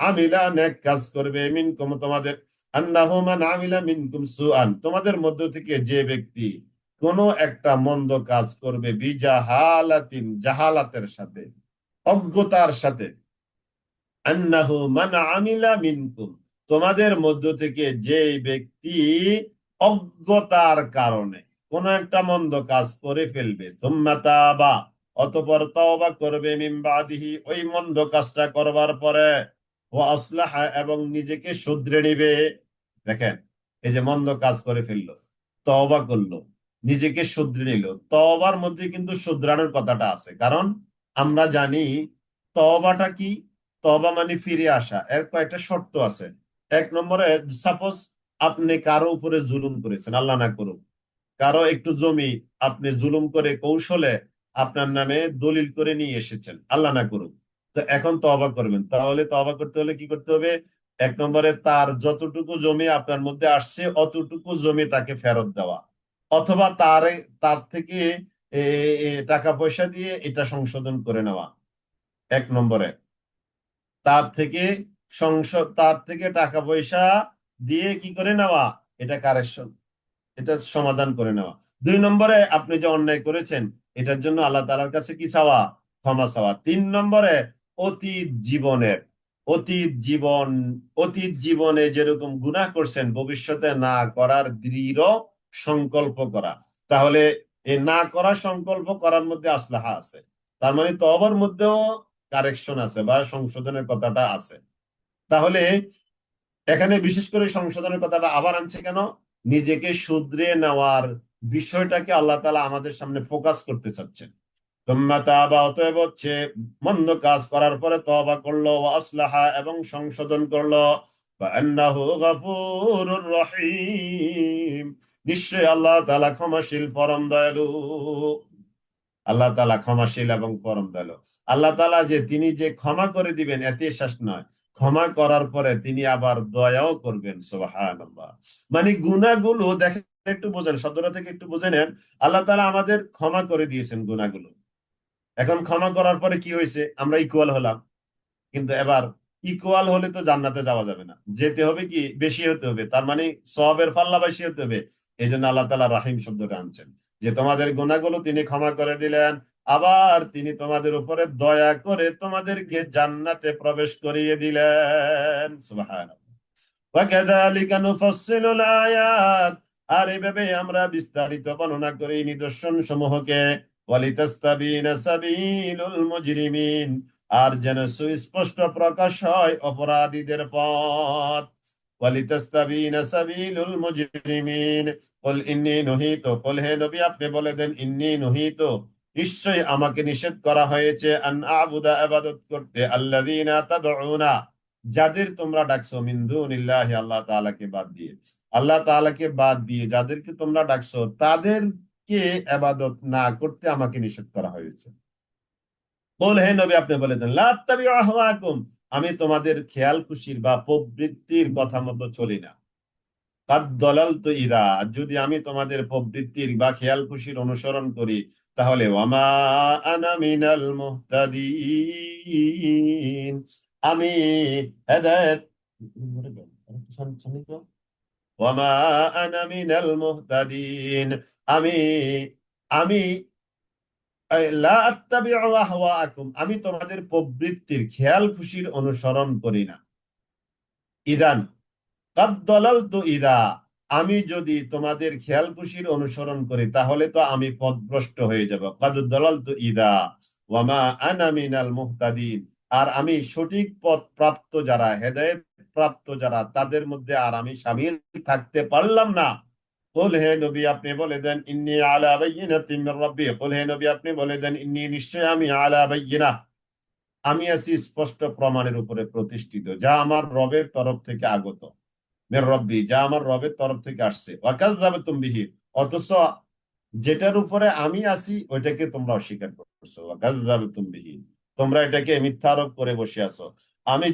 আমিলা, নেক কাজ করবে, মিনকুম, তোমাদের, আন্নাহু মান আমিলা মিনকুম সুআন, তোমাদের মধ্য থেকে যে ব্যক্তি কোন একটা মন্দ কাজ করবে, বিজাহালাতিন, জাহালাতের সাথে, অজ্ঞতার সাথে, আন্নাহু মান আমিলা মিনকুম, তোমাদের মধ্য থেকে যে ব্যক্তি অজ্ঞতার কারণে কোন একটা মন্দ কাজ করে ফেলবে, সুম্মা তাবা, অতঃপর তওবা করবে, মিন বাদিহি, ওই মন্দ কাজটা করবার পরে, ওয়া আসলাহা, এবং নিজেকে শুধরে নিবে। দেখেন, এই যে মন্দ কাজ করে ফেললো, তওবা করলো, নিজেকে শুধরে নিল, তওবার মধ্যে কিন্তু শুধরানোর কথাটা আছে। কারণ আমরা জানি তওবাটা কি, তওবা মানে ফিরে আসা। এর কয়েকটা শর্ত আছে। এক নম্বরে, সাপোজ আপনি কারো উপরে জুলুম করেছেন, আল্লাহ না করুক, কারো একটু জমি আপনি জুলুম করে কৌশলে আপনার নামে দলিল করে নিয়ে এসেছেন, আল্লাহ না করুক। তো এখন তওবা করবেন, তাহলে তওবা করতে হলে কি করতে হবে? এক নম্বরে, তার যতটুকু জমি আপনার মধ্যে আসছে অতটুকু জমি তাকে ফেরত দেওয়া, অথবা তার তার থেকে টাকা পয়সা দিয়ে এটা সংশোধন করে নেওয়া। এক নম্বরে, তার থেকে তার থেকে টাকা পয়সা দিয়ে কি করে নেওয়া, এটা কারেকশন, এটা সমাধান করে নেওয়া। দুই নম্বরে, আপনি যে অন্যায় করেছেন এটার জন্য আল্লাহ তাআলার কাছে কি চাওয়া? ক্ষমা চাওয়া। তিন নম্বরে, অতীত জীবনের, অতীত জীবন অতীত জীবনে যেরকম গুনাহ করছেন ভবিষ্যতে না করার দৃঢ় সংকল্প করা। তাহলে এই না করার সংকল্প করার মধ্যে আসলাহা আছে, তার মানে তওবার মধ্যেও কারেকশন আছে বা সংশোধনের কথাটা আছে। তাহলে এখানে বিশেষ করে সংশোধনের কথাটা আবার আনছে কেন? নিজেকে শুধরে নেওয়ার বিষয়টাকে আল্লাহ তাআলা আমাদের সামনে ফোকাস করতে চাচ্ছেন। তুম্মা তাবা, অতএব হচ্ছে মন্দ কাজ করার পরে তওবা করলো, ওয়া আসলাহা, এবং সংশোধন করলো, ফাআন্নাহু গফুরুর রহিম, নিশ্চয়ই আল্লাহ তাআলা ক্ষমাশীল, পরম দয়ালু। আল্লাহ তাআলা ক্ষমাশীল এবং পরম দয়ালু। আল্লাহ তাআলা যে তিনি যে ক্ষমা করে দিবেন এতে শেষ নয়, ক্ষমা করার পরে তিনি আবার দয়াও করবেন, সুবহানাল্লাহ। মানে গুনাহগুলো দেখেন, একটু বোঝেন, শব্দটা থেকে একটু বুঝে নেন। আল্লাহ তাআলা আমাদের ক্ষমা করে দিয়েছেন গুনাহগুলো। এখন ক্ষমা করার পরে কি হয়েছে? আমরা ইকুয়াল হলাম। কিন্তু এবার ইকুয়াল হলে তো জান্নাতে যাওয়া যাবে না, যেতে হবে কি, বেশি হতে হবে, তার মানে সওয়াবের পাল্লা বেশি হতে হবে। এই জন্য আল্লাহ তাআলা রাহিম শব্দটা আনছেন, যে তোমাদের গুনাহগুলো তিনি ক্ষমা করে দিলেন, আবার তিনি তোমাদের উপরে দয়া করে তোমাদেরকে জান্নাতে প্রবেশ করিয়ে দিলেন, সুবহানাল্লাহ। ওয়াকাযালিকা নুফাসসিলুল আয়াত, আর এভাবে আমরা বিস্তারিত বর্ণনা করি নিদর্শন সমূহকে, ওয়ালিতাস্তাবিনা সাবিলুল মুজরিমিন, আর যেন সুস্পষ্ট প্রকাশ হয় অপরাধীদের পথ। ওয়ালিতাস্তাবিনা সাবিলুল মুজরিমিন, কুল ইন্নী নুহিতু, কুল, হে নবী আপনি বলে দেন, ইন্নী নুহিতু, নিশ্চয়ই আমাকে নিষেধ করা হয়েছে, আন আবুদা, ইবাদত করতে, আল্লাযীনা তাদউনা, যাদের তোমরা ডাকছো, মিন দুনিল্লাহি, আল্লাহ তাআলাকে বাদ দিয়ে, আল্লাহ তাআলাকে বাদ দিয়ে যাদেরকে তোমরা ডাকছো তাদেরকে ইবাদত না করতে আমাকে নিষেধ করা হয়েছে। বল, হে নবী আপনি বলে দেন, লা আত্তাবিউ আহওয়াকুম, আমি তোমাদের খেয়াল খুশির বা প্রবৃত্তির কথা মতো চলি না। কাদ দালালতু ইদা, যদি আমি তোমাদের প্রবৃত্তির বা খেয়াল খুশির অনুসরণ করি, তাহলে ওয়ামা আনা মিনাল মুহতাদিন, আমি হেদায়েত, ওয়ামা আনা মিনাল মুহতাদিন, আমি আমি লা আত্তাবিউ আহওয়াকুম, আমি তোমাদের প্রবৃত্তির খেয়াল খুশির অনুসরণ করি না। ইদান, কাদ দালালতু ইদা, আমি যদি তোমাদের খেয়াল খুশির অনুসরণ করি তাহলে তো আমি পথভ্রষ্ট হয়ে যাব। কাদ দালালতু ইদা ওয়ামা আনা মিনাল মুহতাদিন, আর আমি সঠিক পথ প্রাপ্ত যারা, হেদায়েত প্রাপ্ত যারা, তাদের মধ্যে আর আমি শামিল থাকতে পারলাম না। কুল, হে নবী আপনি বলে দেন, ইন্নী আলা বাইয়িনাতিন মির রাব্বি, কুল হে নবী আপনি বলে দেন, ইন্নী নিশ্চয় আমি আলা বাইয়িনা, আমি আছি স্পষ্ট প্রমাণের উপরে প্রতিষ্ঠিত, যা আমার রবের তরফ থেকে আগত, মির রব্বি, যা আমার রবের তরফ থেকে আসছে। ওয়াকাযযাবতুম বিহি, অথচ যেটার উপরে আমি আছি ওইটাকে তোমরা অস্বীকার করছো। ওয়াকাযযাবতুম বিহি, তোমরা এটাকে মিথ্যা আরোপ করে বসে আছো। আমি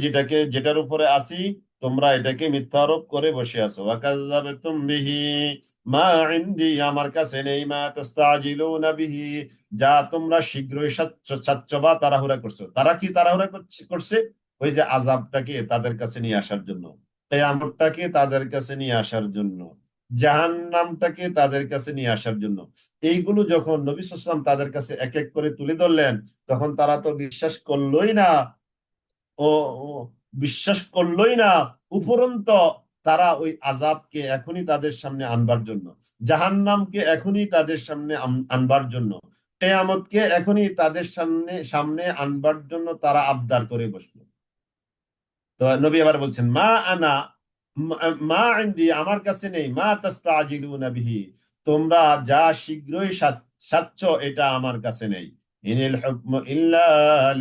যেটার উপরে আছি, তোমরা এটাকে মিথ্যা আরোপ করে বসে আছো। ওয়াকাযযাবতুম বিহি মা ইনদি, আমার কাছে নেই, মা তাস্তাজিলুনা বিহি, যা তোমরা শীঘ্রই চাচ্ছ বা তাড়াহুড়া করছো। তারা কি তাড়াহুড়া করছে? ওই যে আযাবটাকে তাদের কাছে নিয়ে আসার জন্য, কিয়ামতটাকে তাদের কাছে নিয়ে আসার জন্য, জাহান্নামটাকে তাদের কাছে নিয়ে আসার জন্য। এইগুলো যখন নবী সাল্লাল্লাহু আলাইহি ওয়াসাল্লাম তাদের কাছে এক এক করে তুলে ধরলেন, তখন তারা তো বিশ্বাস করলোই না। ও ও বিশ্বাস করলোই না, উপরন্ত তারা ওই আযাবকে এখনই তাদের সামনে আনবার জন্য, জাহান্নামকে এখনই তাদের সামনে আনবার জন্য, কিয়ামতকে এখনই তাদের সামনে সামনে আনবার জন্য তারা আবদার করে বসলো। তো নবী আবার বলছেন, মা আনা, মা ইনদি, আমার কাছে নেই, মা তাস্তাজিলুনা বিহি, তোমরা যা শীঘ্রই সাচ্ছ এটা আমার কাছে নেই। ইনিল হুকমু ইল্লা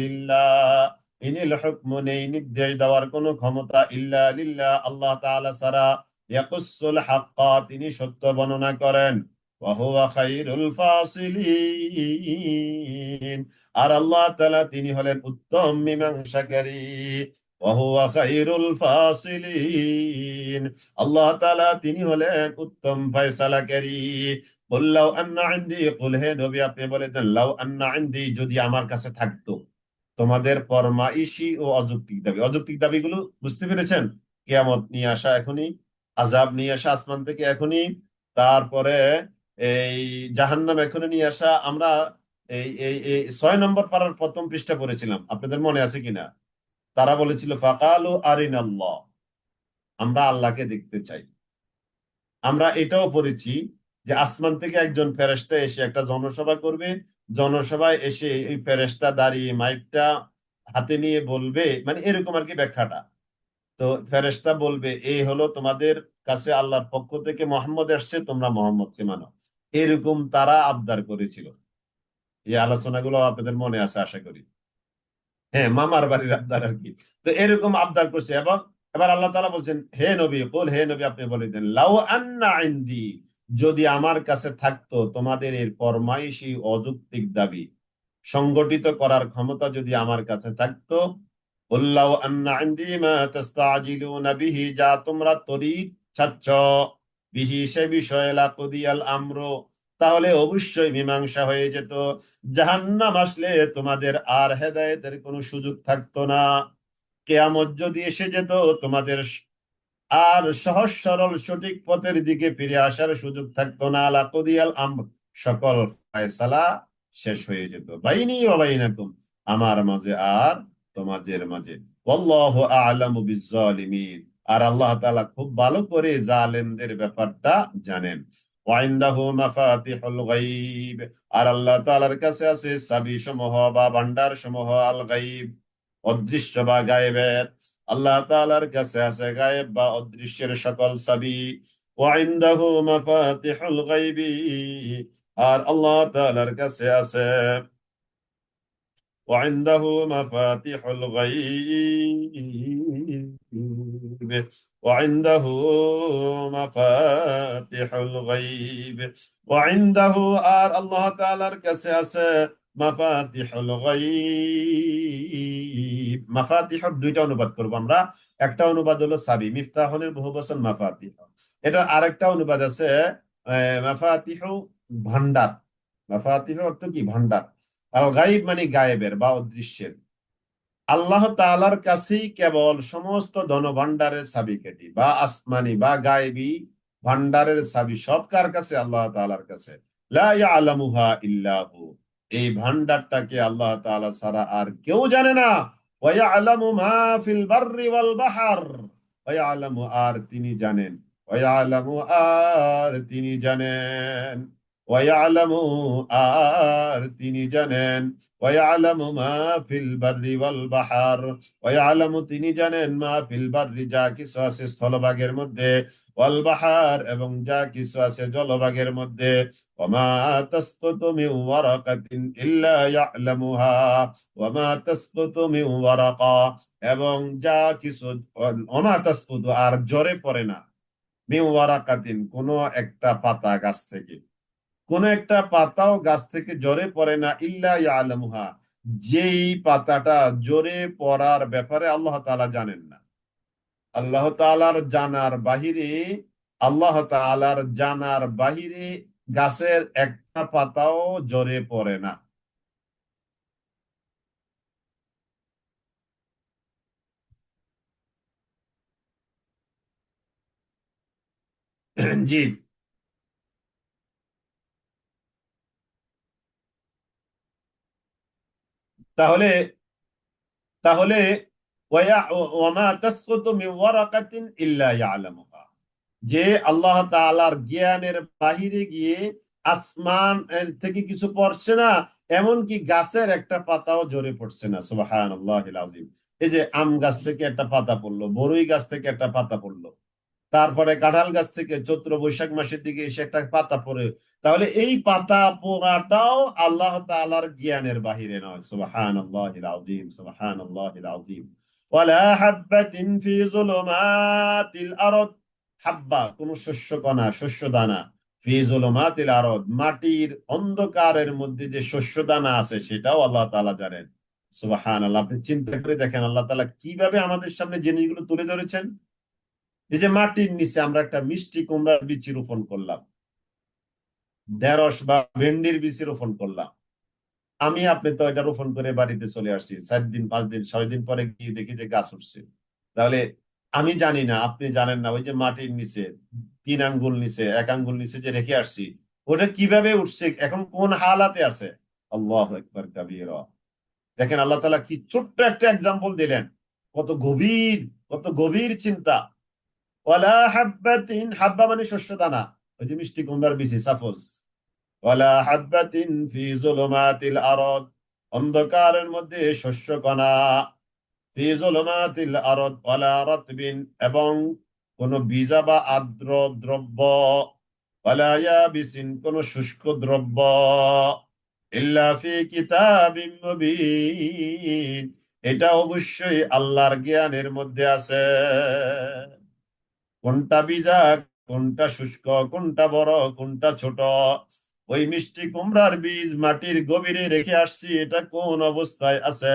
লিল্লাহ, ইনিল হুকমু, নেই নির্দেশ দেওয়ার কোনো ক্ষমতা, ইল্লা লিল্লাহ, আল্লাহ তাআলা ছাড়া। ইয়াকুসুল হাক্কা, তিনি সত্য বর্ণনা করেন। ওয়া হুয়া খায়রুল ফাসিলিন, আর আল্লাহ তাআলা তিনি হলেন উত্তম মীমাংসাকারী। ওয়াহুয়া খায়রুল ফাসিলিন, আল্লাহ তাআলা তিনি হলেন উত্তম ফয়সালাকারী। কুল লাউ আন্না ইনদি, কুল হে নবী আপনি বলে দেন, লাউ আন্না ইনদি, যদি আমার কাছে থাকতো তোমাদের ফরমাইশি ও অযৌক্তিক দাবি। অযৌক্তিক দাবিগুলো বুঝতে পেরেছেন? কিয়ামত নিয়ে আসা এখনই, আযাব নিয়ে আসা আসমান থেকে এখনই, তারপরে এই জাহান্নাম এখনই নিয়ে আসা। আমরা এই এই এই 6 নম্বর পারার প্রথম পৃষ্ঠা পড়েছিলাম, আপনাদের মনে আছে কিনা? তারা বলেছিল ফাকালু আরিনাল্লাহ, আমরা আল্লাহকে দেখতে চাই। আমরা এটাও পড়েছি যে আসমান থেকে একজন ফেরেশতা এসে একটা জনসভা করবে, জনসভায় এসে এই ফেরেশতা দাঁড়িয়ে মাইকটা হাতে নিয়ে বলবে, মানে এরকম আর কি ব্যাখ্যাটা। তো ফেরেশতা বলবে, এই হলো তোমাদের কাছে আল্লাহর পক্ষ থেকে মোহাম্মদ আসছে, তোমরা মোহাম্মদকে মানো। এরকম তারা আবদার করেছিল। এই আলোচনাগুলো আপনাদের মনে আছে আশা করি। হ্যাঁ, মামার বাড়ির আবদার আর কি। তো এরকম আবদার করছে, এবং এবার আল্লাহ তাআলা বলছেন, হে নবী, বল, হে নবী আপনি বলে দেন, লাউ আন্না ইনদি, যদি আমার কাছে থাকতো তোমাদের এর ফরমাইশি অযৌক্তিক দাবি সংগঠিত করার ক্ষমতা, যদি আমার কাছে থাকতো, বললাউ আন্না ইনদি মা তাস্তাজিলুনা বিহি, যা তোমরা তড়িৎ চাচ্ছ, বিহি সে বিষয়ে, লাকুদিয়াল আমর, তাহলে অবশ্যই মীমাংসা হয়ে যেত। জাহান্নাম আসলে তোমাদের আর হেদায়েতের কোনো সুযোগ থাকতো না। কিয়ামত যদি এসে যেত, তোমাদের আর সহজ সরল সঠিক পথের দিকে ফিরে আসার সুযোগ থাকতো না। লাকুদিয়াল আমর, সকল ফয়সালা শেষ হয়ে যেত, বাইনি ওয়া বাইনাকুম, আমার মাঝে আর তোমাদের মাঝে। ওয়াল্লাহু আ'লামু বিজ-জালিমিন, আর আল্লাহ তাআলা খুব ভালো করে জালেমদের ব্যাপারটা জানেন। ওয়া ইনদাহু মাফাতিহুল গায়ব, আর আল্লাহ তাআলার কাছে আছে চাবি সমূহ বা ভান্ডার সমূহ, আল গায়ব, অদৃশ্য বা গায়েবের। আল্লাহ তাআলার কাছে আছে গায়েব বা অদৃশ্যের সকল চাবি। ওয়া ইনদাহু মাফাতিহুল গায়বি, আর আল্লাহ তাআলার কাছে আছে, ওয়া ইনদাহু মাফাতিহুল গায়ব, ওয়া ইনদাহু মাফাতিহুল গায়ব, ওয়া ইনদাহু, আর আল্লাহ তাআলার কাছে আছে মাফাতিহুল গায়ব। মাফাতিহুর দুইটা অনুবাদ করব আমরা। একটা অনুবাদ হলো চাবি, মিফতাহুলের বহুবচন মাফাতিহ। এটা আরেকটা অনুবাদ আছে, মাফাতিহু, ভান্ডার। মাফাতিহ অর্থ কি? ভান্ডার। আল গাইব মানে গায়েবের বা অদৃশ্যের। আল্লাহ তাআলার কাছেই কেবল সমস্ত ধনভাণ্ডারের চাবিকাঠি, বা আসমানি বা গায়েবী ভান্ডারের চাবি সব কার কাছে? আল্লাহ তাআলার কাছে। লা ইয়ালামুহা ইল্লাহু, এই ভান্ডারটাকে আল্লাহ তাআলা ছাড়া আর কেউ জানে না। ওয়া ইয়ালামু মা ফিল বাররি ওয়াল বাহর, ওয়া ইয়ালামু, আর তিনি জানেন, ওয়া ইয়ালামু, আর তিনি জানেন ওয়ায়ালামু, আর তিনি জানেন, ওয়ায়ালামু মা ফিল বাররি ওয়াল বাহার, ওয়ায়ালামু তিনি জানেন, মা ফিল বাররি যা কিছু আছে স্থলভাগের মধ্যে, ওয়াল বাহার এবং যা কিছু আছে জলভাগের মধ্যে, ওমা তাসকুতু মিন ওয়ারাকাতিন ইল্লা ইয়ালামুহা, ওমা তাসকুতু মিন ওয়ারাকা, এবং যা কিছু, ওমা তাসকুতু আর ঝরে পড়ে না, মিন ওয়ারাকাতিন কোন একটা পাতা গাছ থেকে, কোন একটা পাতাও গাছ থেকে ঝরে পড়ে না, ইল্লা ইয়ালামুহা যেই পাতাটা ঝরে পড়ার ব্যাপারে আল্লাহ তাআলা জানেন না। আল্লাহ তাআলার জানার বাহিরে, আল্লাহ তাআলার জানার বাহিরে গাছের একটা পাতাও ঝরে পড়ে না। জি। তাহলে তাহলে ওয়ামা তাসকুতু মিন ওয়ারাকাতিন ইল্লা ইয়ালামুহা, যে আল্লাহ তাআলার জ্ঞানের বাহিরে গিয়ে আসমান থেকে কিছু পড়ছে না, এমনকি গাছের একটা পাতাও ঝরে পড়ছে না। সুবহানাল্লাহিল আযীম। এই যে আম গাছ থেকে একটা পাতা পড়লো, বরই গাছ থেকে একটা পাতা পড়লো, তারপরে কাঁঠাল গাছ থেকে চৈত্র বৈশাখ মাসের দিকে এসে একটা পাতা পড়ে, তাহলে এই পাতা পোড়াটাও আল্লাহ তাআলার জ্ঞানের বাহিরে নয়। সুবহানাল্লাহিল আযীম, সুবহানাল্লাহিল আযীম। ওয়ালা হাববাতিন ফি যুলুমাতিল আরদ, হাব্বা কোন শস্য কণা, শস্য দানা, ফি যুলুমাতিল আরদ মাটির অন্ধকারের মধ্যে যে শস্য দানা আছে সেটাও আল্লাহ তাআলা জানেন। সুবহানাল্লাহ। আপনি চিন্তা করে দেখেন আল্লাহ তাআলা কিভাবে আমাদের সামনে জিনিসগুলো তুলে ধরেছেন। এই যে মাটির নিচে আমরা একটা মিষ্টি কুমড়ার বীজ রোপণ করলাম, ঢেঁড়স বা ভেন্ডির বীজ রোপণ করলাম, আমি আপনি তো এটা রোপণ করে বাড়িতে চলে আসছি, 4 দিন 5 দিন 6 দিন পরে গিয়ে দেখি যে গাছ উঠছে। তাহলে আমি জানি না, আপনি জানেন না, ওই যে মাটির নিচে 3 আঙ্গুল নিচে 1 আঙ্গুল নিচে যে রেখে আসছি, ওটা কিভাবে উঠছে, এখন কোন হালাতে আছে। আল্লাহু আকবার কাবীরা। দেখেন আল্লাহ তাআলা কি ছোট্ট একটা এক্সাম্পল দিলেন, কত গভীর, কত গভীর চিন্তা। ওয়ালা হাব্বাতিন, হাব্বা মানে শস্য দানা, ওই যে মিষ্টি কুমড়ার বিচি, সাপোজ। ওয়ালা হাব্বাতিন ফি যুলুমাতিল আরদ, অন্ধকারের মধ্যে শস্য কণা, ফি যুলুমাতিল আরদ ওয়ালা রাতবিন এবং কোন বীজা বা আর্দ্র দ্রব্য, ওয়ালা ইয়াবিসিন কোন শুষ্ক দ্রব্য, ইল্লা ফি কিতাবিম মুবিন এটা অবশ্যই আল্লাহর জ্ঞানের মধ্যে আছে। কোনটা ভিজা, কোনটা শুষ্ক, কোনটা বড়, কোনটা ছোট, ওই মিষ্টি কুমড়ার বীজ মাটির গভীরে রেখে আসছি, এটা কোন অবস্থায় আছে,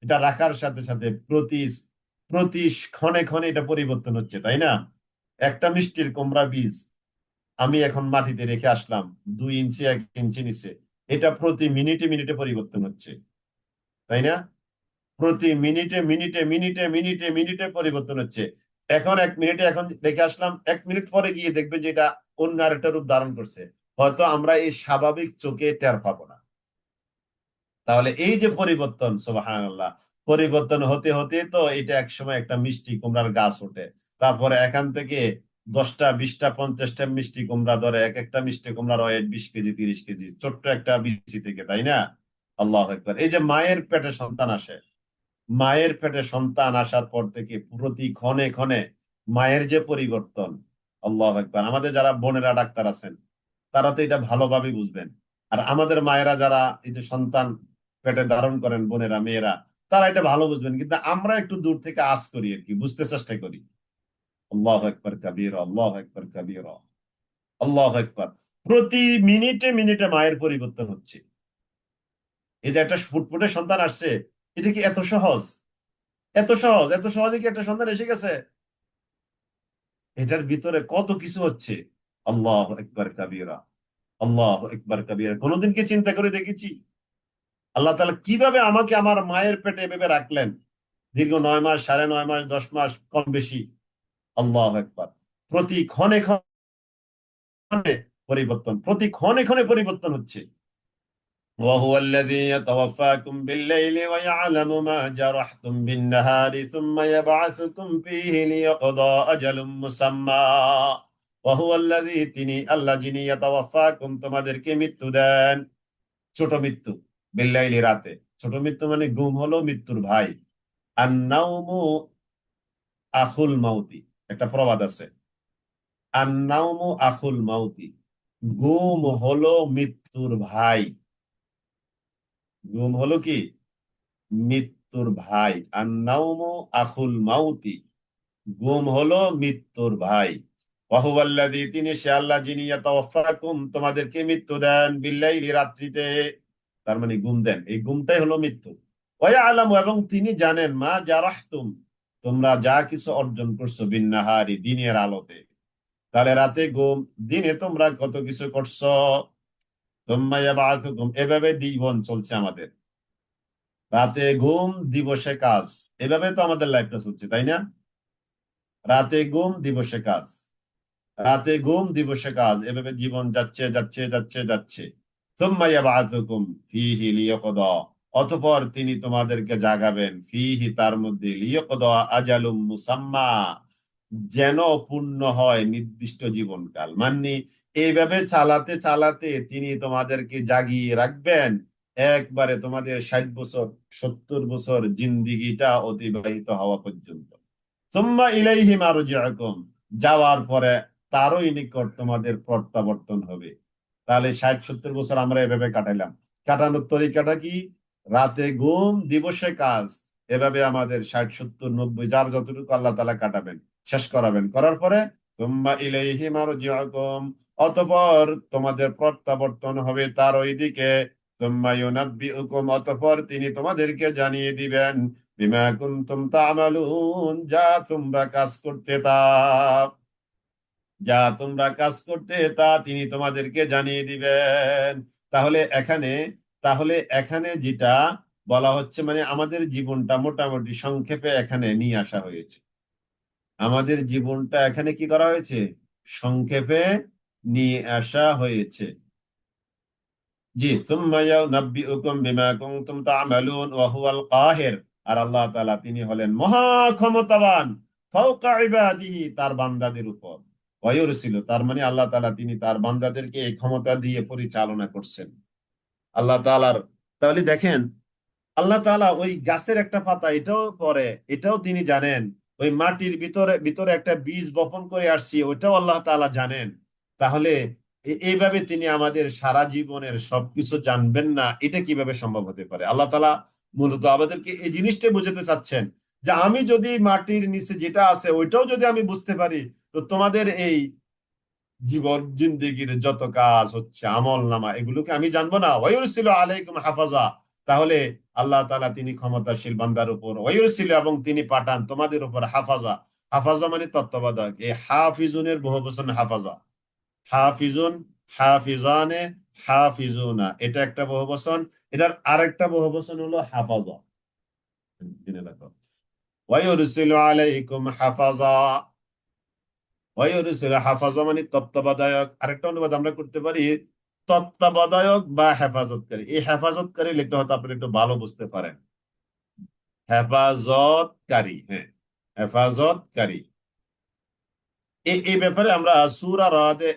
এটা রাখার সাথে সাথে প্রতি প্রতি ক্ষণে ক্ষণে এটা পরিবর্তন হচ্ছে, তাই না? একটা মিষ্টির কুমড়া বীজ আমি এখন মাটিতে রেখে আসলাম 2 ইঞ্চি 1 ইঞ্চি নিচে, এটা প্রতি মিনিটে মিনিটে পরিবর্তন হচ্ছে, তাই না? প্রতি মিনিটে মিনিটে মিনিটে মিনিটে মিনিটে পরিবর্তন হচ্ছে। এখন 1 মিনিটে এখন রেখে আসলাম, 1 মিনিট পরে গিয়ে দেখবেন যে এটা অন্য আরেকটা রূপ ধারণ করছে, হয়তো আমরা এই স্বাভাবিক চোখে টের পাবো না। তাহলে এই যে পরিবর্তন, সুবহানাল্লাহ, পরিবর্তন হতে হতে তো এটা একসময় একটা মিষ্টি কুমড়ার গাছ ওঠে, তারপরে এখান থেকে 10টা 20টা 50টা মিষ্টি কুমড়া ধরে, এক একটা মিষ্টি কুমড়ার ওয়েট 20 কেজি 30 কেজি, ছোট্ট একটা বিচি থেকে, তাই না? আল্লাহু আকবার। এই যে মায়ের পেটে সন্তান আসে, মায়ের পেটে সন্তান আসার পর থেকে প্রতি ক্ষণে ক্ষণে মায়ের যে পরিবর্তন, আল্লাহু আকবার। আমাদের যারা বোনেরা ডাক্তার আছেন তারা তো এটা ভালোভাবে বুঝবেন, আর আমাদের মায়েরা যারা এই যে সন্তান পেটে ধারণ করেন, বোনেরা মেয়েরা, তারা এটা ভালো বুঝবেন, কিন্তু আমরা একটু দূর থেকে আঁচ করি আর কি, বুঝতে চেষ্টা করি। আল্লাহু আকবার কাবীরা, আল্লাহু আকবার কাবীরা, আল্লাহু আকবার। প্রতি মিনিটে মিনিটে মায়ের পরিবর্তন হচ্ছে। এই যে একটা ফুটফুটে সন্তান আসছে, এটা কি এত সহজ? এত সহজ, এত সহজে কি একটা সন্তান এসে গেছে? এটার ভিতরে কত কিছু হচ্ছে। আল্লাহু আকবার কাবীরা, আল্লাহু আকবার কাবীরা। কোনোদিন কি চিন্তা করে দেখেছি আল্লাহ তাআলা কিভাবে আমাকে আমার মায়ের পেটে এভাবে রাখলেন দীর্ঘ 9 মাস, 9.5 মাস, 10 মাস, কম বেশি। আল্লাহু আকবার। প্রতি ক্ষণে ক্ষণে পরিবর্তন, প্রতি ক্ষণে ক্ষণে পরিবর্তন হচ্ছে। وهو الذي يتوفاكم بالليل ويعلم ما جرحتم بالنهار ثم يبعثكم فيه ليقضى أجل مسمى। ওয়াহুয়াল্লাযী, তিনি আল্লাহ যিনি ইয়াতাওয়াফাকুম, তোমাদেরকে মৃত্যু দেন, ছোট মৃত্যু, বিল্লাইলি, রাতে। ছোট মৃত্যু মানে ঘুম হলো মৃত্যুর ভাই। আন-নাওমু আখুল মাউতি, একটা প্রবাদ আছে, আন-নাওমু আখুল মাউতি, ঘুম হলো মৃত্যুর ভাই। ঘুম হলো কি? মৃত্যুর ভাই। আন-নাওমু আখুল মাউতি, ঘুম হলো মৃত্যুর ভাই। ওয়াহুয়াল্লাযী, তিনি সে আল্লাহ যিনি ইয়াতাওয়াফাকুম, তোমাদেরকে মৃত্যু দেন, বিল্লাইলি, রাত্রিতে। তার মানে ঘুম দেন, এই ঘুমটাই হলো মৃত্যু। ওয়া ইয়ালামু, এবং তিনি জানেন, মা জারাহতুম, তোমরা যা কিছু অর্জন করছো, বিন-নাহারি, দিনের আলোতে। তাহলে রাতে ঘুম, দিনে তোমরা কত কিছু করছো। সুম্মা ইয়াবআথুকুম, এভাবে জীবন চলছে আমাদের। রাতে ঘুম, দিবসে কাজ, এভাবে তো আমাদের লাইফটা চলছে, তাই না? রাতে ঘুম, দিবসে কাজ, রাতে ঘুম, দিবসে কাজ, এভাবে জীবন যাচ্ছে যাচ্ছে যাচ্ছে যাচ্ছে। সুম্মা ইয়াবআথুকুম ফীহি লিয়াকদা, অতঃপর তিনি তোমাদেরকে জাগাবেন, ফীহি, তার মধ্যে, লিয়াকদা আজালুম মুসাম্মা, যেন পূর্ণ হয় নির্দিষ্ট জীবনকাল। মানে এইভাবে চালাতে চালাতে তিনি তোমাদেরকে জাগিয়ে রাখবেন, একবারে তোমাদের 60 বছর, 70 বছর জিন্দিগিটা অতিবাহিত হওয়া পর্যন্ত। সুম্মা ইলাইহি মারজিউকুম, যাওয়ার পরে তারই নিকট তোমাদের প্রত্যাবর্তন হবে। তাহলে 60 70 বছর আমরা এভাবে কাটাইলাম, কাটানোর তরিকাটা কি? রাতে ঘুম, দিবসে কাজ, এভাবে আমাদের 60 70 90, যার যতটুকু আল্লাহ তাআলা কাটাবেন, শেষ করাবেন। করার পরে সুম্মা ইলাইহি মারজিউকুম, অতঃপর তোমাদের প্রত্যাবর্তন হবে তার ওই দিকে। সুম্মা ইউনাব্বিউকুম, অতঃপর তিনি তোমাদেরকে জানিয়ে দিবেন, বিমা কুনতুম তা'মালুন, যা তোমরা কাজ করতে তা তিনি তোমাদেরকে জানিয়ে দিবেন। তাহলে এখানে তাহলে এখানে যেটা বলা হচ্ছে, মানে আমাদের জীবনটা মোটামুটি সংক্ষেপে এখানে নিয়ে আসা হয়েছে। আমাদের জীবনটা এখানে কি করা হয়েছে? সংক্ষেপে নিয়ে আসা হয়েছে। জি, সুম্মা ইউনাব্বিউকুম বিমা কুনতুম তা'মালুন ওয়া হুয়াল কাহির, আর আল্লাহ তাআলা তিনি হলেন মহা ক্ষমতাবান, ফাওকা ইবাদিহি, তার বান্দাদের উপর। ওয়া ইউরসিলু, তার মানে আল্লাহ তাআলা তিনি তার বান্দাদেরকে এই ক্ষমতা দিয়ে পরিচালনা করছেন। আল্লাহ তাআলার, তাহলে দেখেন, আল্লাহ তাআলা ওই গাছের একটা পাতা এটাও পরে, এটাও তিনি জানেন। ওই মাটির ভিতরে ভিতরে একটা বীজ বপন করে আসছি, ওইটাও আল্লাহ তাআলা জানেন। তাহলে এইভাবে তিনি আমাদের সারা জীবনের সবকিছু জানবেন না, এটা কিভাবে সম্ভব হতে পারে? আল্লাহ তাআলা মূলত আমাদেরকে এই জিনিসটা বোঝাতে চাচ্ছেন, যে আমি যদি মাটির নিচে যেটা আছে ওইটাও যদি আমি বুঝতে পারি, তো তোমাদের এই জীবন জিন্দেগির যত কাজ হচ্ছে, আমল নামা, এগুলোকে আমি জানবো না? ওয়ায়ুরসিলু আলাইকুম হাফাজা, তাহলে আল্লাহ তাআলা তিনি ক্ষমতাশীল বান্দার উপর, ওয়ায়ুরসিলু, এবং তিনি পাঠান তোমাদের উপর, হাফাজা। হাফাজা মানে তত্ত্বাবধায়ক। এই হাফিজুনের বহুবচন হাফাজা। হাফিজুন, হাফিজানে, হাফিজুনা, এটা একটা বহুবচন। এটার আরেকটা বহুবচন হলো হাফাজা। জেনে রাখো, ওয়ায়ুরসিলু আলাইকুম হাফাজা, হাফাজা মানে তত্ত্বাবধায়ক। আরেকটা অনুবাদ আমরা করতে পারি তত্ত্বাবধায়ক বা হেফাজতকারী। এই হেফাজতকারী লেখা হয়তো আপনি একটু ভালো বুঝতে পারেন। হেফাজতকারী, হ্যাঁ, হেফাজতকারী। এই ব্যাপারে আমরা সূরা রাদে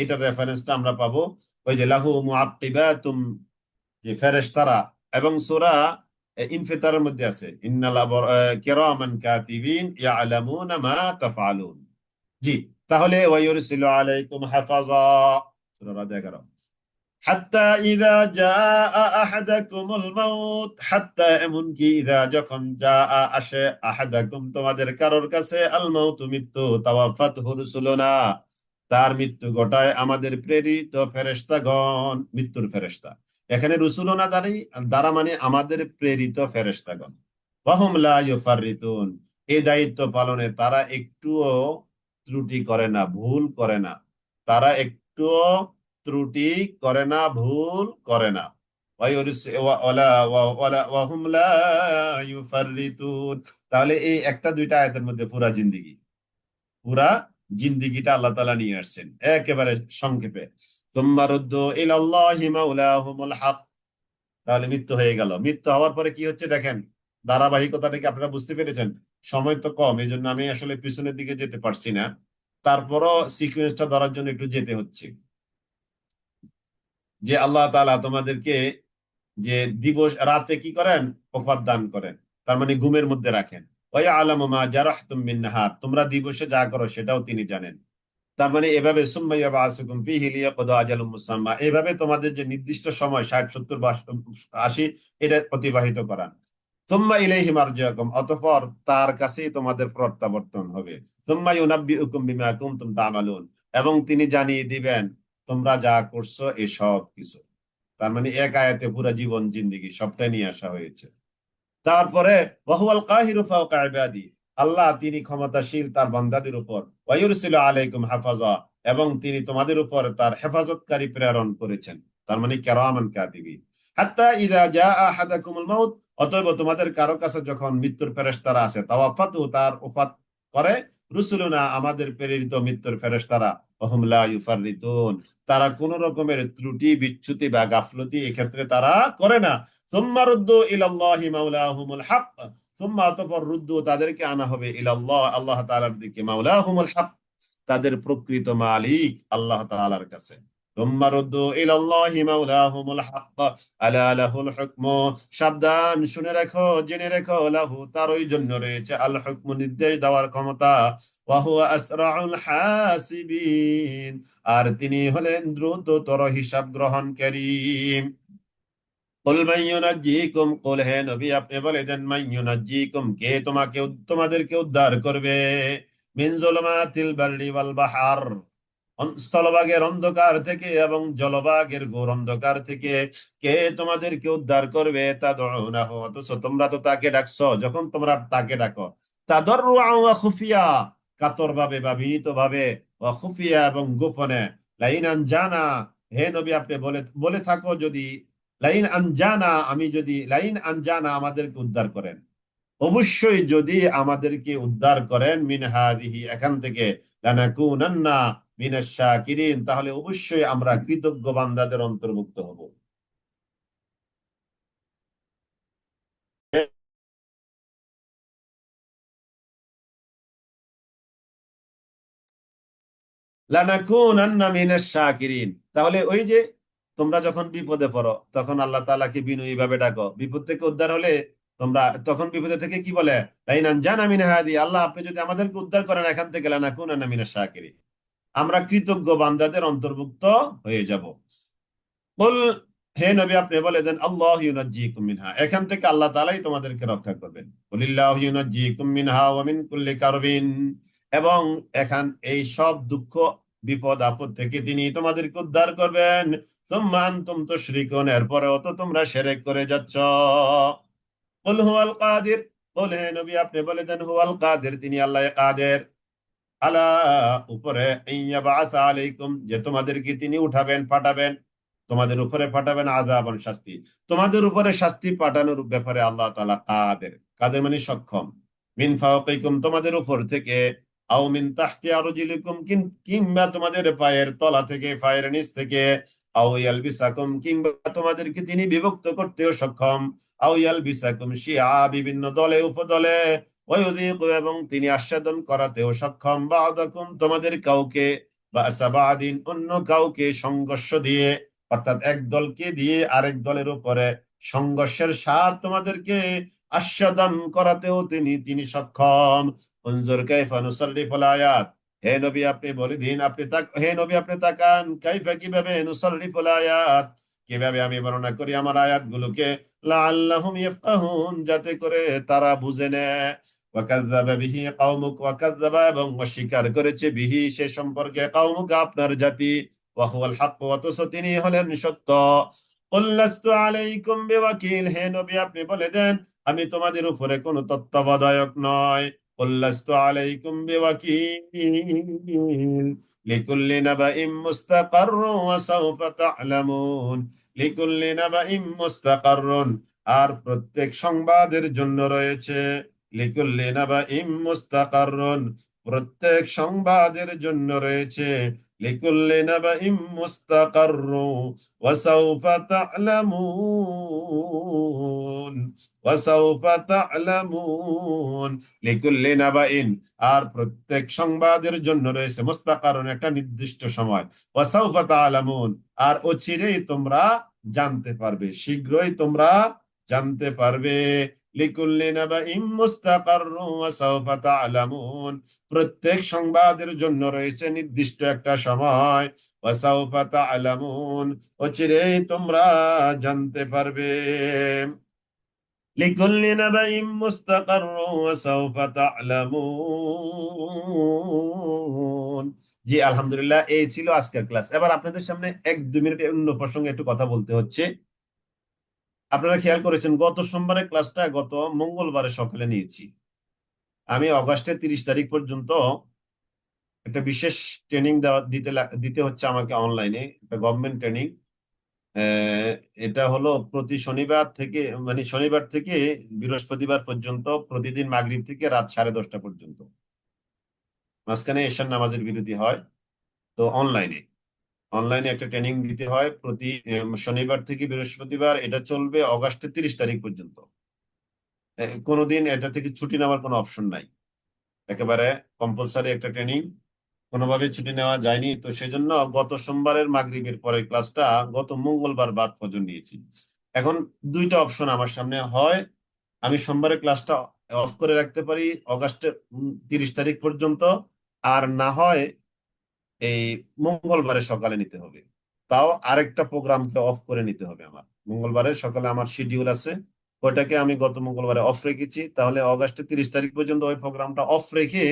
এটার রেফারেন্সটা আমরা পাবো। ওই যে লাহু মুআক্কিবাতুম, যে ফেরেশতারা, এবং সূরা ইনফিতারের মধ্যে আছে ইন্নাল কিরামান কাতিবিন ইয়ালামুনা মা তাফআলুন। জি, তাহলে ওয়ায়ুরসিলু আলাইকুম হাফাজা, সূরা রাদ 11। হাত্তা ইযা জাআ আহাদাকুমুল মাউত, হাত্তা, এমনকি, ইযা, যখন, জাআ, আসে, আহাদাকুম, তোমাদের কারোর কাছে, আল মাউত, মৃত্যু, তাওয়াফাতহু রুসুলুনা, তার মৃত্যু ঘটায় আমাদের প্রেরিত ফেরেশতাগণ, মৃত্যুর ফেরেশতা। এখানে রুসুলুনা দ্বারা মানে আমাদের প্রেরিত ফেরেশতাগণ। ওয়াহুম লা ইউফাররিতুন, এই দায়িত্ব পালনে তারা একটুও ত্রুটি করে না, ভুল করে না। তারা একটুও ত্রুটি করে না, ভুল করে না। ওয়াহুম লা ইউফাররিতুন, তাহলে এই একটা দুইটা আয়াতের মধ্যে পুরা জিন্দিগিটা আল্লাহ তাআলা নিয়ে আসছেন একেবারে সংক্ষেপে। সুম্মা রুদ্দু ইলাল্লাহি মাওলাহুমুল হক, তাহলে মৃত্যু হয়ে গেল। মৃত্যু হওয়ার পরে কি হচ্ছে দেখেন, ধারাবাহিকতাটা কি আপনারা বুঝতে পেরেছেন? সময় তো কম, এই জন্য আমি আসলে পিছনের দিকে যেতে পারছি না। তারপরও সিকুয়েন্সটা ধরার জন্য একটু যেতে হচ্ছে। যে আল্লাহ তাআলা তোমাদেরকে যে দিবস রাতে কি করেন, ওফাত দান করেন, তার মানে ঘুমের মধ্যে রাখেন। ওয়া আলামু মা জারাহতুম মিন নাহার, তোমরা দিবসে যা করো সেটাও তিনি জানেন। তার মানে এভাবে সুম্মা ইয়াবআসুকুম ফীহি লিয়াকদা আজালুম মুসাম্মা, এভাবে তোমাদের যে নির্দিষ্ট সময় 60 70 বা 80 এটা অতিবাহিত করান। সুম্মা ইলাইহি মারজিউকুম, অতঃপর তার কাছেই তোমাদের প্রত্যাবর্তন হবে। সুম্মা ইউনাব্বিউকুম বিমা কুনতুম তা'মালুন, এবং তিনি জানিয়ে দিবেন তোমরা যা করছো এসব কিছু। তার মানে এক আয়াতে পুরো জীবন জিন্দেগি সবটাই নিয়ে আসা হয়েছে। তারপরে ওয়াহুয়াল কাহিরু ফাওকা ইবাদি, আল্লাহ তিনি ক্ষমতাশীল তার বান্দাদের উপর। ওয়ায়ুরসিলু আলাইকুম হাফাজা, এবং তিনি তোমাদের উপর তার হেফাজতকারী প্রেরণ করেছেন, তার মানে কিরামান কাতিবিন। হাত্তা ইযা জাআ আহাদাকুমুল মাউত, অতএব তোমাদের কারো কাছে যখন মৃত্যুর ফেরেশতারা আসে, তাওয়াফাতু তার ওফাত করে, রুসুলুনা আমাদের প্রেরিত মৃত্যুর ফেরেশতারা, ওহুম লা ইউফাররিতুন তারা কোন রকমের ত্রুটি বিচ্যুতি বা গাফলতি এক্ষেত্রে তারা করে না। সুম্মা রুদ্দু ইলাল্লাহি মাওলাহুমুল হক, সুম্মা অতঃপর রুদ্দু তাদেরকে আনা হবে ইলাল্লাহ আল্লাহ তাআলার দিকে, মাওলাহুমুল হক তাদের প্রকৃত মালিক আল্লাহ তাআলার কাছে। সুম্মা রুদ্দু ইলাল্লাহি মাওলাহুমুল হক আলা লাহুল হুকমু, সাবধান শুনে রাখো জেনে রাখো, লাহু তারই জন্য রয়েছে আল হুকমু নির্দেশ দেওয়ার ক্ষমতা, ওয়া হুয়া আসরাউল হাসিবিন আর তিনি হলেন দ্রুততর হিসাব গ্রহণকারী। কুল মান ইউনাজ্জিকুম, কুল হে নবী আপনি বলে দেন, মান ইউনাজ্জিকুম কে তোমাদেরকে উদ্ধার করবে, মিন যুলুমাতিল বাররি ওয়াল বাহর স্থলভাগের অন্ধকার থেকে এবং জলভাগের ঘোর অন্ধকার থেকে কে তোমাদেরকে উদ্ধার করবে। তাদউনাহু, অথচ তোমরা তো তাকে ডাকছো, যখন তোমরা তাকে ডাকো তাদাররুআ ওয়া খুফিয়া, কাতর ভাবে বা বিনীত ভাবে, ওয়া খুফিয়া এবং গোপনে, লাইন আনজানা হে নবী আপনি বলে বলে থাকো যদি, লাইন আনজানা আমি যদি, লাইন আনজানা আমাদেরকে উদ্ধার করেন, অবশ্যই যদি আমাদেরকে উদ্ধার করেন, মিন হাদিহি এখান থেকে, লানাকুনান্না মিনাশ শাকিরিন তাহলে অবশ্যই আমরা কৃতজ্ঞ বান্দাদের অন্তর্ভুক্ত হব। লানাকুনান্না মিনাশ শাকিরিন, তাহলে ওই যে তোমরা যখন বিপদে পড়ো তখন আল্লাহ তাআলাকে বিনয়ী ভাবে ডাকো, বিপদ থেকে উদ্ধার হলে তোমরা তখন বিপদে থেকে কি বলে, লাইন আনজানা মিন হাদি, আল্লাহ আপনি যদি আমাদেরকে উদ্ধার করেন এখান থেকে, লানাকুনান্না মিনাশ শাকিরিন আমরা কৃতজ্ঞ বান্দাদের অন্তর্ভুক্ত হয়ে যাব। বল হে নবী আপনি বলে দেন, আল্লাহ ইউনাজ্জিকুম মিনহা এখান থেকে আল্লাহ তাআলাই তোমাদেরকে রক্ষা করবেন। বলিল্লাহু ইউনাজ্জিকুম মিনহা ওয়া মিন কুল্লি কারবিন, এবং এখান এই সব দুঃখ বিপদ আপদ থেকে তিনি তোমাদেরকে উদ্ধার করবেন। সুম্মা আনতুম তুশরিকুন, এরপরেও তো তোমরা শিরক করে যাচ্ছ। কুল হুয়াল কাদির, বল হে নবী আপনি বলে দেন, হুয়াল কাদির তিনি আল্লাহ কাদের, আলা উপরে, ইয়াবাআসা আলাইকুম যে তোমাদেরকে তিনি উঠাবেন পাঠাবেন, তোমাদের উপরে পাঠাবেন, আযাবান শাস্তি, তোমাদের উপরে শাস্তি পাঠানোর ব্যাপারে আল্লাহ তাআলা কাদের, কাদের মানে সক্ষম, মিন ফাওকিকুম তোমাদের উপর থেকে, আও মিন তাহতি আরজুলিকুম কিংবা তোমাদের পায়ের তলা থেকে, পায়ের নিচ থেকে, আও ইয়ালবিসাকুম কিংবা তোমাদেরকে তিনি বিভক্ত করতেও সক্ষম, আও ইয়ালবিসাকুম শিয়া বিভিন্ন দলে উপদলে, ওয়ায়ুযীকু এবং তিনি আস্বাদন করাতেও সক্ষম, বা'দাকুম তোমাদের কাউকে, বা'সা বা'দিন অন্য কাউকে সংঘর্ষ দিয়ে, অর্থাৎ এক দলকে দিয়ে আরেক দলের উপরে সংঘর্ষের স্বাদ তোমাদেরকে আস্বাদন করাতেও তিনি সক্ষম। উনজুর কাইফা নুসাররিফুল আয়াত, হে নবী আপনি বলে দিন, হে নবী আপনি তাকান, কাইফা কিভাবে, নুসাররিফুল আয়াত কিভাবে আমি বর্ণনা করি আমার আয়াতগুলোকে, লাআল্লাহুম ইয়াফকাহুন যাতে করে তারা বুঝে নেয়। ওয়াকাযযাবা বিহি কওমুক, ওয়াকাযযাবা এবং অস্বীকার করেছে বিহি সে সম্পর্কে, কওমুক আপনার জাতি, ওয়া হুয়াল হক অথচ তিনি হলেন সত্য। কুল লাস্তু আলাইকুম বিওয়াকিল, হে নবী আপনি বলে দেন আমি তোমাদের উপরে কোনো তত্ত্বাবধায়ক নয়। কুল লাস্তু আলাইকুম বিওয়াকিল লিকুল্লি নাবাইম মুস্তাকাররুন ওয়া সাওফা তা'লামুন, লিকুল্লি নাবাইম মুস্তাকাররুন আর প্রত্যেক সংবাদের জন্য রয়েছে, লিকুল্লি নাবাইম মুস্তাকাররুন প্রত্যেক সংবাদের জন্য রয়েছে লিকুল্লি নাবাইম মুস্তাকাররু ওয়া সাউফা তা'লামুন ওয়া সাউফা তা'লামুন। লিকুল্লি নাবাইন, আর প্রত্যেক সংবাদের জন্য রয়েছে মুস্তাকারুন, একটা নির্দিষ্ট সময়। ওয়া সাউফা তা'লামুন, আর অচিরেই তোমরা জানতে পারবে, শীঘ্রই তোমরা জানতে পারবে। লিকুল্লি নাবাইম মুস্তাকাররু ওয়া সাউফা তা'লামুন, প্রত্যেক সংবাদের জন্য রয়েছে নির্দিষ্ট একটা সময়। ওয়া সাউফা তা'লামুন, অচিরেই তোমরা জানতে পারবে। লিকুল্লি নাবাইম মুস্তাকাররু ওয়া সাউফা তা'লামুন। জি আলহামদুলিল্লাহ, এই ছিল আজকের ক্লাস। এবার আপনাদের সামনে 1-2 মিনিট অন্য প্রসঙ্গে একটু কথা বলতে হচ্ছে। আপনারা খেয়াল করেছেন গত সোমবারের ক্লাসটা গত মঙ্গলবারে সকালে নিয়েছি। আমি অগাস্টের 30 তারিখ পর্যন্ত একটা বিশেষ ট্রেনিং দিতে হচ্ছে আমাকে অনলাইনে, একটা গভর্নমেন্ট ট্রেনিং। এটা হলো প্রতি শনিবার থেকে, মানে শনিবার থেকে বৃহস্পতিবার পর্যন্ত, প্রতিদিন মাগরিব থেকে রাত 10:30 পর্যন্ত। মাঝখানে এশার নামাজের বিরতি হয়। তো অনলাইনে অনলাইনে একটা ট্রেনিং দিতে হয় প্রতি শনিবার থেকে বৃহস্পতিবার। এটা চলবে অগাস্টের 30 তারিখ পর্যন্ত। কোনোদিন এটা থেকে ছুটি নেওয়ার কোনো অপশন নাই, একেবারে কম্পালসারি একটা ট্রেনিং, কোনোভাবে ছুটি নেওয়া যায়নি। তো সেজন্য গত সোমবারের মাগরিবের পরের ক্লাসটা গত মঙ্গলবার বাদ ফজর নিয়েছি। এখন দুইটা অপশন আমার সামনে হয়, আমি সোমবারের ক্লাসটা অফ করে রাখতে পারি অগাস্টের 30 তারিখ পর্যন্ত, আর না হয় এই মঙ্গলবারের সকালে নিতে হবে। তাও আরেকটা প্রোগ্রামকে অফ করে নিতে হবে। আমার মঙ্গলবারের সকালে আমার শিডিউল আছে, ওইটাকে আমি গত মঙ্গলবারে অফ রেখেছি। তাহলে অগাস্টের 30 তারিখ পর্যন্ত ওই প্রোগ্রামটা অফ রেখে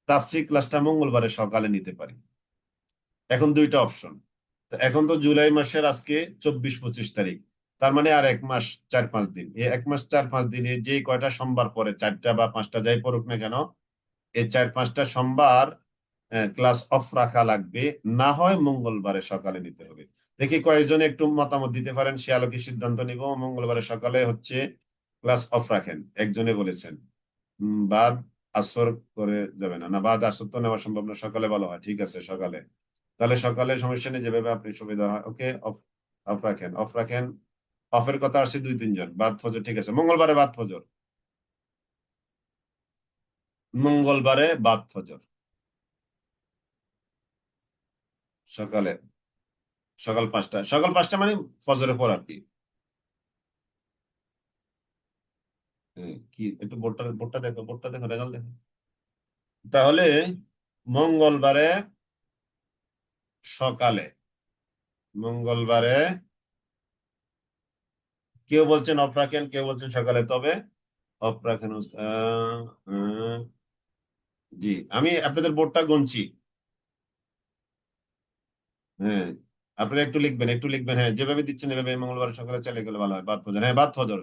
তাফসীর ক্লাসটা মঙ্গলবারের সকালে নিতে পারি। এখন দুইটা অপশন। তো এখন তো জুলাই মাসের আজকে 24-25 তারিখ, তার মানে আর 1 মাস 4-5 দিন। এই 1 মাস 4-5 দিনে যে কয়টা সোমবার পরে, 4টা বা 5টা যাই পড়ুক না কেন, এই 4-5টা সোমবার ক্লাস অফ রাখা লাগবে, না হয় মঙ্গলবারে সকালে নিতে হবে। দেখি কয়েকজন একটু মতামত দিতে পারেন, সে আলোকে সিদ্ধান্ত নিব। মঙ্গলবারে সকালে হচ্ছে ক্লাস অফ রাখেন, একজনে বলেছেন। বাদ আসর করে যাবে না, না বাদ আসর তো নেওয়া সম্ভব না, সকালে ভালো হয়। ঠিক আছে সকালে, তাহলে সকালে সমস্যা নেই, যেভাবে আপনি সুবিধা হয়। ওকে, অফ অফ রাখেন, অফ রাখেন। অফের কথা আসছে 2-3 জন। বাদ ফজর, ঠিক আছে, মঙ্গলবারে বাদ ফজর, মঙ্গলবারে বাদ ফজর সকালে, সকাল 5টা মানে ফজরের পর আর কি। কি একটু বোর্ডটা বোর্ডটা দেখো, বোর্ডটা দেখো, রেজাল্ট দেখো। তাহলে মঙ্গলবারে সকালে, মঙ্গলবারে কেউ বলছেন অফ রাখেন, কেউ বলছেন সকালে, তবে অফ রাখেন। জি, আমি আপনাদের বোর্ডটা গুনছি। হ্যাঁ, আপনারা একটু লিখবেন, একটু লিখবেন। হ্যাঁ, যেভাবে দিচ্ছেন এভাবে মঙ্গলবার সকালে চলে গেলে ভালো হয়। বাদ ফজর, হ্যাঁ বাদ ফজর।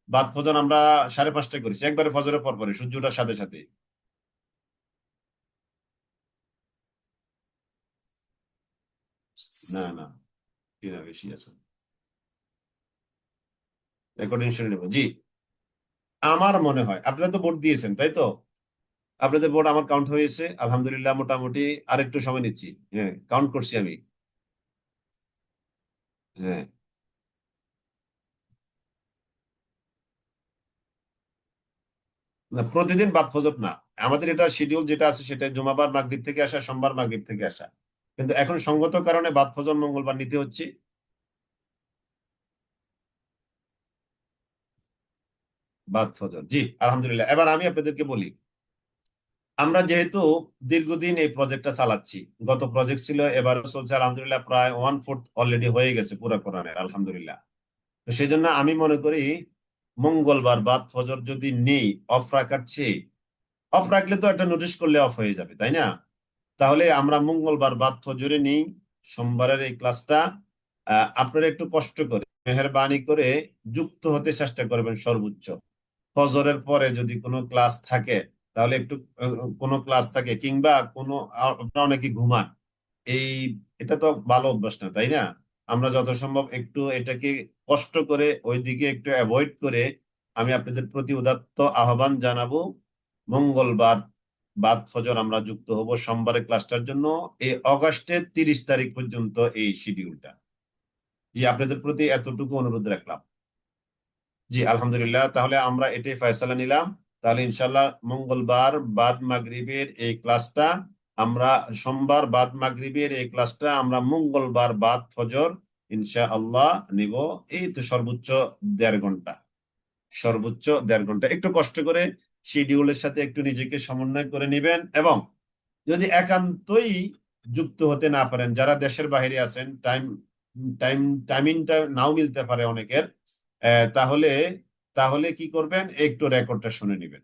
বাদ ফজর আমরা 5:30টায় করেছি, একবারে ফজরের পর পরে, সূর্য ওঠার সাথে সাথে। না না, কি না, বেশি আছে। রেকর্ডিং শুনে নেবো। জি, আমার মনে হয় আপনারা তো ভোট দিয়েছেন, তাই তো? আপনাদের ভোট আমার কাউন্ট হয়েছে আলহামদুলিল্লাহ, মোটামুটি। আরেকটু সময় নিচ্ছি, হ্যাঁ কাউন্ট করছি আমি। হ্যাঁ, না প্রতিদিন বাদ ফজর না, আমাদের এটা শিডিউল যেটা আছে সেটা জুমাবার মাগরিব থেকে আসা, সোমবার মাগরিব থেকে আসা। কিন্তু এখন সঙ্গত কারণে বাদ ফজর মঙ্গলবার নিতে হচ্ছে। বাদ ফজর, জি আলহামদুলিল্লাহ। এবার আমি আপনাদেরকে বলি, আমরা যেহেতু দীর্ঘদিন এই প্রজেক্টটা চালাচ্ছি, গত প্রজেক্ট ছিল, এবার চলছে আলহামদুলিল্লাহ, প্রায় 1/4 অলরেডি হয়ে গেছে পুরো কোরআনের, আলহামদুলিল্লাহ। তো সেই জন্য আমি মনে করি মঙ্গলবার বাদ ফজর যদি নেই, অফ রাখার চেয়ে, অফ রাখলে তো একটা নোটিশ করলে অফ হয়ে যাবে, তাই না? তাহলে আমরা মঙ্গলবার বাদ ফজরে নেই সোমবারের এই ক্লাসটা। আপনারা একটু কষ্ট করে মেহেরবানি করে যুক্ত হতে চেষ্টা করবেন সর্বোচ্চ। ফজরের পরে যদি কোনো ক্লাস থাকে, তাহলে একটু কোনো ক্লাস থাকে, কিংবা কোনো আপনারা অনেকে ঘুমান, এই এটা তো ভালো অভ্যাস না, তাই না? আমরা যত সম্ভব একটু এটাকে কষ্ট করে ওইদিকে একটু অ্যাভয়েড করে, আমি আপনাদের প্রতি উদাত্ত আহ্বান জানাবো, মঙ্গলবার বাদ ফজর আমরা যুক্ত হব সোমবারের ক্লাসটার জন্য এই অগাস্টের 30 তারিখ পর্যন্ত এই শিডিউলটা। জি, আপনাদের প্রতি এতটুকু অনুরোধ রাখলাম। জি আলহামদুলিল্লাহ, তাহলে আমরা এটাই ফয়সালা নিলাম। তাহলে ইনশাল্লাহ মঙ্গলবার বাদ মাগরিবের এই ক্লাসটা আমরা, সোমবার বাদ মাগরিবের এই ক্লাসটা আমরা মঙ্গলবার বাদ ফজর ইনশাআল্লাহ নিব। এই তো সর্বোচ্চ 1.5 ঘন্টা, সর্বোচ্চ 1.5 ঘন্টা। একটু কষ্ট করে শিডিউলের সাথে একটু নিজেকে সমন্বয় করে নেবেন, এবং যদি একান্তই যুক্ত হতে না পারেন, যারা দেশের বাইরে আছেন, টাইমিংটা নাও মিলতে পারে অনেকের, তাহলে তাহলে কি করবেন, একটু রেকর্ডটা শুনে নেবেন।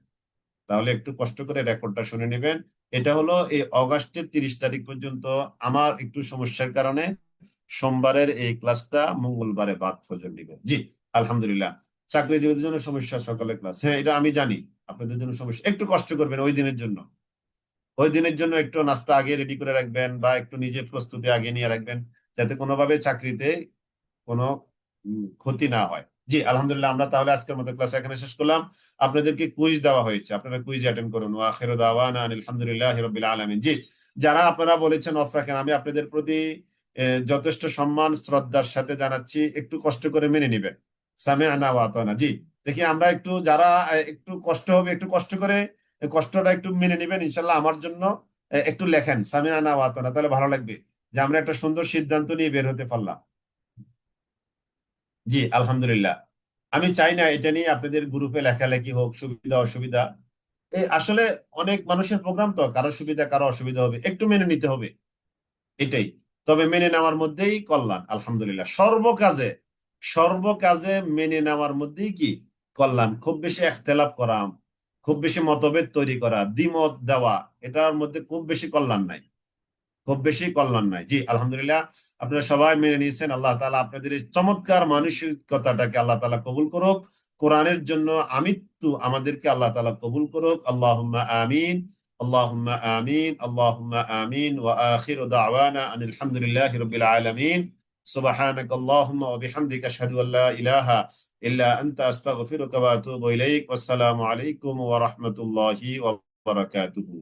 তাহলে একটু কষ্ট করে রেকর্ডটা শুনে নেবেন। এটা হলো এই অগাস্টের 30 তারিখ পর্যন্ত আমার একটু সমস্যার কারণে সোমবারের এই ক্লাসটা মঙ্গলবারে বাদ ফজর নিবেন। জি আলহামদুলিল্লাহ। চাকরিজীবীদের জন্য সমস্যা সকালে ক্লাস, হ্যাঁ এটা আমি জানি। আপনাদের জন্য সমস্যা, একটু কষ্ট করবেন ওই দিনের জন্য। ওই দিনের জন্য একটু নাস্তা আগে রেডি করে রাখবেন, বা একটু নিজের প্রস্তুতি আগে নিয়ে রাখবেন, যাতে কোনোভাবে চাকরিতে কোনো ক্ষতি না হয়। জি আলহামদুলিল্লাহ, আমরা তাহলে আজকের মতো ক্লাস এখানে শেষ করলাম। আপনাদেরকে কুইজ দেওয়া হয়েছে, আপনারা কুইজ অ্যাটেন্ড করুন। ওয়া আখিরু দাওয়ানা আনিল হামদুলিল্লাহি রাব্বিল আলামিন। জি, যারা আপনারা বলেছেন অফ রাখেন, আমি আপনাদের প্রতি যথেষ্ট সম্মান শ্রদ্ধার সাথে জানাচ্ছি, একটু কষ্ট করে মেনে নিবেন। সামিআনা ওয়া আতানা। জি, দেখি আমরা একটু যারা একটু কষ্ট হবে, একটু কষ্ট করে কষ্টটা একটু মেনে নিবেন ইনশাল্লাহ। আমার জন্য একটু লেখেন সামিআনা ওয়া আতানা, তাহলে ভালো লাগবে যে আমরা একটা সুন্দর সিদ্ধান্ত নিয়ে বের হতে পারলাম। জি আলহামদুলিল্লাহ। আমি চাই না এটা নিয়ে আপনাদের গ্রুপে লেখালেখি হোক, সুবিধা অসুবিধা। আসলে অনেক মানুষের প্রোগ্রাম, তো কারো সুবিধা কারো অসুবিধা হবে, একটু মেনে নিতে হবে, এটাই। তবে মেনে নেওয়ার মধ্যেই কল্যাণ। আলহামদুলিল্লাহ, সর্বকাজে সর্বকাজে মেনে নেওয়ার মধ্যেই কি কল্যাণ। খুব বেশি এখতেলাফ করা, খুব বেশি মতভেদ তৈরি করা, দ্বিমত দেওয়া, এটার মধ্যে খুব বেশি কল্যাণ নাই, খুব বেশি কল্যাণ নাই। জি আলহামদুলিল্লাহ, আপনারা সবাই মেনে নিয়েছেন। আল্লাহ তাআলা আপনাদের এই চমৎকার মানসিকতাটাকে আল্লাহ তাআলা কবুল করুক। কোরআনের জন্য আমৃত্যু আমাদেরকে আল্লাহ তাআলা কবুল করুক। আল্লাহুম্মা আমিন, আল্লাহুম্মা আমিন, আল্লাহুম্মা আমিন। ওয়া আখিরু দাওয়ানা আনিল হামদুলিল্লাহি রাব্বিল আলামিন। সুবহানাকা আল্লাহুম্মা ওয়া বিহামদিকা আশহাদু আল লা ইলাহা ইল্লা আনতা আস্তাগফিরুকা ওয়া আতুবু ইলাইক। ওয়াসসালামু আলাইকুম ওয়া রাহমাতুল্লাহি ওয়া বারাকাতুহু।